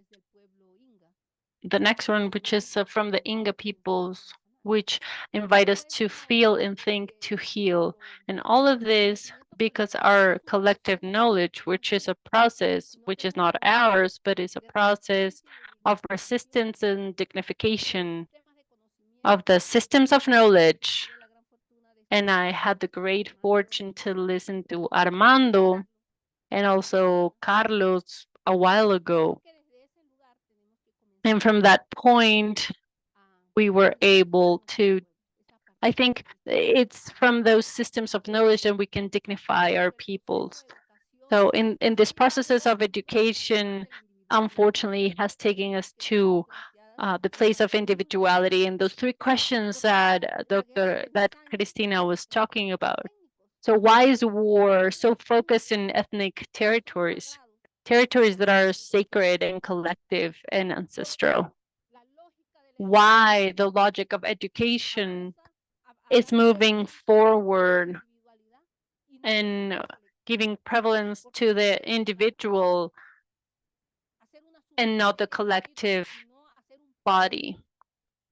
the next one, which is from the Inga peoples, which invite us to feel and think to heal. And all of this because our collective knowledge, which is a process, which is not ours, but is a process of resistance and dignification of the systems of knowledge. And I had the great fortune to listen to Armando and also Carlos a while ago. And from that point, we were able to, I think it's from those systems of knowledge that we can dignify our peoples. So in this processes of education, unfortunately, has taken us to the place of individuality and those 3 questions that Cristina was talking about. So why is war so focused in ethnic territories? Territories that are sacred and collective and ancestral. Why the logic of education is moving forward and giving prevalence to the individual and not the collective body,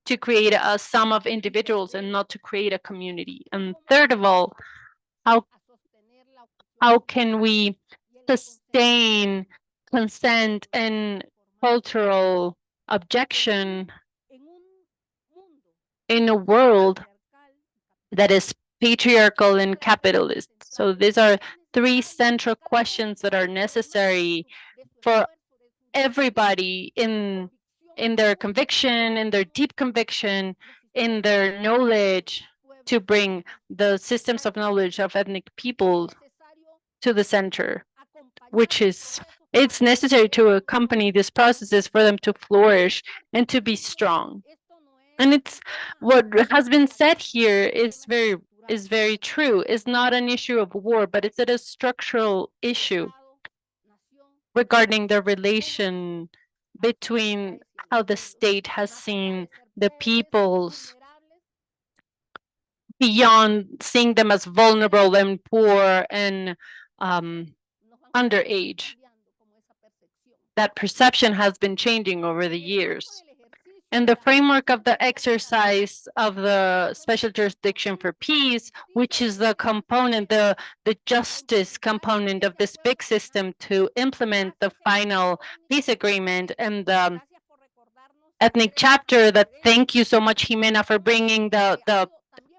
to create a sum of individuals and not to create a community. And third of all, how can we sustain consent and cultural objection in a world that is patriarchal and capitalist? So these are 3 central questions that are necessary for everybody in their conviction, in their deep conviction, in their knowledge, to bring the systems of knowledge of ethnic people to the center, which is It's necessary to accompany these processes for them to flourish and to be strong. And it's what has been said here is very true. It's not an issue of war, but it's a structural issue regarding the relation between how the state has seen the peoples beyond seeing them as vulnerable and poor and underage. That perception has been changing over the years. And the framework of the exercise of the special jurisdiction for peace, which is the component, the justice component of this big system to implement the final peace agreement, and the ethnic chapter that, thank you so much, Jimena, for bringing the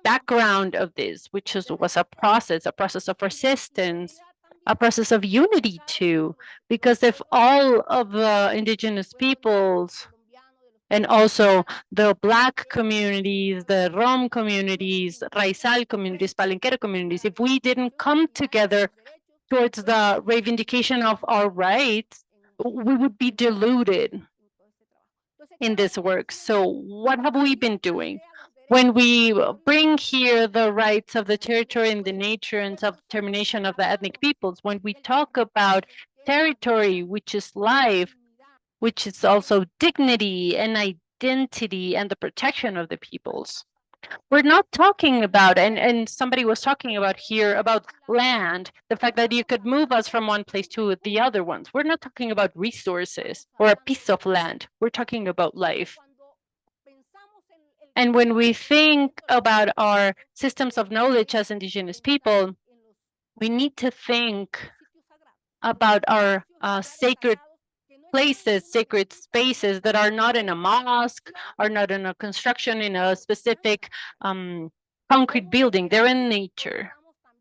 background of this, which was a process of resistance, a process of unity too, because if all of the indigenous peoples and also the Black communities, the Rom communities, Raizal communities, Palenquero communities, if we didn't come together towards the reivindication of our rights, we would be deluded in this work. So what have we been doing? When we bring here the rights of the territory and the nature and self-determination of the ethnic peoples, when we talk about territory, which is life, which is also dignity and identity and the protection of the peoples. We're not talking about, and somebody was talking about here about land, the fact that you could move us from one place to the other ones. We're not talking about resources or a piece of land. We're talking about life. And when we think about our systems of knowledge as indigenous people, we need to think about our sacred places, sacred spaces that are not in a mosque, are not in a construction in a specific concrete building. They're in nature.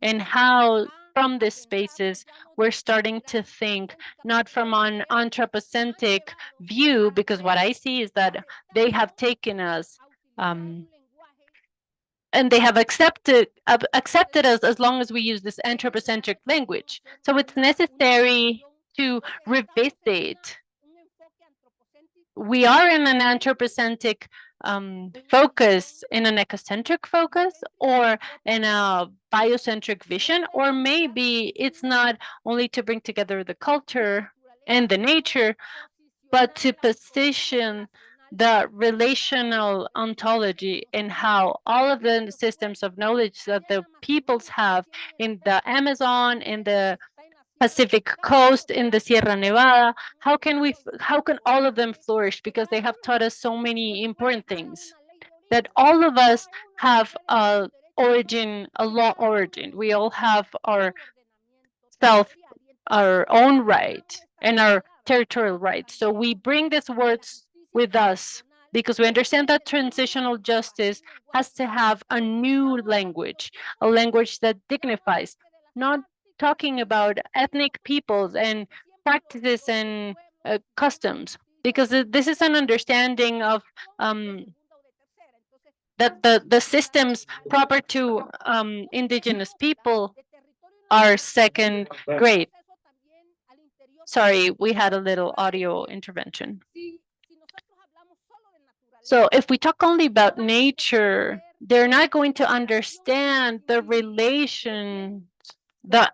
And how from these spaces we're starting to think not from an anthropocentric view, because what I see is that they have taken us and they have accepted us as long as we use this anthropocentric language. So it's necessary to revisit. We are in an anthropocentric focus, in an ecocentric focus, or in a biocentric vision, or maybe it's not only to bring together the culture and the nature, but to position the relational ontology and how all of the systems of knowledge that the peoples have in the Amazon, in the Pacific coast, in the Sierra Nevada, how can all of them flourish? Because they have taught us so many important things, that all of us have a origin, a law origin. We all have our own right and our territorial rights. So we bring these words with us because we understand that transitional justice has to have a new language, a language that dignifies, not talking about ethnic peoples and practices and customs, because this is an understanding of that the systems proper to indigenous people are second grade. Sorry, we had a little audio intervention. So if we talk only about nature, they're not going to understand the relation, the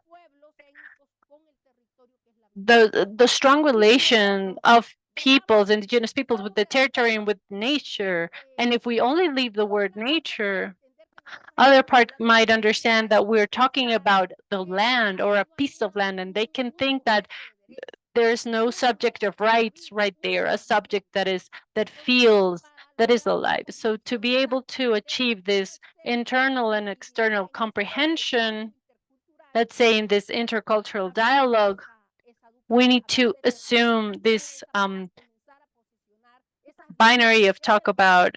strong relation of peoples, indigenous peoples, with the territory and with nature. And if we only leave the word nature, other part might understand that we're talking about the land or a piece of land, and they can think that there's no subject of rights right there, a subject that feels, that is alive. So to be able to achieve this internal and external comprehension, let's say in this intercultural dialogue, we need to assume this binary of talk about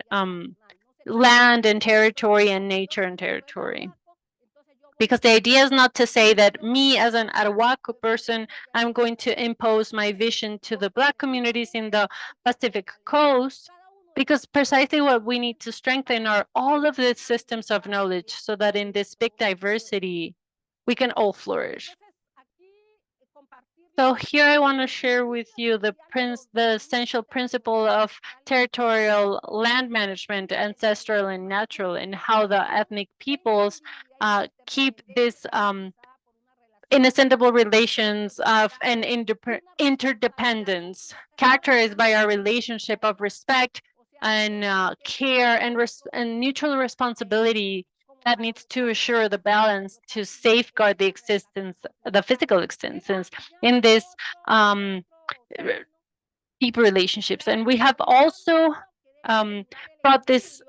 land and territory and nature and territory. Because the idea is not to say that me as an Arhuaco person, I'm going to impose my vision to the Black communities in the Pacific coast, because precisely what we need to strengthen are all of the systems of knowledge so that in this big diversity, we can all flourish. So here I want to share with you the essential principle of territorial land management, ancestral and natural, and how the ethnic peoples keep this inescindable relations of an interdependence, characterized by our relationship of respect and care and mutual responsibility that needs to assure the balance to safeguard the existence, the physical existence in this um, deep relationships. And we have also brought this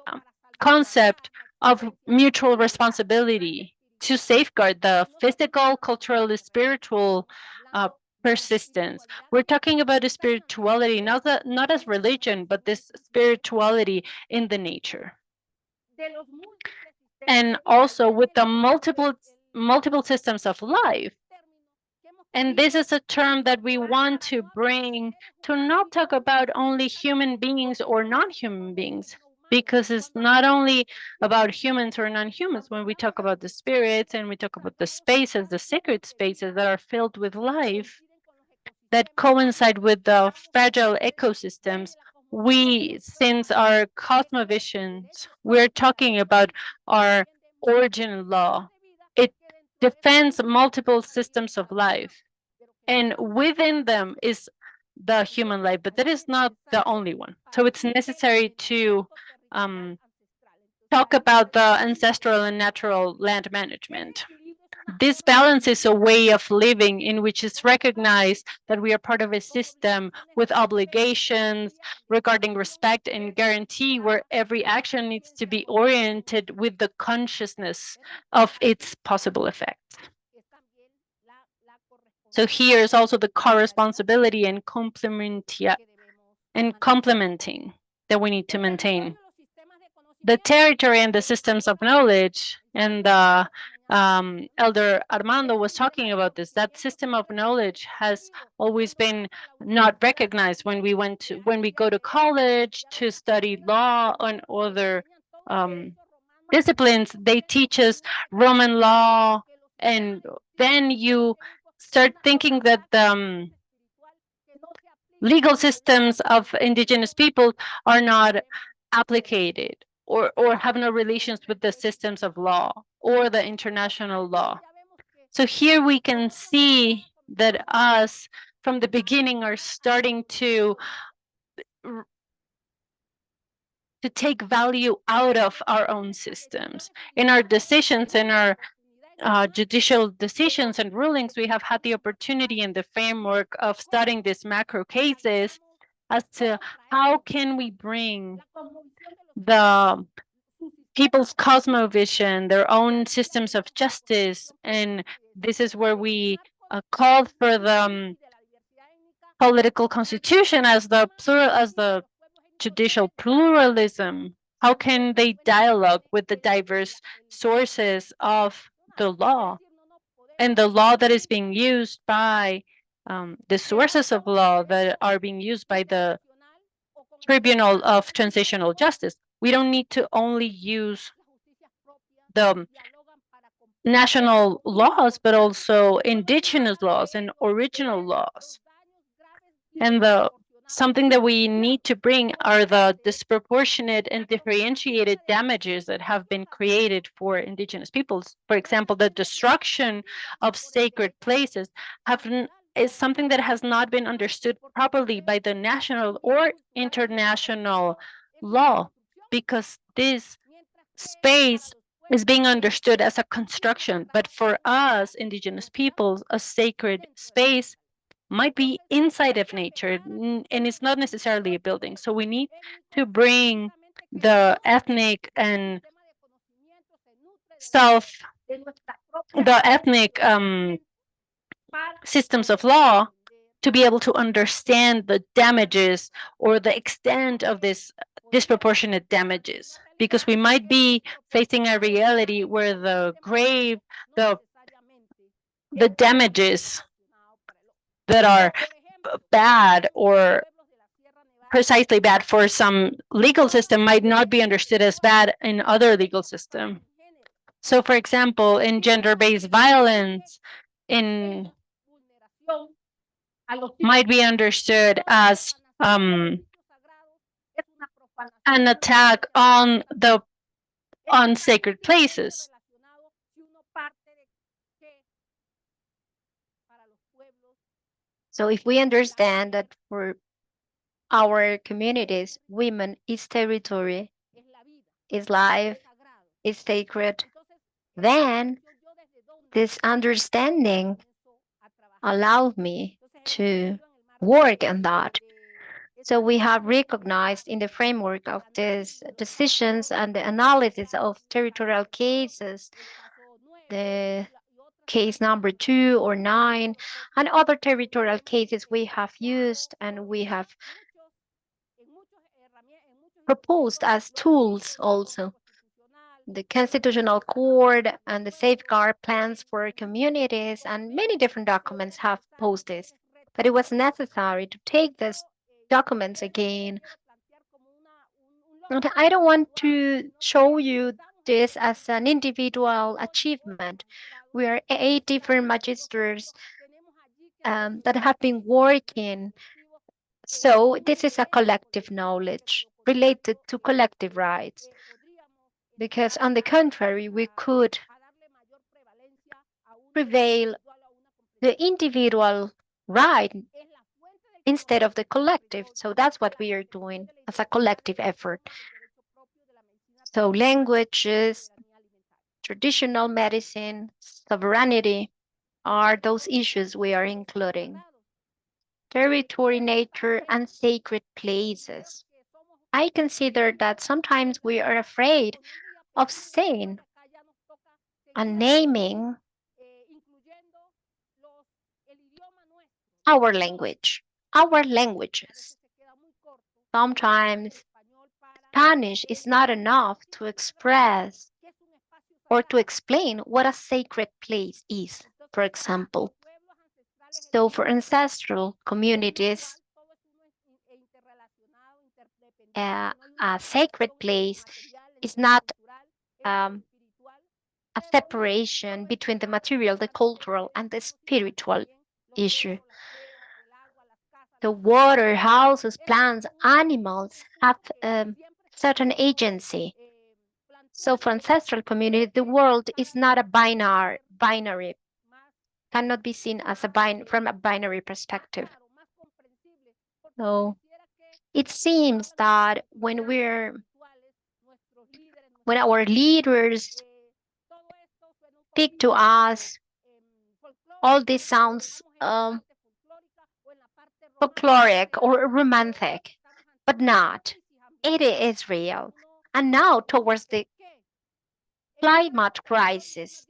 concept of mutual responsibility to safeguard the physical, cultural, and spiritual persistence. We're talking about a spirituality, not as religion, but this spirituality in the nature. And also with the multiple systems of life. And this is a term that we want to bring to not talk about only human beings or non-human beings, because it's not only about humans or non-humans when we talk about the spirits and we talk about the spaces, the sacred spaces that are filled with life that coincide with the fragile ecosystems. We, since our cosmovisions, we're talking about our origin law. It defends multiple systems of life, and within them is the human life, but that is not the only one. So it's necessary to talk about the ancestral and natural land management. This balance is a way of living in which is recognized that we are part of a system with obligations regarding respect and guarantee, where every action needs to be oriented with the consciousness of its possible effects. So here is also the co-responsibility and complementing that we need to maintain. The territory and the systems of knowledge, and Elder Armando was talking about this. That system of knowledge has always been not recognized when we go to college to study law and other disciplines. They teach us Roman law, and then you start thinking that the legal systems of indigenous people are not applicated or have no relations with the systems of law or the international law. So here we can see that us from the beginning are starting to take value out of our own systems. In our decisions, in our judicial decisions and rulings, we have had the opportunity in the framework of studying these macro cases as to how can we bring the people's cosmovision, their own systems of justice, and this is where we called for the political constitution as the judicial pluralism. How can they dialogue with the diverse sources of the law and the law that is being used by the sources of law that are being used by the Tribunal of Transitional Justice? We don't need to only use the national laws, but also indigenous laws and original laws. And something that we need to bring are the disproportionate and differentiated damages that have been created for indigenous peoples. For example, the destruction of sacred places is something that has not been understood properly by the national or international law, because this space is being understood as a construction, but for us indigenous peoples, a sacred space might be inside of nature, and it's not necessarily a building. So we need to bring the ethnic and systems of law to be able to understand the damages or the extent of this disproportionate damages, because we might be facing a reality where the damages that are bad or precisely bad for some legal system might not be understood as bad in other legal system. So for example, in gender-based violence, in might be understood as an attack on sacred places. So if we understand that for our communities, women is territory, is life, is sacred, then this understanding allowed me to work on that. So we have recognized in the framework of these decisions and the analysis of territorial cases, the case number 2 or 9, and other territorial cases we have used and we have proposed as tools also. The Constitutional Court and the safeguard plans for communities and many different documents have posed this. But it was necessary to take these documents again. And I don't want to show you this as an individual achievement. We are 8 different magisters that have been working. So this is a collective knowledge related to collective rights. Because on the contrary, we could prevail the individual right instead of the collective. So that's what we are doing as a collective effort. So languages, traditional medicine, sovereignty are those issues we are including. Territory, nature, and sacred places. I consider that sometimes we are afraid of saying and naming our language, our languages. Sometimes Spanish is not enough to express or to explain what a sacred place is, for example. So for ancestral communities, a sacred place is not a separation between the material, the cultural, and the spiritual issue. The water, houses, plants, animals have certain agency. So for ancestral community, the world is not a binary, cannot be seen as from a binary perspective. So it seems that when our leaders speak to us, all this sounds folkloric or romantic, but not. It is real. And now, towards the climate crisis,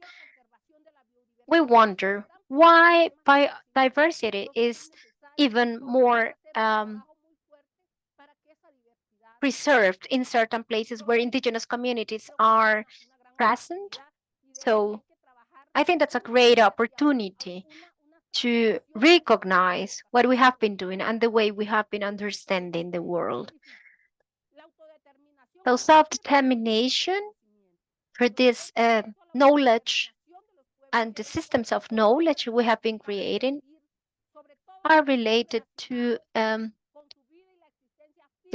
we wonder why biodiversity is even more preserved in certain places where indigenous communities are present. So I think that's a great opportunity to recognize what we have been doing and the way we have been understanding the world. So self-determination for this knowledge and the systems of knowledge we have been creating are related to the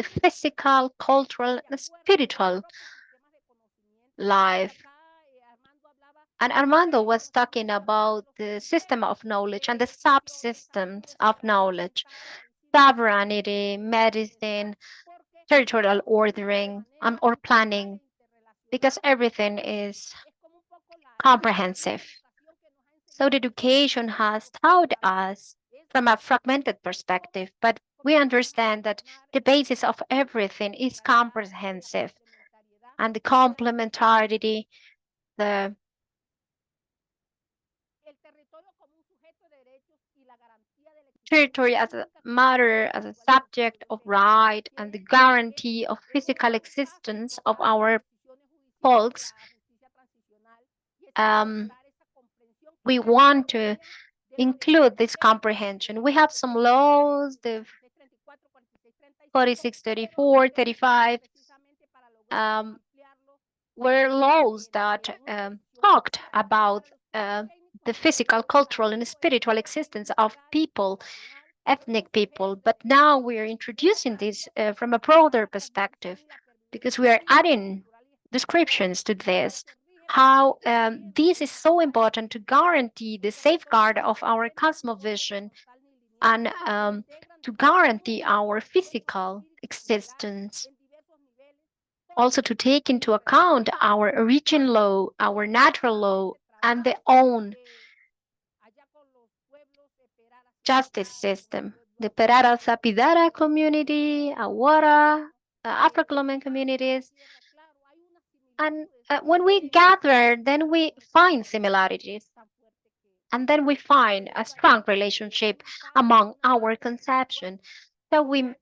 physical, cultural, and spiritual life. And Armando was talking about the system of knowledge and the subsystems of knowledge, sovereignty, medicine, territorial ordering, or planning, because everything is comprehensive. So the education has taught us from a fragmented perspective, but we understand that the basis of everything is comprehensive, and the complementarity, the territory as a matter, as a subject of right, and the guarantee of physical existence of our folks. We want to include this comprehension. We have some laws, the 46, 34, 35, were laws that talked about the physical, cultural, and spiritual existence of people ethnic people. But now we are introducing this from a broader perspective because we are adding descriptions to this. How this is so important to guarantee the safeguard of our cosmovision and to guarantee our physical existence. Also to take into account our origin law, our natural law, and the own justice system. The Perara Sapidara community, Awara, Afro-Colombian communities. And when we gather, then we find similarities. And then we find a strong relationship among our conception. So we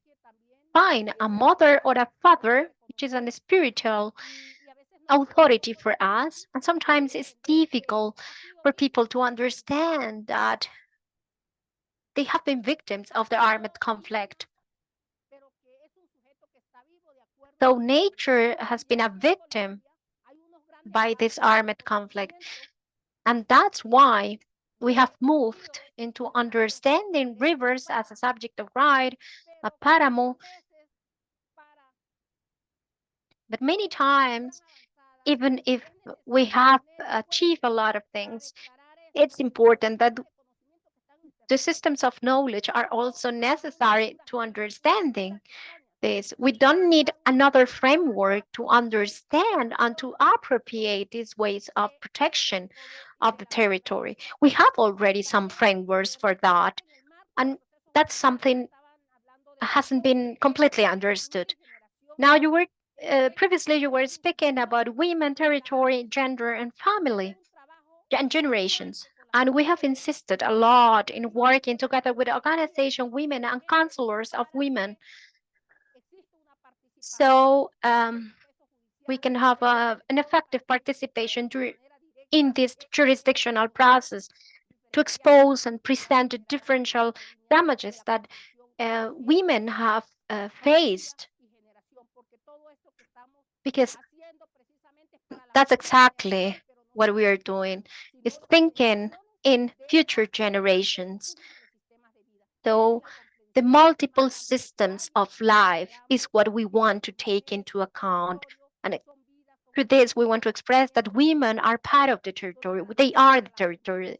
find a mother or a father, which is a spiritual authority for us. And sometimes it's difficult for people to understand that they have been victims of the armed conflict. So nature has been a victim by this armed conflict. And that's why we have moved into understanding rivers as a subject of right, a paramo. But many times, even if we have achieved a lot of things, it's important that the systems of knowledge are also necessary to understanding this. We don't need another framework to understand and to appropriate these ways of protection of the territory. We have already some frameworks for that, and that's something hasn't been completely understood. Now you were previously you were speaking about women, territory, gender, and family and generations. And we have insisted a lot in working together with organization women and counselors of women. So we can have an effective participation in this jurisdictional process to expose and present the differential damages that women have faced, because that's exactly what we are doing, is thinking in future generations. So the multiple systems of life is what we want to take into account. And through this, we want to express that women are part of the territory. They are the territory.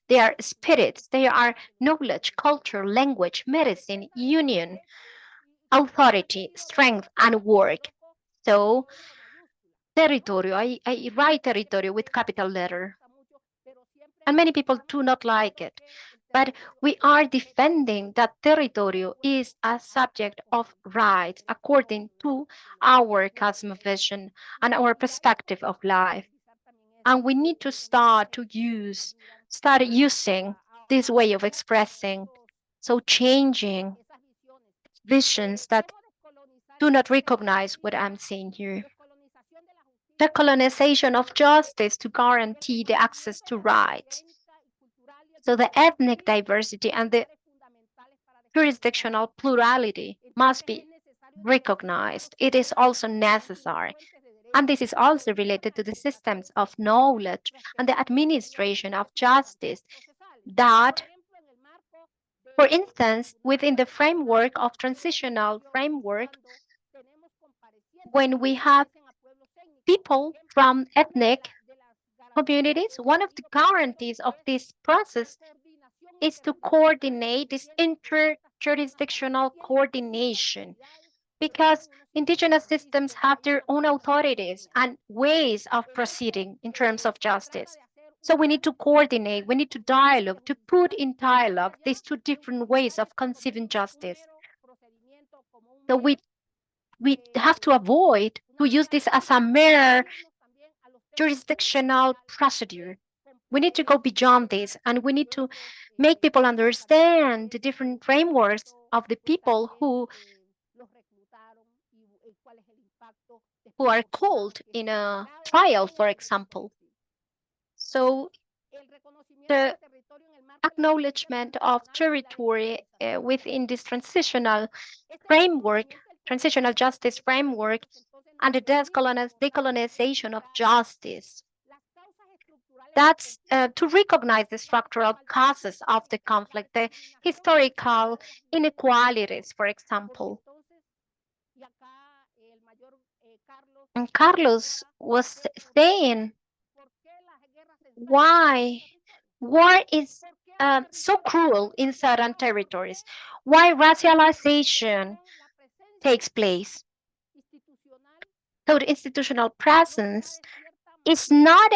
They are spirits. They are knowledge, culture, language, medicine, union, authority, strength, and work. So territorio, I write territorio with capital letter. And many people do not like it. But we are defending that territorio is a subject of rights according to our cosmovision and our perspective of life. And we need to start using this way of expressing, so changing visions that do not recognize what I'm saying here. Decolonization of justice to guarantee the access to rights. So the ethnic diversity and the jurisdictional plurality must be recognized. It is also necessary. And this is also related to the systems of knowledge and the administration of justice that, for instance, within the framework of transitional framework, when we have people from ethnic communities, one of the guarantees of this process is to coordinate this interjurisdictional coordination, because indigenous systems have their own authorities and ways of proceeding in terms of justice. So we need to coordinate, we need to dialogue, to put in dialogue these two different ways of conceiving justice. So we have to avoid to use this as a mere jurisdictional procedure. We need to go beyond this, and we need to make people understand the different frameworks of the people who are called in a trial, for example. So the acknowledgement of territory within this transitional framework, transitional justice framework, and the decolonization of justice. That's to recognize the structural causes of the conflict, the historical inequalities, for example. And Carlos was saying why war is so cruel in certain territories, why racialization takes place. So the institutional presence is not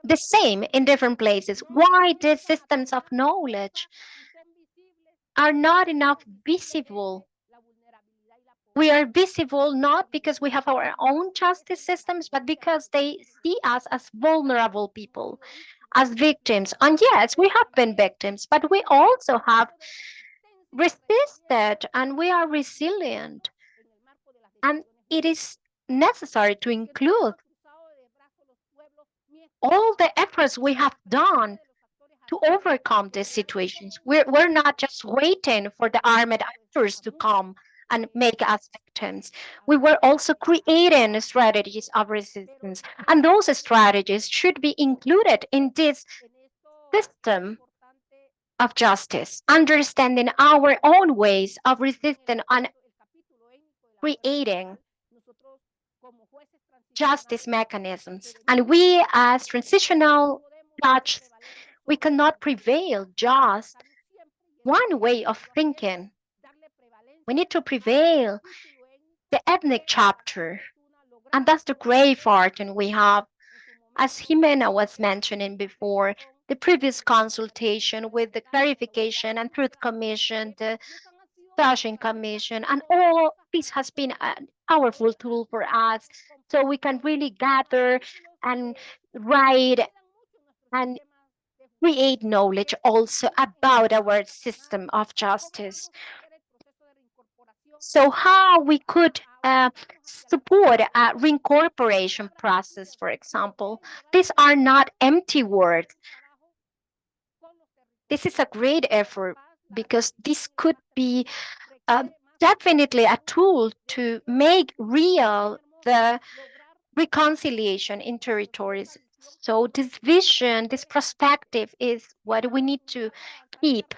the same in different places. Why the systems of knowledge are not enough visible. We are visible not because we have our own justice systems, but because they see us as vulnerable people, as victims. And yes, we have been victims, but we also have resisted and we are resilient. And it is necessary to include all the efforts we have done to overcome these situations. We're not just waiting for the armed actors to come and make us victims. We were also creating strategies of resistance. And those strategies should be included in this system of justice, understanding our own ways of resisting and creating justice mechanisms. And we, as transitional judges, we cannot prevail just one way of thinking. We need to prevail the ethnic chapter. And that's the grave part. And we have, as Jimena was mentioning before, the previous consultation with the Clarification and Truth Commission, the Flushing Commission, and all this has been a powerful tool for us so we can really gather and write and create knowledge also about our system of justice. So how we could support a reincorporation process, for example. These are not empty words. This is a great effort because this could be definitely a tool to make real the reconciliation in territories. So this vision, this perspective is what we need to keep.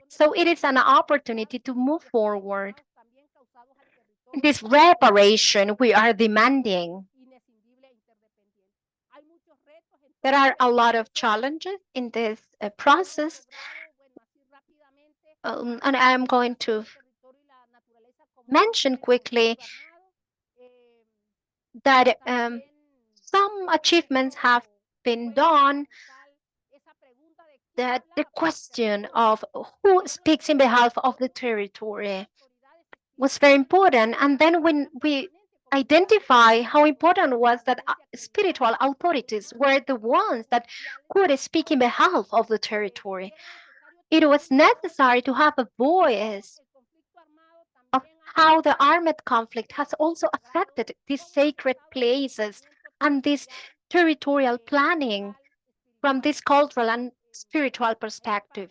So it is an opportunity to move forward. This reparation we are demanding. There are a lot of challenges in this process, and I'm going to mention quickly that some achievements have been done. That the question of who speaks in behalf of the territory was very important. And then when we identify how important was that spiritual authorities were the ones that could speak in behalf of the territory, it was necessary to have a voice of how the armed conflict has also affected these sacred places and this territorial planning from this cultural and spiritual perspective.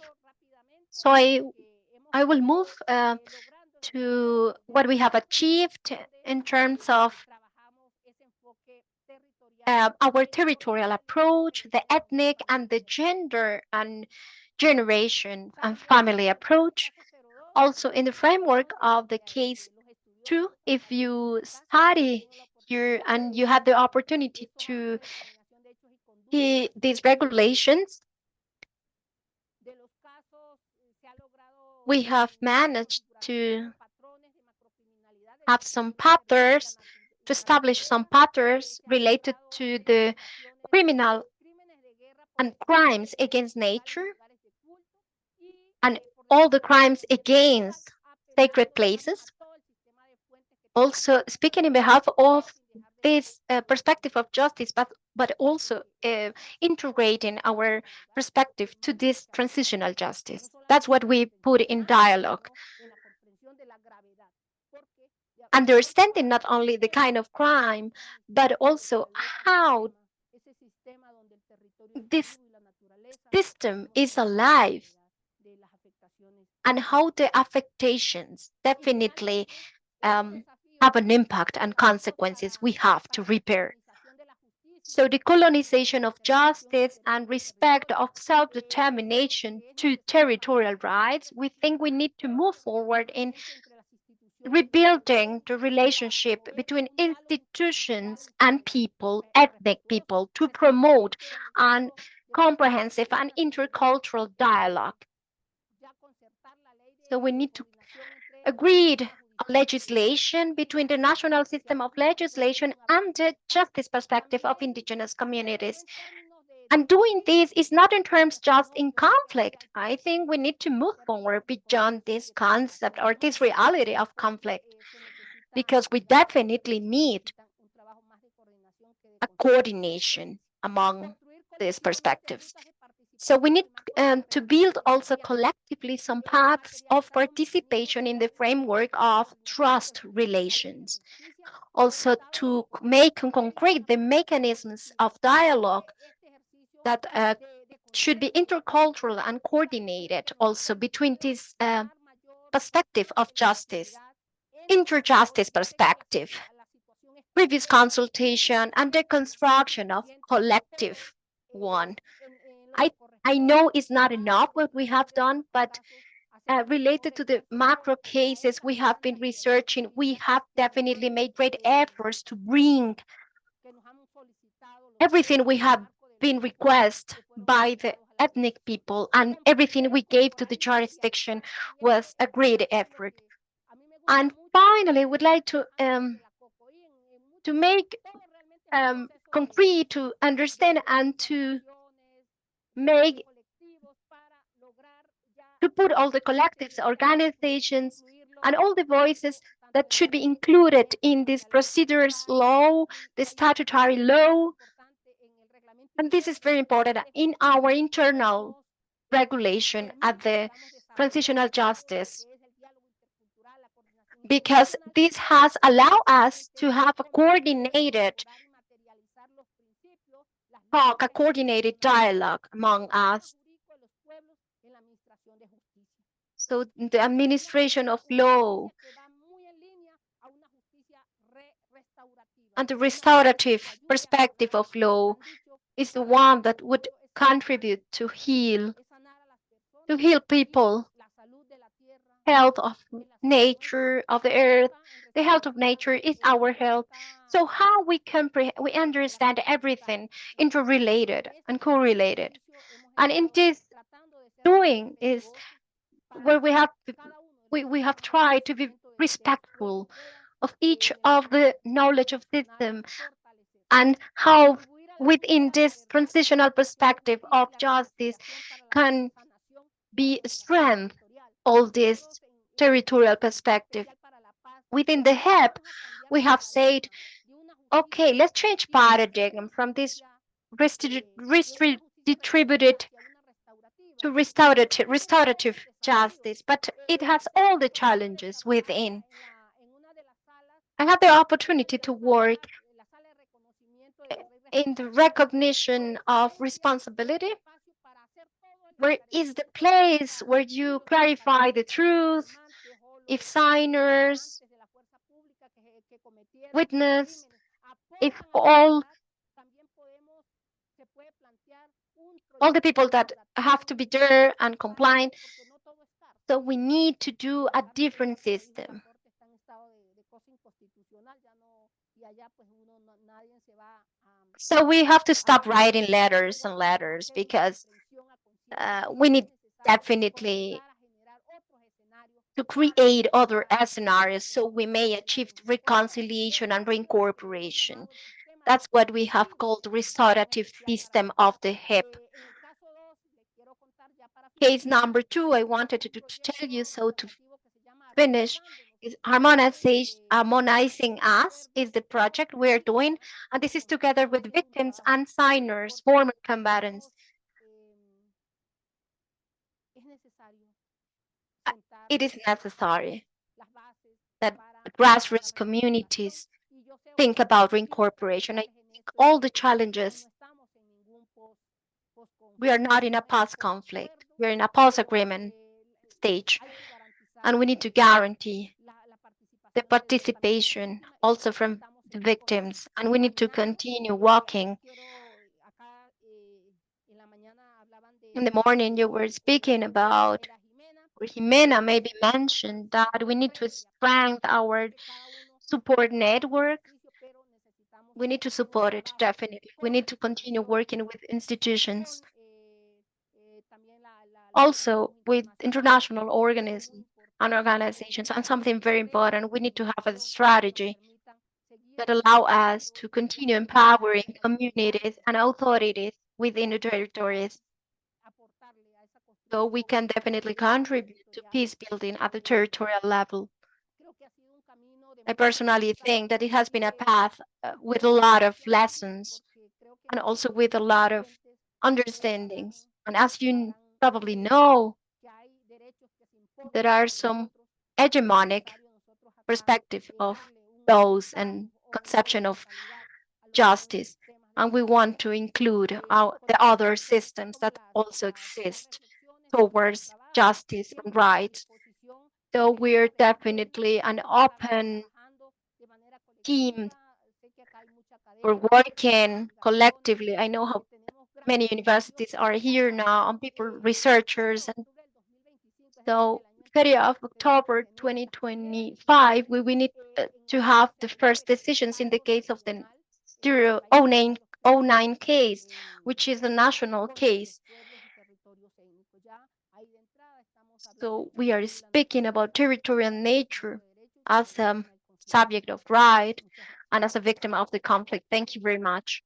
So I will move to what we have achieved in terms of our territorial approach, the ethnic and the gender and generation and family approach. Also in the framework of the case 2, if you study here and you have the opportunity to see these regulations, we have managed to have some patterns, to establish some patterns related to the criminal and crimes against nature and all the crimes against sacred places. Also speaking in behalf of this perspective of justice, but also integrating our perspective to this transitional justice. That's what we put in dialogue. Understanding not only the kind of crime, but also how this system is alive and how the affectations definitely have an impact and consequences we have to repair. So decolonization of justice and respect of self-determination to territorial rights, we think we need to move forward in rebuilding the relationship between institutions and people, ethnic people, to promote an comprehensive and intercultural dialogue. So we need to agree on legislation between the national system of legislation and the justice perspective of indigenous communities. And doing this is not in terms just in conflict. I think we need to move forward beyond this concept or this reality of conflict, because we definitely need a coordination among these perspectives. So we need to build also collectively some paths of participation in the framework of trust relations. Also to make concrete the mechanisms of dialogue that should be intercultural and coordinated also between this perspective of justice, interjustice perspective, previous consultation, and the construction of collective one. I know it's not enough what we have done, but related to the macro cases we have been researching, we have definitely made great efforts to bring everything we have been requested by the ethnic people, and everything we gave to the jurisdiction was a great effort. And finally, would like to make concrete, to understand, and to make, to put all the collectives, organizations, and all the voices that should be included in this procedures law, the statutory law. And this is very important in our internal regulation at the transitional justice, because this has allowed us to have a coordinated talk, a coordinated dialogue among us. So the administration of law and the restorative perspective of law is the one that would contribute to heal people, health of nature, of the earth. The health of nature is our health. So how we understand everything interrelated and correlated. And in this doing is where we have tried to be respectful of each of the knowledge of system, and how within this transitional perspective of justice can be strength all this territorial perspective. Within the HEP, we have said, okay, let's change paradigm from this distributed to restorative justice, but it has all the challenges within. I had the opportunity to work in the recognition of responsibility, where is the place where you clarify the truth, if signers, witness, if all the people that have to be there and compliant. So we need to do a different system. So we have to stop writing letters and letters, because we need definitely to create other scenarios so we may achieve reconciliation and reincorporation. That's what we have called restorative system of the HIP. Case number 2, I wanted to tell you, so to finish, is harmonizing us is the project we're doing, and this is together with victims and signers, former combatants. It is necessary that grassroots communities think about reincorporation. I think all the challenges, we are not in a post-conflict, we're in a post-agreement stage, and we need to guarantee the participation also from the victims, and we need to continue walking. In the morning, you were speaking about, or Jimena maybe mentioned, that we need to strengthen our support network. We need to support it, definitely. We need to continue working with institutions, also with international organisms and organizations. And something very important, we need to have a strategy that allow us to continue empowering communities and authorities within the territories. So we can definitely contribute to peace building at the territorial level. I personally think that it has been a path with a lot of lessons and also with a lot of understandings. And as you probably know, there are some hegemonic perspective of those and conception of justice. And we want to include the other systems that also exist towards justice and rights. So we're definitely an open team. We're working collectively. I know how many universities are here now and people, researchers. And so 30th of October 2025, we need to have the first decisions in the case of the 09 case, which is a national case. So we are speaking about territorial nature as a subject of right and as a victim of the conflict. Thank you very much.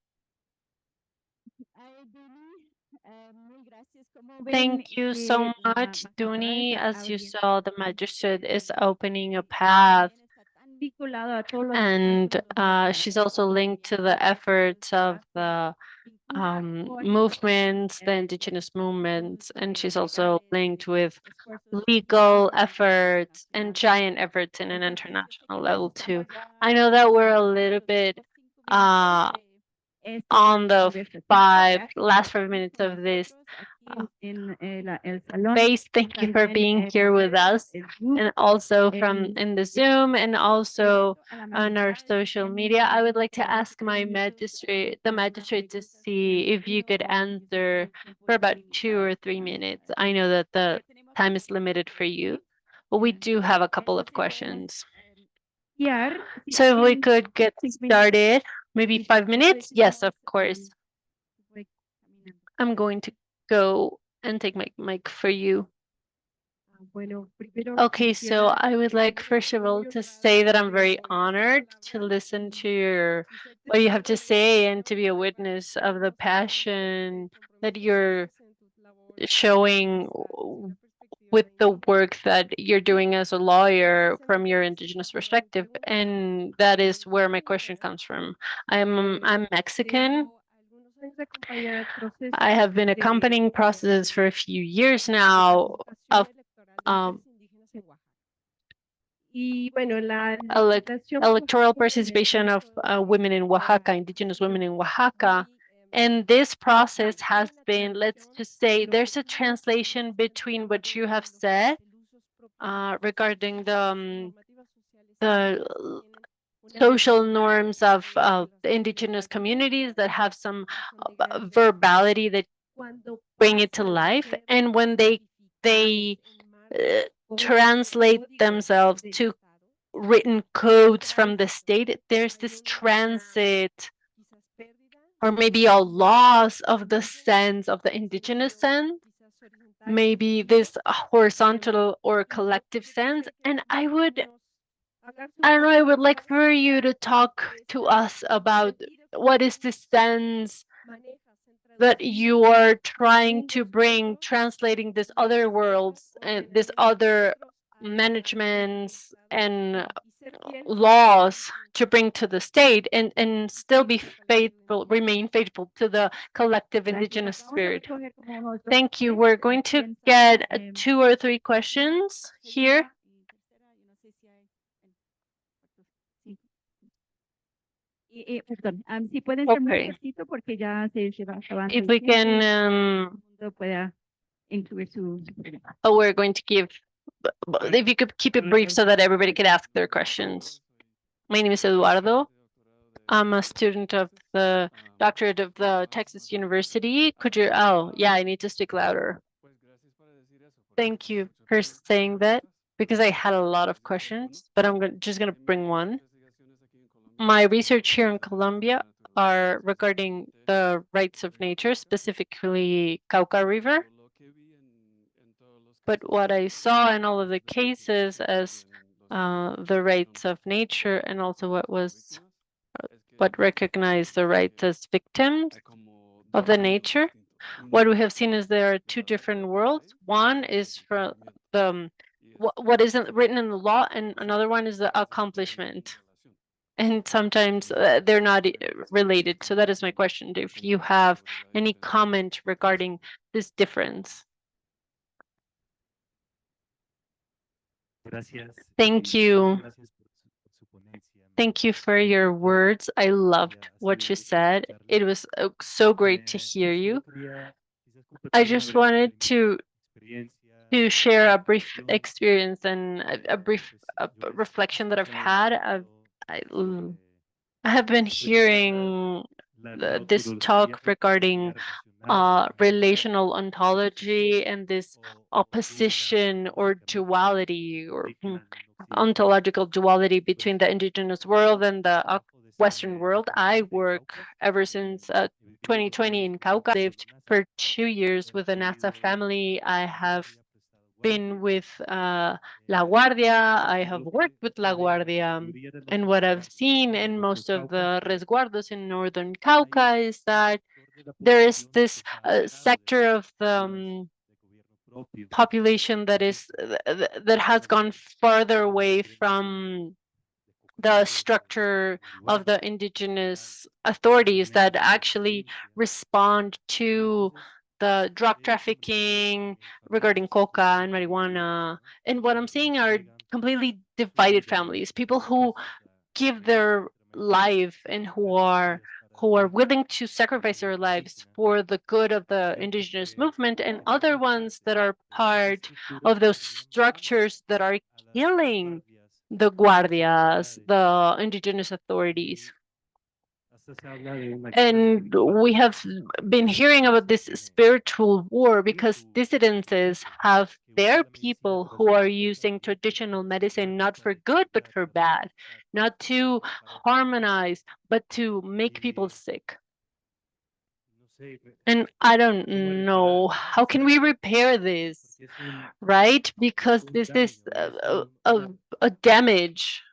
Thank you so much, Duni. As you saw, the magistrate is opening a path, and she's also linked to the efforts of the movements, the indigenous movements, and she's also linked with legal efforts and giant efforts in an international level too. I know that we're a little bit on the last 5 minutes of this phase. Thank you for being here with us, and also from in the Zoom and also on our social media. I would like to ask the magistrate to see if you could answer for about 2 or 3 minutes. I know that the time is limited for you, but we do have a couple of questions. So if we could get started, maybe 5 minutes? Yes, of course. I'm going to go and take my mic for you. Okay, so I would like, first of all, to say that I'm very honored to listen to what you have to say and to be a witness of the passion that you're showing with the work that you're doing as a lawyer from your indigenous perspective. And that is where my question comes from. I'm Mexican. I have been accompanying processes for a few years now of electoral participation of women in Oaxaca, indigenous women in Oaxaca. And this process has been, let's just say, there's a translation between what you have said regarding the social norms of the indigenous communities that have some verbality that bring it to life. And when they translate themselves to written codes from the state, there's this transit or maybe a loss of the sense of the indigenous sense, maybe this horizontal or collective sense. And I don't know, I would like for you to talk to us about what is the sense that you are trying to bring, translating these other worlds and these other managements and laws to bring to the state, and still be faithful, remain faithful to the collective indigenous spirit. Thank you. We're going to get 2 or 3 questions here. Okay. If we can, we're going to give, if you could keep it brief so that everybody could ask their questions. My name is Eduardo. I'm a student of the doctorate of the Texas University. Could you, oh, yeah, I need to speak louder. Thank you for saying that because I had a lot of questions, but I'm just going to bring one. My research here in Colombia are regarding the rights of nature, specifically Cauca River. But what I saw in all of the cases as the rights of nature and also what recognized the rights as victims of the nature, what we have seen is there are two different worlds. One is for the what isn't written in the law, and another one is the accomplishment. And sometimes they're not related. So that is my question. If you have any comment regarding this difference. Thank you. Thank you for your words. I loved what you said. It was so great to hear you. I just wanted to share a brief experience and a brief reflection that I've had. I have been hearing this talk regarding relational ontology and this opposition or duality or ontological duality between the indigenous world and the Western world. I work ever since 2020 in Cauca. Lived for 2 years with the NASA family. I have been with La Guardia. I have worked with La Guardia. And what I've seen in most of the resguardos in northern Cauca is that there is this sector of the population that that has gone farther away from the structure of the indigenous authorities that actually respond to the drug trafficking regarding coca and marijuana. And what I'm seeing are completely divided families, people who give their life and who are willing to sacrifice their lives for the good of the indigenous movement, and other ones that are part of those structures that are killing the guardias, the indigenous authorities. And we have been hearing about this spiritual war because dissidences have their people who are using traditional medicine not for good but for bad, not to harmonize but to make people sick. And I don't know, how can we repair this, right? Because this is a damage.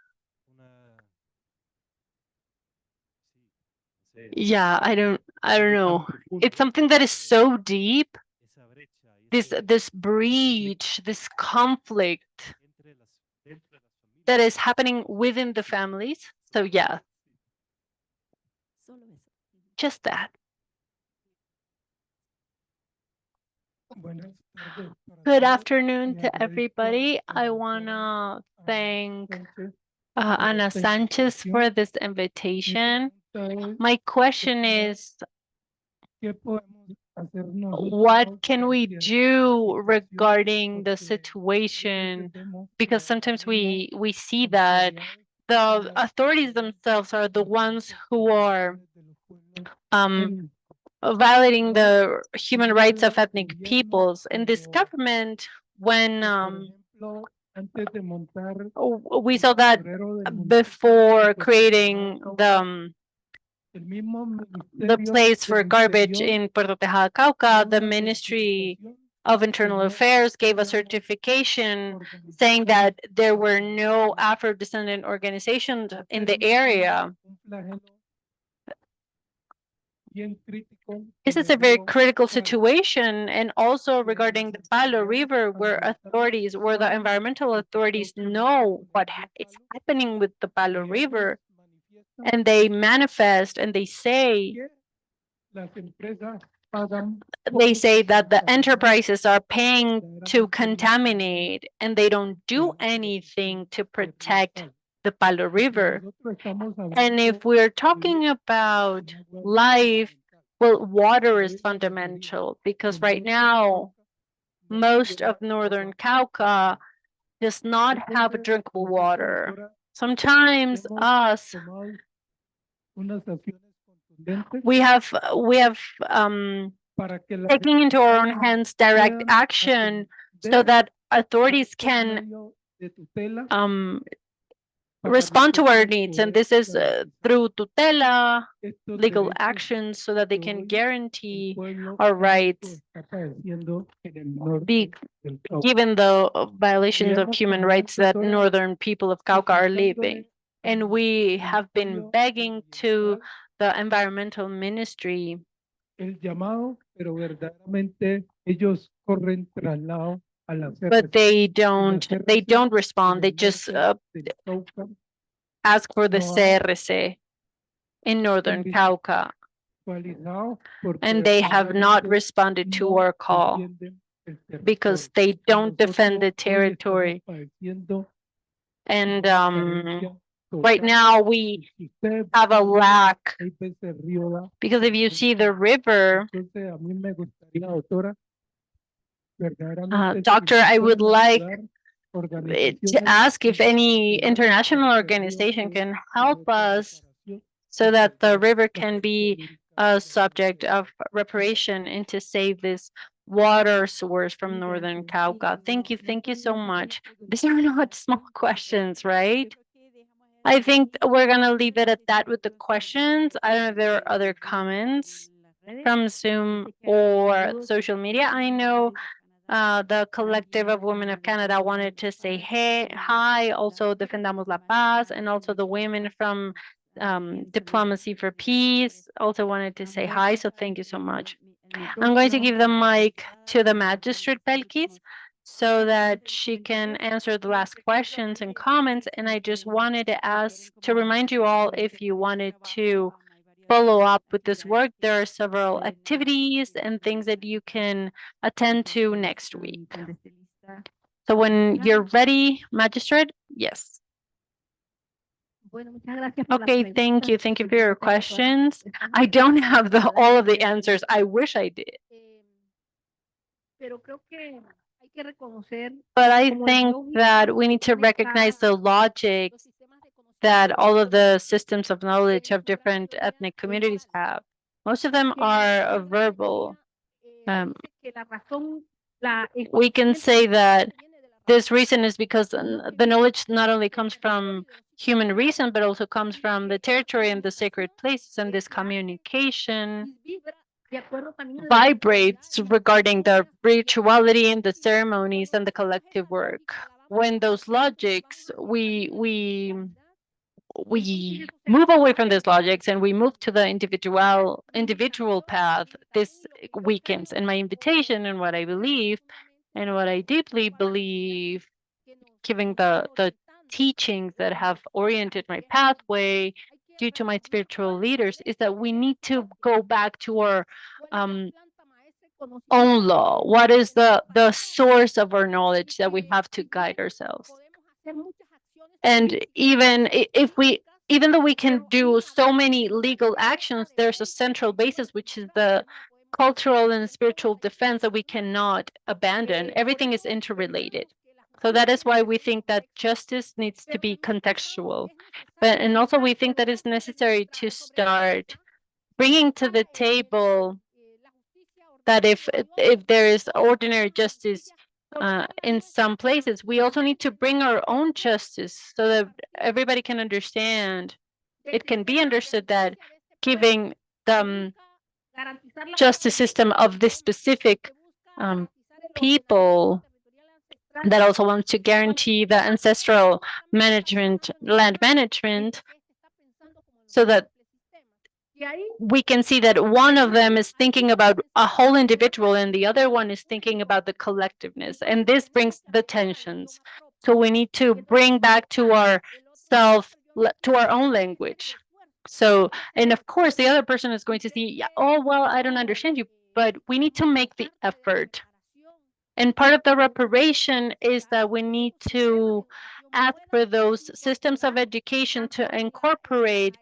Yeah, I don't know. It's something that is so deep. This breach, this conflict that is happening within the families. So yeah, just that. Good afternoon to everybody. I wanna thank Ana Sanchez for this invitation. My question is, what can we do regarding the situation? Because sometimes we see that the authorities themselves are the ones who are violating the human rights of ethnic peoples. In this government, when we saw that before creating the place for garbage in Puerto Tejada, Cauca, the Ministry of Internal Affairs gave a certification saying that there were no Afro-descendant organizations in the area. This is a very critical situation, and also regarding the Palo River, where the environmental authorities know what is happening with the Palo River, and they manifest and they say that the enterprises are paying to contaminate, and they don't do anything to protect the Palo River. And if we're talking about life, well, water is fundamental because right now, most of northern Cauca does not have drinkable water. Sometimes us We have taking into our own hands direct action so that authorities can respond to our needs, and this is through tutela, legal actions, so that they can guarantee our rights, given the violations of human rights that northern people of Cauca are living. And we have been begging to the environmental ministry, but they don't respond. They just ask for the CRC in northern Cauca, and they have not responded to our call because they don't defend the territory. And right now we have a lack, because if you see the river, doctor, I would like to ask if any international organization can help us so that the river can be a subject of reparation and to save this water source from northern Cauca. Thank you so much. These are not small questions, right? I think we're gonna leave it at that with the questions. I don't know if there are other comments from Zoom or social media. I know the Collective of Women of Canada wanted to say hey, hi, also Defendamos la Paz, and also the women from Diplomacy for Peace also wanted to say hi, so thank you so much. I'm going to give the mic to the Magistrate Pelkis so that she can answer the last questions and comments, and I just wanted to remind you all, if you wanted to follow up with this work, there are several activities and things that you can attend to next week. So when you're ready, Magistrate, yes. Okay, thank you. Thank you for your questions. I don't have all of the answers. I wish I did. But I think that we need to recognize the logic that all of the systems of knowledge of different ethnic communities have. Most of them are verbal. We can say that this reason is because the knowledge not only comes from human reason, but also comes from the territory and the sacred places, and this communication vibrates regarding the rituality and the ceremonies and the collective work. When those logics, we move away from these logics and we move to the individual path, this weakens. And my invitation and what I believe and what I deeply believe, given the teachings that have oriented my pathway due to my spiritual leaders, is that we need to go back to our own law. What is the source of our knowledge that we have to guide ourselves? And even though we can do so many legal actions, there's a central basis, which is the cultural and spiritual defense that we cannot abandon. Everything is interrelated. So that is why we think that justice needs to be contextual. And also we think that it's necessary to start bringing to the table that if there is ordinary justice in some places, we also need to bring our own justice so that everybody can understand. It can be understood that giving the justice system of this specific people that also wants to guarantee the ancestral land management, so that we can see that one of them is thinking about a whole individual and the other one is thinking about the collectiveness. And this brings the tensions. So we need to bring back to our own language. So, and of course, the other person is going to see, oh, well, I don't understand you, but we need to make the effort. And part of the reparation is that we need to ask for those systems of education to incorporate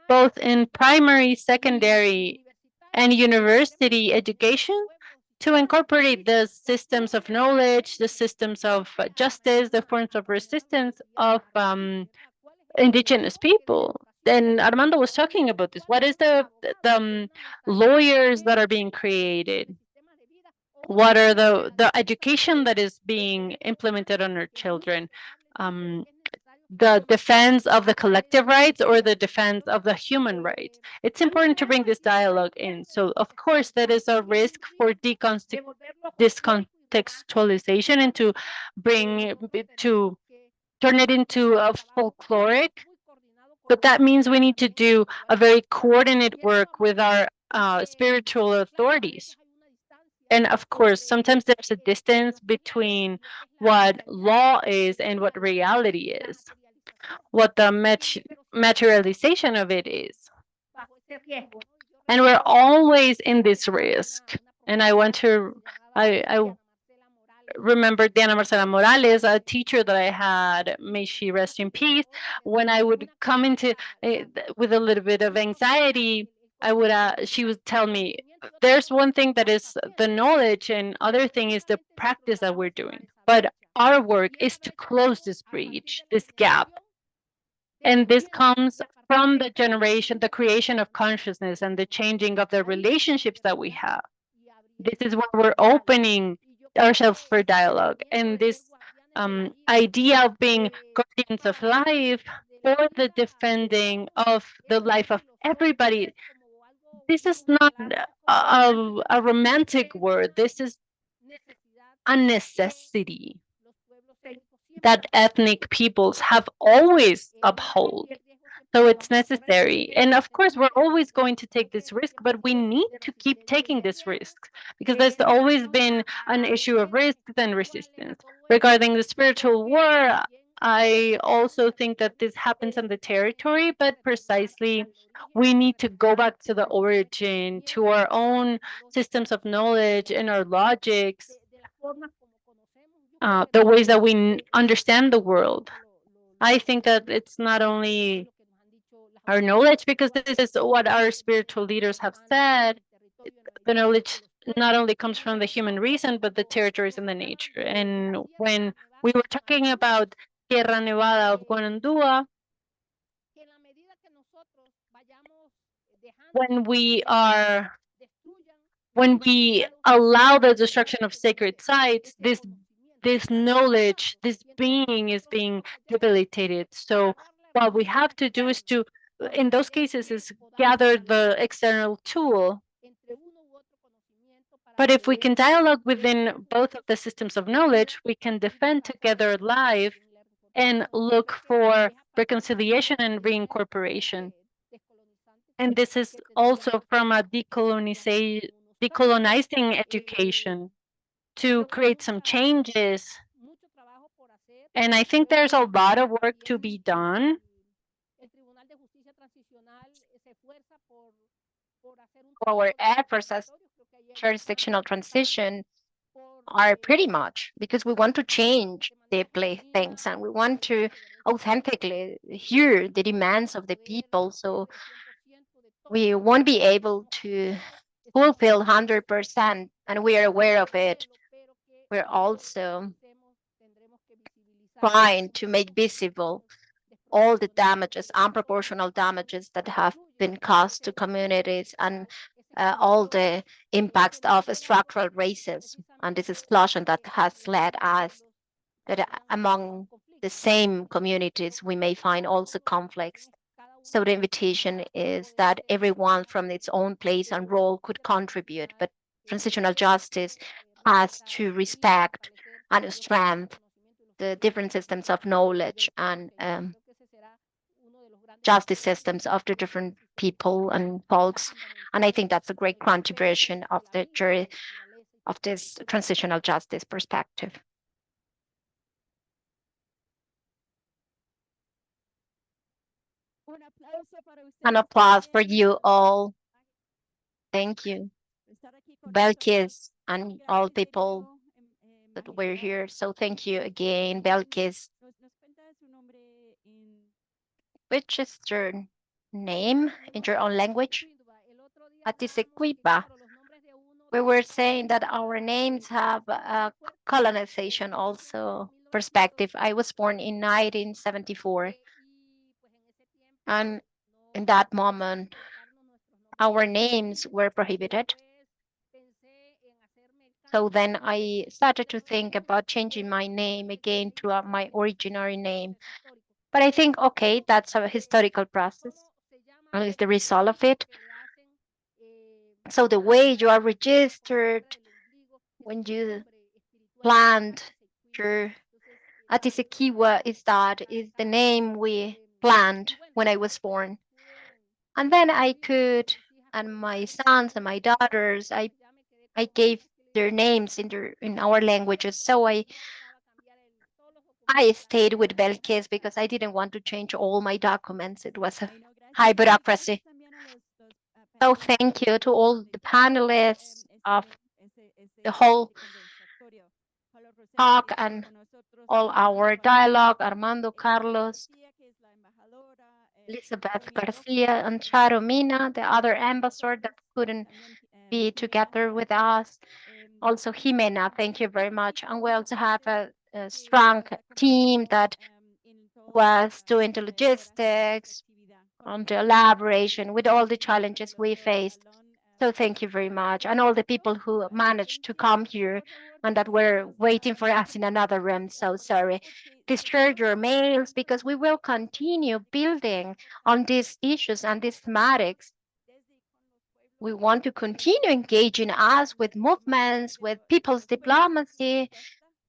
both in primary, secondary, and university education, to incorporate the systems of knowledge, the systems of justice, the forms of resistance of indigenous people, and Armando was talking about this. What is the lawyers that are being created? What are the education that is being implemented on our children? The defense of the collective rights or the defense of the human rights? It's important to bring this dialogue in. So of course, there is a risk for discontextualization and to bring to turn it into a folkloric, but that means we need to do a very coordinated work with our spiritual authorities. And of course, sometimes there's a distance between what law is and what reality is, what the materialization of it is. And we're always in this risk. And I remember Diana Marcela Morales, a teacher that I had, may she rest in peace. When I would come into with a little bit of anxiety, she would tell me, there's one thing that is the knowledge, and other thing is the practice that we're doing. But our work is to close this breach, this gap. And this comes from the generation, the creation of consciousness and the changing of the relationships that we have. This is where we're opening ourselves for dialogue. And this idea of being guardians of life or the defending of the life of everybody, this is not a romantic word. This is a necessity that ethnic peoples have always upheld. So it's necessary. And of course, we're always going to take this risk, but we need to keep taking this risk because there's always been an issue of risk and resistance. Regarding the spiritual war, I also think that this happens on the territory, but precisely we need to go back to the origin, to our own systems of knowledge and our logics, the ways that we understand the world. I think that it's not only our knowledge, because this is what our spiritual leaders have said. The knowledge not only comes from the human reason, but the territories and the nature. And when we were talking about Sierra Nevada of Guanandua, when we allow the destruction of sacred sites, this knowledge, this being is being debilitated. So what we have to do is to, in those cases, is gather the external tool. But if we can dialogue within both of the systems of knowledge, we can defend together life and look for reconciliation and reincorporation. And this is also from a decolonizing education to create some changes. And I think there's a lot of work to be done. Our efforts as jurisdictional transition are pretty much because we want to change deeply things and we want to authentically hear the demands of the people. So we won't be able to fulfill 100%, and we are aware of it. We're also trying to make visible all the damages, unproportional damages that have been caused to communities and all the impacts of structural racism and this explosion that has led us that among the same communities we may find also conflicts. So the invitation is that everyone from its own place and role could contribute, but transitional justice has to respect and strengthen the different systems of knowledge and justice systems of the different people and folks. And I think that's a great contribution of the jury of this transitional justice perspective. An applause for you all. Thank you, Belkis, and all people that were here. So thank you again, Belkis. Which is your name in your own language? Atisequipa. We were saying that our names have a colonization also perspective. I was born in 1974. And in that moment, our names were prohibited. So then I started to think about changing my name again to my original name. But I think, okay, that's a historical process, and it's the result of it. So the way you are registered when you plant your Atisequiwa is the name we planned when I was born. And then I could, and my sons and my daughters, I gave their names in our languages. So I stayed with Belkis because I didn't want to change all my documents. It was a high bureaucracy. So thank you to all the panelists of the whole talk and all our dialogue, Armando, Carlos, Elizabeth Garcia, and Charo Mina, the other ambassador that couldn't be together with us. Also, Jimena, thank you very much. And we also have a strong team that was doing the logistics, on the elaboration with all the challenges we faced. So thank you very much. And all the people who managed to come here and that were waiting for us in another room. So sorry. Please share your mails because we will continue building on these issues and these thematics. We want to continue engaging us with movements, with people's diplomacy.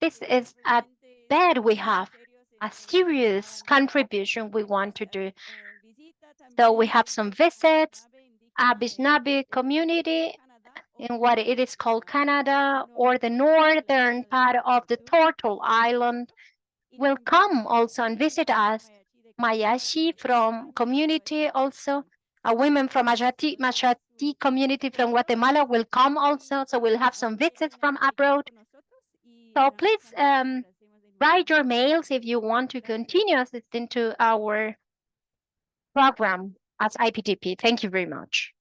This is a bet we have, a serious contribution we want to do. So we have some visits, Anishinaabe community in what it is called Canada, or the northern part of the Turtle Island will come also and visit us. Mayashi from community also, a women from Machati community from Guatemala will come also. So we'll have some visits from abroad. So please write your mails if you want to continue assisting to our program as IPTP. Thank you very much.